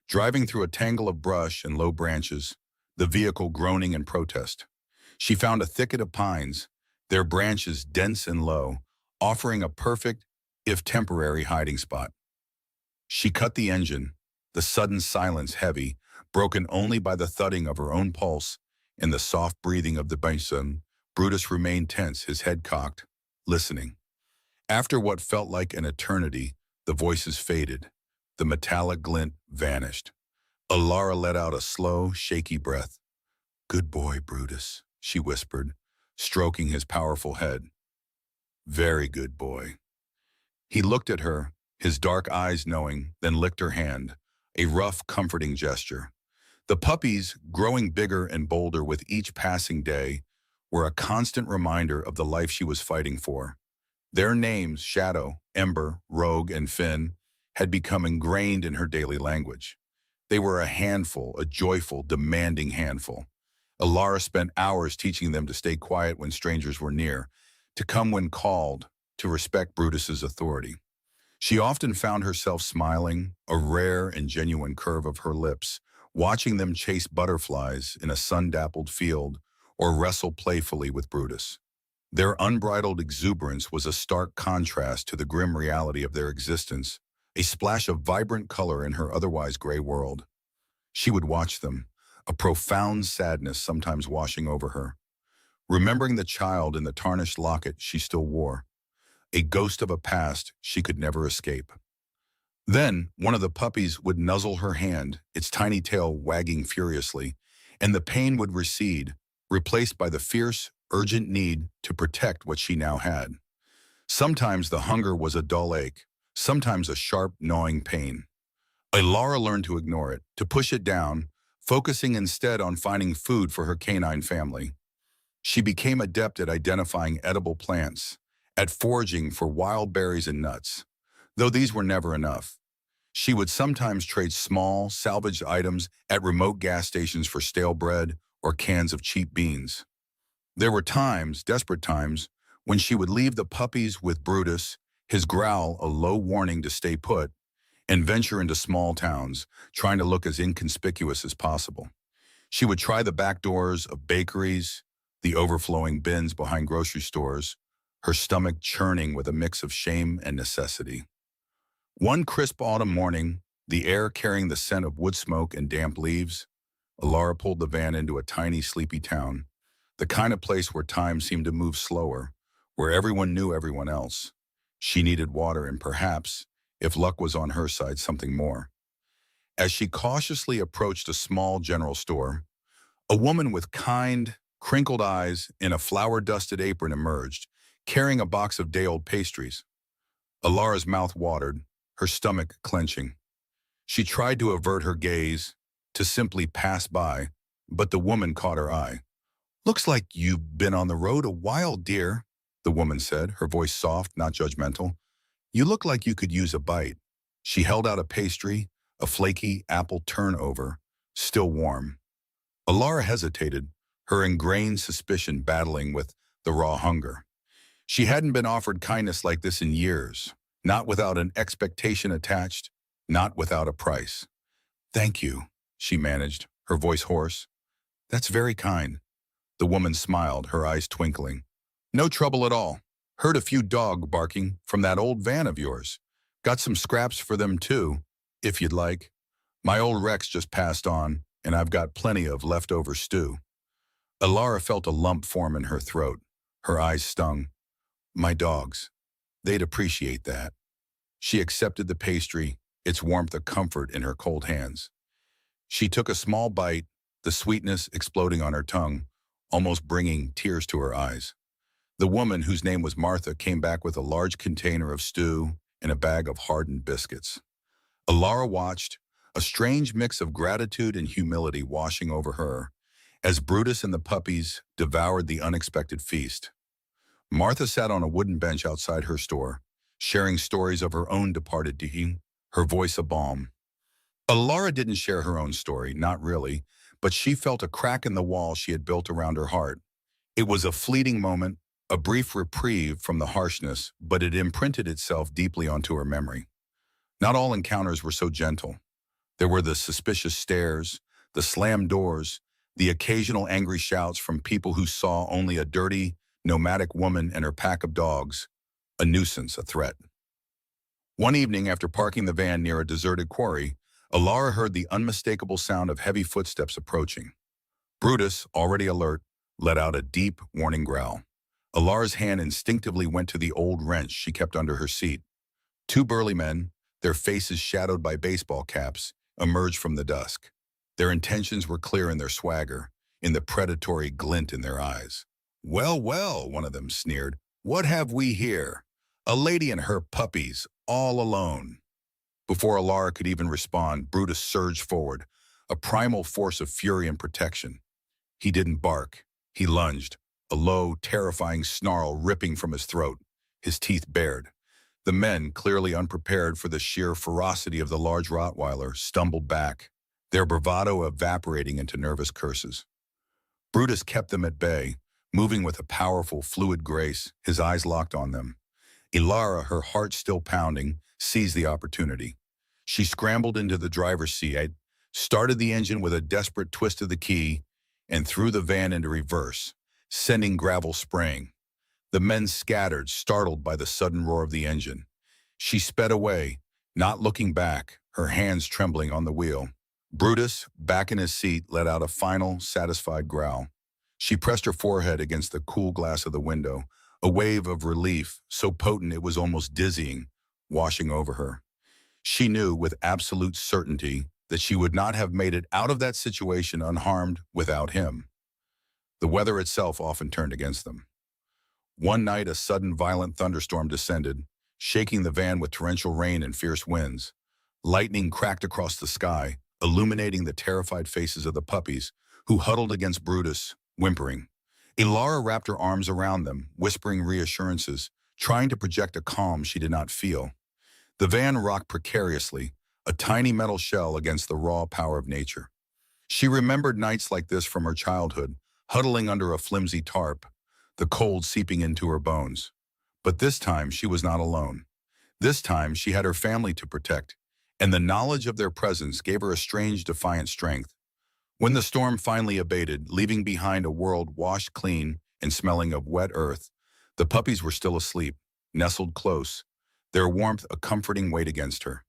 driving through a tangle of brush and low branches, the vehicle groaning in protest. She found a thicket of pines, their branches dense and low, offering a perfect, if temporary, hiding spot. She cut the engine, the sudden silence heavy, broken only by the thudding of her own pulse and the soft breathing of the bison. Brutus remained tense, his head cocked, listening. After what felt like an eternity, the voices faded. The metallic glint vanished. Alara let out a slow, shaky breath. "Good boy, Brutus," she whispered, stroking his powerful head. "Very good boy." He looked at her, his dark eyes knowing, then licked her hand, a rough, comforting gesture. The puppies, growing bigger and bolder with each passing day, were a constant reminder of the life she was fighting for. Their names, Shadow, Ember, Rogue, and Finn, had become ingrained in her daily language. They were a handful, a joyful, demanding handful. Alara spent hours teaching them to stay quiet when strangers were near, to come when called, to respect Brutus's authority. She often found herself smiling, a rare and genuine curve of her lips, watching them chase butterflies in a sun-dappled field or wrestle playfully with Brutus. Their unbridled exuberance was a stark contrast to the grim reality of their existence, a splash of vibrant color in her otherwise gray world. She would watch them, a profound sadness sometimes washing over her, remembering the child in the tarnished locket she still wore, a ghost of a past she could never escape. Then, one of the puppies would nuzzle her hand, its tiny tail wagging furiously, and the pain would recede, replaced by the fierce, urgent need to protect what she now had. Sometimes the hunger was a dull ache, sometimes a sharp, gnawing pain. Alara learned to ignore it, to push it down, focusing instead on finding food for her canine family. She became adept at identifying edible plants, at foraging for wild berries and nuts. Though these were never enough, she would sometimes trade small, salvaged items at remote gas stations for stale bread or cans of cheap beans. There were times, desperate times, when she would leave the puppies with Brutus, his growl a low warning to stay put, and venture into small towns, trying to look as inconspicuous as possible. She would try the back doors of bakeries, the overflowing bins behind grocery stores, her stomach churning with a mix of shame and necessity. One crisp autumn morning, the air carrying the scent of wood smoke and damp leaves, Alara pulled the van into a tiny, sleepy town, the kind of place where time seemed to move slower, where everyone knew everyone else. She needed water and perhaps, if luck was on her side, something more. As she cautiously approached a small general store, a woman with kind, crinkled eyes in a flour-dusted apron emerged, carrying a box of day-old pastries. Alara's mouth watered, her stomach clenching. She tried to avert her gaze, to simply pass by, but the woman caught her eye. "Looks like you've been on the road a while, dear," the woman said, her voice soft, not judgmental. "You look like you could use a bite." She held out a pastry, a flaky apple turnover, still warm. Alara hesitated, her ingrained suspicion battling with the raw hunger. She hadn't been offered kindness like this in years, not without an expectation attached, not without a price. "Thank you," she managed, her voice hoarse. "That's very kind." The woman smiled, her eyes twinkling. "No trouble at all. Heard a few dog barking from that old van of yours. Got some scraps for them too, if you'd like. My old Rex just passed on, and I've got plenty of leftover stew." Alara felt a lump form in her throat. Her eyes stung. "My dogs. They'd appreciate that." She accepted the pastry, its warmth a comfort in her cold hands. She took a small bite, the sweetness exploding on her tongue, almost bringing tears to her eyes. The woman, whose name was Martha, came back with a large container of stew and a bag of hardened biscuits. Alara watched, a strange mix of gratitude and humility washing over her, as Brutus and the puppies devoured the unexpected feast. Martha sat on a wooden bench outside her store, sharing stories of her own departed deed, her voice a balm. Alara didn't share her own story, not really, but she felt a crack in the wall she had built around her heart. It was a fleeting moment, a brief reprieve from the harshness, but it imprinted itself deeply onto her memory. Not all encounters were so gentle. There were the suspicious stares, the slammed doors, the occasional angry shouts from people who saw only a dirty, nomadic woman and her pack of dogs, a nuisance, a threat. One evening, after parking the van near a deserted quarry, Alara heard the unmistakable sound of heavy footsteps approaching. Brutus, already alert, let out a deep, warning growl. Alara's hand instinctively went to the old wrench she kept under her seat. Two burly men, their faces shadowed by baseball caps, emerged from the dusk. Their intentions were clear in their swagger, in the predatory glint in their eyes. "Well, well," one of them sneered, "what have we here? A lady and her puppies, all alone." Before Alara could even respond, Brutus surged forward, a primal force of fury and protection. He didn't bark. He lunged, a low, terrifying snarl ripping from his throat, his teeth bared. The men, clearly unprepared for the sheer ferocity of the large Rottweiler, stumbled back, their bravado evaporating into nervous curses. Brutus kept them at bay, moving with a powerful, fluid grace, his eyes locked on them. Alara, her heart still pounding, seized the opportunity. She scrambled into the driver's seat, started the engine with a desperate twist of the key, and threw the van into reverse, sending gravel spraying. The men scattered, startled by the sudden roar of the engine. She sped away, not looking back, her hands trembling on the wheel. Brutus, back in his seat, let out a final, satisfied growl. She pressed her forehead against the cool glass of the window, a wave of relief, so potent it was almost dizzying, washing over her. She knew with absolute certainty that she would not have made it out of that situation unharmed without him. The weather itself often turned against them. One night, a sudden violent thunderstorm descended, shaking the van with torrential rain and fierce winds. Lightning cracked across the sky, illuminating the terrified faces of the puppies, who huddled against Brutus, whimpering. Alara wrapped her arms around them, whispering reassurances, trying to project a calm she did not feel. The van rocked precariously, a tiny metal shell against the raw power of nature. She remembered nights like this from her childhood, huddling under a flimsy tarp, the cold seeping into her bones. But this time she was not alone. This time she had her family to protect, and the knowledge of their presence gave her a strange, defiant strength. When the storm finally abated, leaving behind a world washed clean and smelling of wet earth, the puppies were still asleep, nestled close, their warmth a comforting weight against her.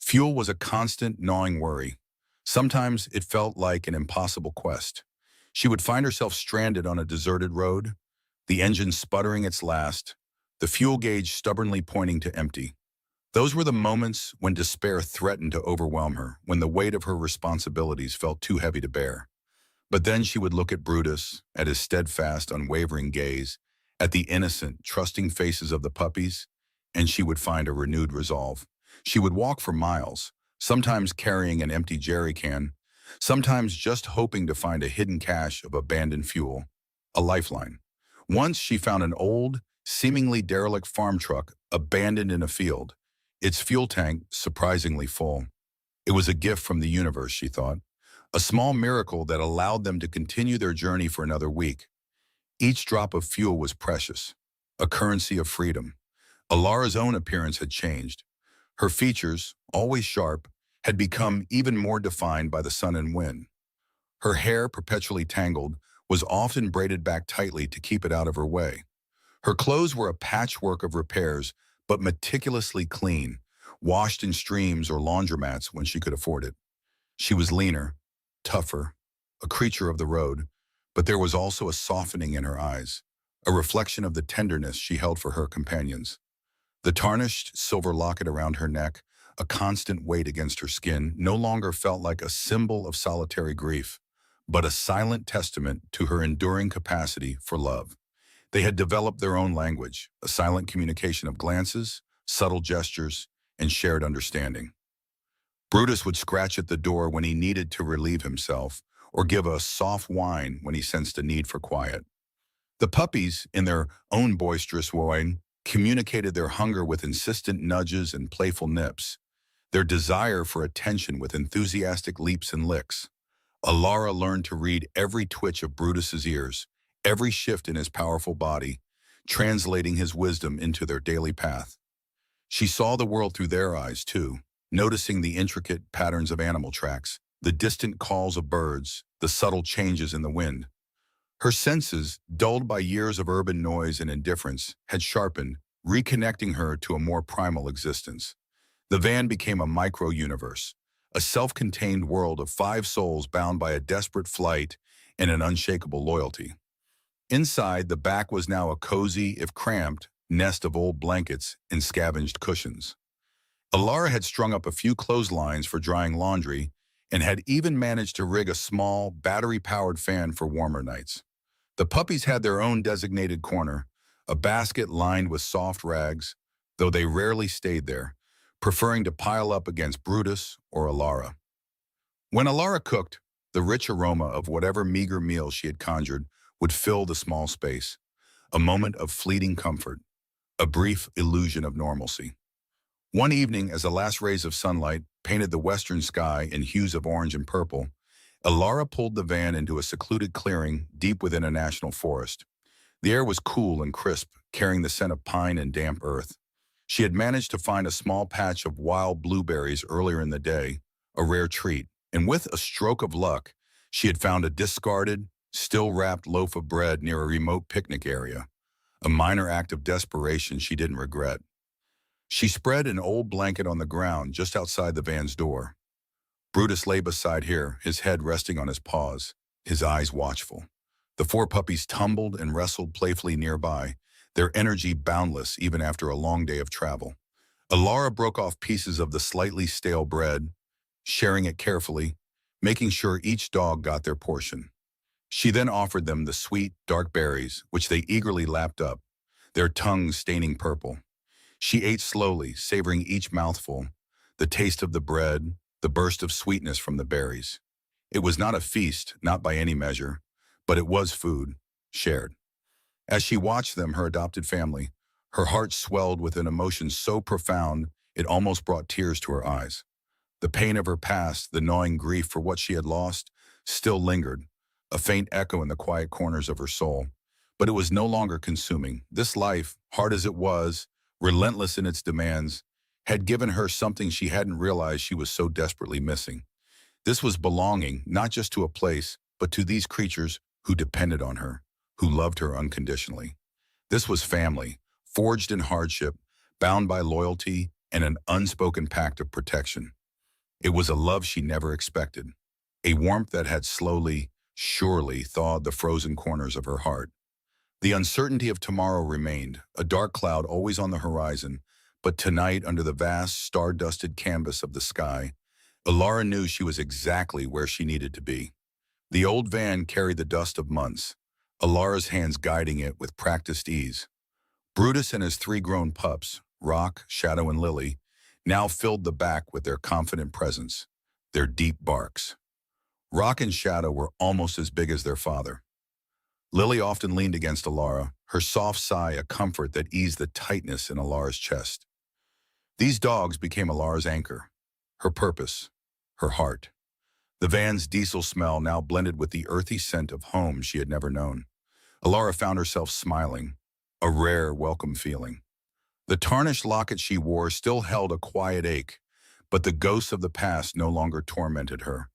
Fuel was a constant, gnawing worry. Sometimes it felt like an impossible quest. She would find herself stranded on a deserted road, the engine sputtering its last, the fuel gauge stubbornly pointing to empty. Those were the moments when despair threatened to overwhelm her, when the weight of her responsibilities felt too heavy to bear. But then she would look at Brutus, at his steadfast, unwavering gaze, at the innocent, trusting faces of the puppies, and she would find a renewed resolve. She would walk for miles, sometimes carrying an empty jerry can, sometimes just hoping to find a hidden cache of abandoned fuel, a lifeline. Once she found an old, seemingly derelict farm truck abandoned in a field, its fuel tank surprisingly full. It was a gift from the universe, she thought, a small miracle that allowed them to continue their journey for another week. Each drop of fuel was precious, a currency of freedom. Alara's own appearance had changed. Her features, always sharp, had become even more defined by the sun and wind. Her hair, perpetually tangled, was often braided back tightly to keep it out of her way. Her clothes were a patchwork of repairs, but meticulously clean, washed in streams or laundromats when she could afford it. She was leaner, tougher, a creature of the road, but there was also a softening in her eyes, a reflection of the tenderness she held for her companions. The tarnished silver locket around her neck, a constant weight against her skin, no longer felt like a symbol of solitary grief, but a silent testament to her enduring capacity for love. They had developed their own language, a silent communication of glances, subtle gestures, and shared understanding. Brutus would scratch at the door when he needed to relieve himself, or give a soft whine when he sensed a need for quiet. The puppies, in their own boisterous way, communicated their hunger with insistent nudges and playful nips, their desire for attention with enthusiastic leaps and licks. Alara learned to read every twitch of Brutus's ears, every shift in his powerful body, translating his wisdom into their daily path. She saw the world through their eyes, too, noticing the intricate patterns of animal tracks, the distant calls of birds, the subtle changes in the wind. Her senses, dulled by years of urban noise and indifference, had sharpened, reconnecting her to a more primal existence. The van became a micro-universe, a self-contained world of 5 souls bound by a desperate flight and an unshakable loyalty. Inside, the back was now a cozy, if cramped, nest of old blankets and scavenged cushions. Alara had strung up a few clotheslines for drying laundry and had even managed to rig a small, battery-powered fan for warmer nights. The puppies had their own designated corner, a basket lined with soft rags, though they rarely stayed there, preferring to pile up against Brutus or Alara. When Alara cooked, the rich aroma of whatever meager meal she had conjured would fill the small space, a moment of fleeting comfort, a brief illusion of normalcy. One evening, as the last rays of sunlight painted the western sky in hues of orange and purple, Alara pulled the van into a secluded clearing deep within a national forest. The air was cool and crisp, carrying the scent of pine and damp earth. She had managed to find a small patch of wild blueberries earlier in the day, a rare treat, and with a stroke of luck, she had found a discarded, still-wrapped loaf of bread near a remote picnic area, a minor act of desperation she didn't regret. She spread an old blanket on the ground just outside the van's door. Brutus lay beside her, his head resting on his paws, his eyes watchful. The 4 puppies tumbled and wrestled playfully nearby, their energy boundless even after a long day of travel. Alara broke off pieces of the slightly stale bread, sharing it carefully, making sure each dog got their portion. She then offered them the sweet, dark berries, which they eagerly lapped up, their tongues staining purple. She ate slowly, savoring each mouthful, the taste of the bread, the burst of sweetness from the berries. It was not a feast, not by any measure, but it was food, shared. As she watched them, her adopted family, Her heart swelled with an emotion so profound it almost brought tears to her eyes. The pain of her past, the gnawing grief for what she had lost, still lingered, a faint echo in the quiet corners of her soul. But it was no longer consuming. This life, hard as it was, relentless in its demands, had given her something she hadn't realized she was so desperately missing. This was belonging, not just to a place, but to these creatures who depended on her, who loved her unconditionally. This was family, forged in hardship, bound by loyalty and an unspoken pact of protection. It was a love she never expected, a warmth that had slowly, surely thawed the frozen corners of her heart. The uncertainty of tomorrow remained, a dark cloud always on the horizon, but tonight, under the vast, star-dusted canvas of the sky, Alara knew she was exactly where she needed to be. The old van carried the dust of months, Alara's hands guiding it with practiced ease. Brutus and his three grown pups, Rock, Shadow, and Lily, now filled the back with their confident presence, their deep barks. Rock and Shadow were almost as big as their father. Lily often leaned against Alara, her soft sigh a comfort that eased the tightness in Alara's chest. These dogs became Alara's anchor, her purpose, her heart. The van's diesel smell now blended with the earthy scent of home she had never known. Alara found herself smiling, a rare, welcome feeling. The tarnished locket she wore still held a quiet ache, but the ghosts of the past no longer tormented her.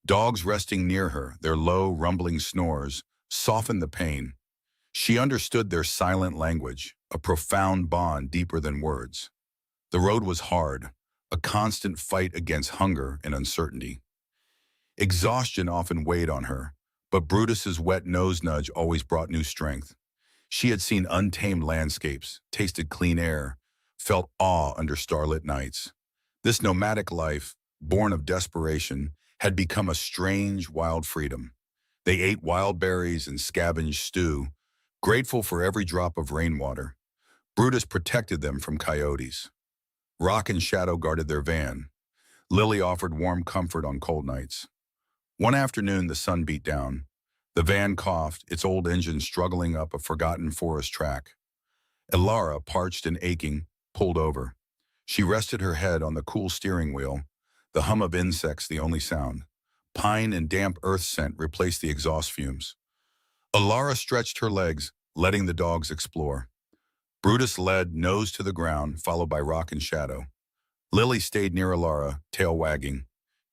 Dogs resting near her, their low, rumbling snores, softened the pain. She understood their silent language, a profound bond deeper than words. The road was hard, a constant fight against hunger and uncertainty. Exhaustion often weighed on her, but Brutus's wet nose nudge always brought new strength. She had seen untamed landscapes, tasted clean air, felt awe under starlit nights. This nomadic life, born of desperation, had become a strange, wild freedom. They ate wild berries and scavenged stew, grateful for every drop of rainwater. Brutus protected them from coyotes. Rock and Shadow guarded their van. Lily offered warm comfort on cold nights. One afternoon, the sun beat down. The van coughed, its old engine struggling up a forgotten forest track. Alara, parched and aching, pulled over. She rested her head on the cool steering wheel, the hum of insects the only sound. Pine and damp earth scent replaced the exhaust fumes. Alara stretched her legs, letting the dogs explore. Brutus led, nose to the ground, followed by Rock and Shadow. Lily stayed near Alara, tail wagging.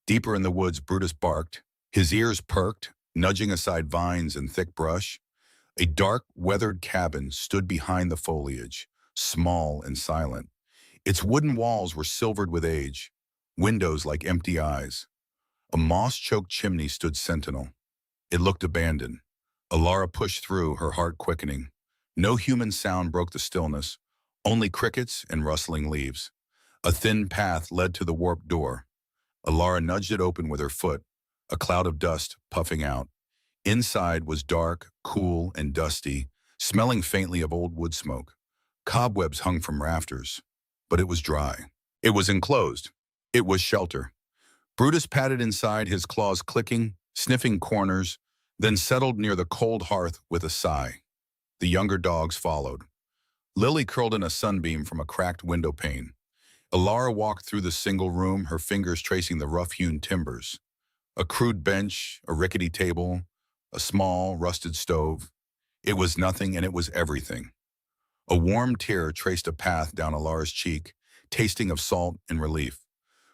Deeper in the woods, Brutus barked. His ears perked, nudging aside vines and thick brush. A dark, weathered cabin stood behind the foliage, small and silent. Its wooden walls were silvered with age, windows like empty eyes. A moss-choked chimney stood sentinel. It looked abandoned. Alara pushed through, her heart quickening. No human sound broke the stillness, only crickets and rustling leaves. A thin path led to the warped door. Alara nudged it open with her foot, a cloud of dust puffing out. Inside was dark, cool, and dusty, smelling faintly of old wood smoke. Cobwebs hung from rafters, but it was dry. It was enclosed. It was shelter. Brutus patted inside, his claws clicking, sniffing corners, then settled near the cold hearth with a sigh. The younger dogs followed. Lily curled in a sunbeam from a cracked window pane. Alara walked through the single room, her fingers tracing the rough-hewn timbers. A crude bench, a rickety table, a small, rusted stove. It was nothing and it was everything. A warm tear traced a path down Alara's cheek, tasting of salt and relief.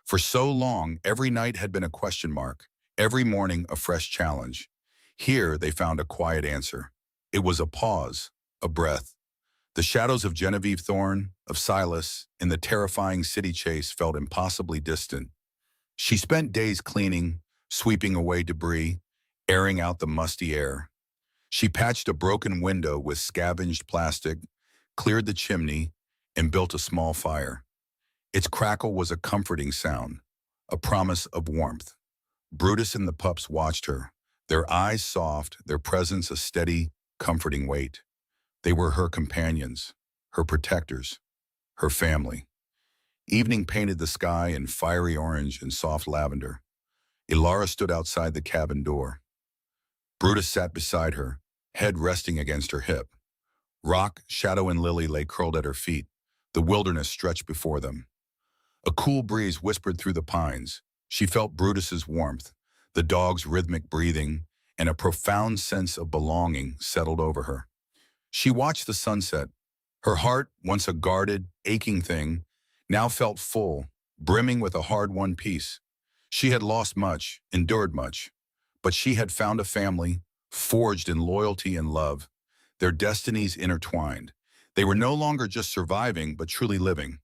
For so long, every night had been a question mark, every morning a fresh challenge. Here they found a quiet answer. It was a pause, a breath. The shadows of Genevieve Thorne, of Silas, in the terrifying city chase felt impossibly distant. She spent days cleaning, sweeping away debris, airing out the musty air. She patched a broken window with scavenged plastic, cleared the chimney, and built a small fire. Its crackle was a comforting sound, a promise of warmth. Brutus and the pups watched her, their eyes soft, their presence a steady, comforting weight. They were her companions, her protectors, her family. Evening painted the sky in fiery orange and soft lavender. Alara stood outside the cabin door. Brutus sat beside her, head resting against her hip. Rock, Shadow, and Lily lay curled at her feet. The wilderness stretched before them. A cool breeze whispered through the pines. She felt Brutus's warmth, the dog's rhythmic breathing, and a profound sense of belonging settled over her. She watched the sunset. Her heart, once a guarded, aching thing, now felt full, brimming with a hard-won peace. She had lost much, endured much, but she had found a family, forged in loyalty and love, their destinies intertwined. They were no longer just surviving, but truly living.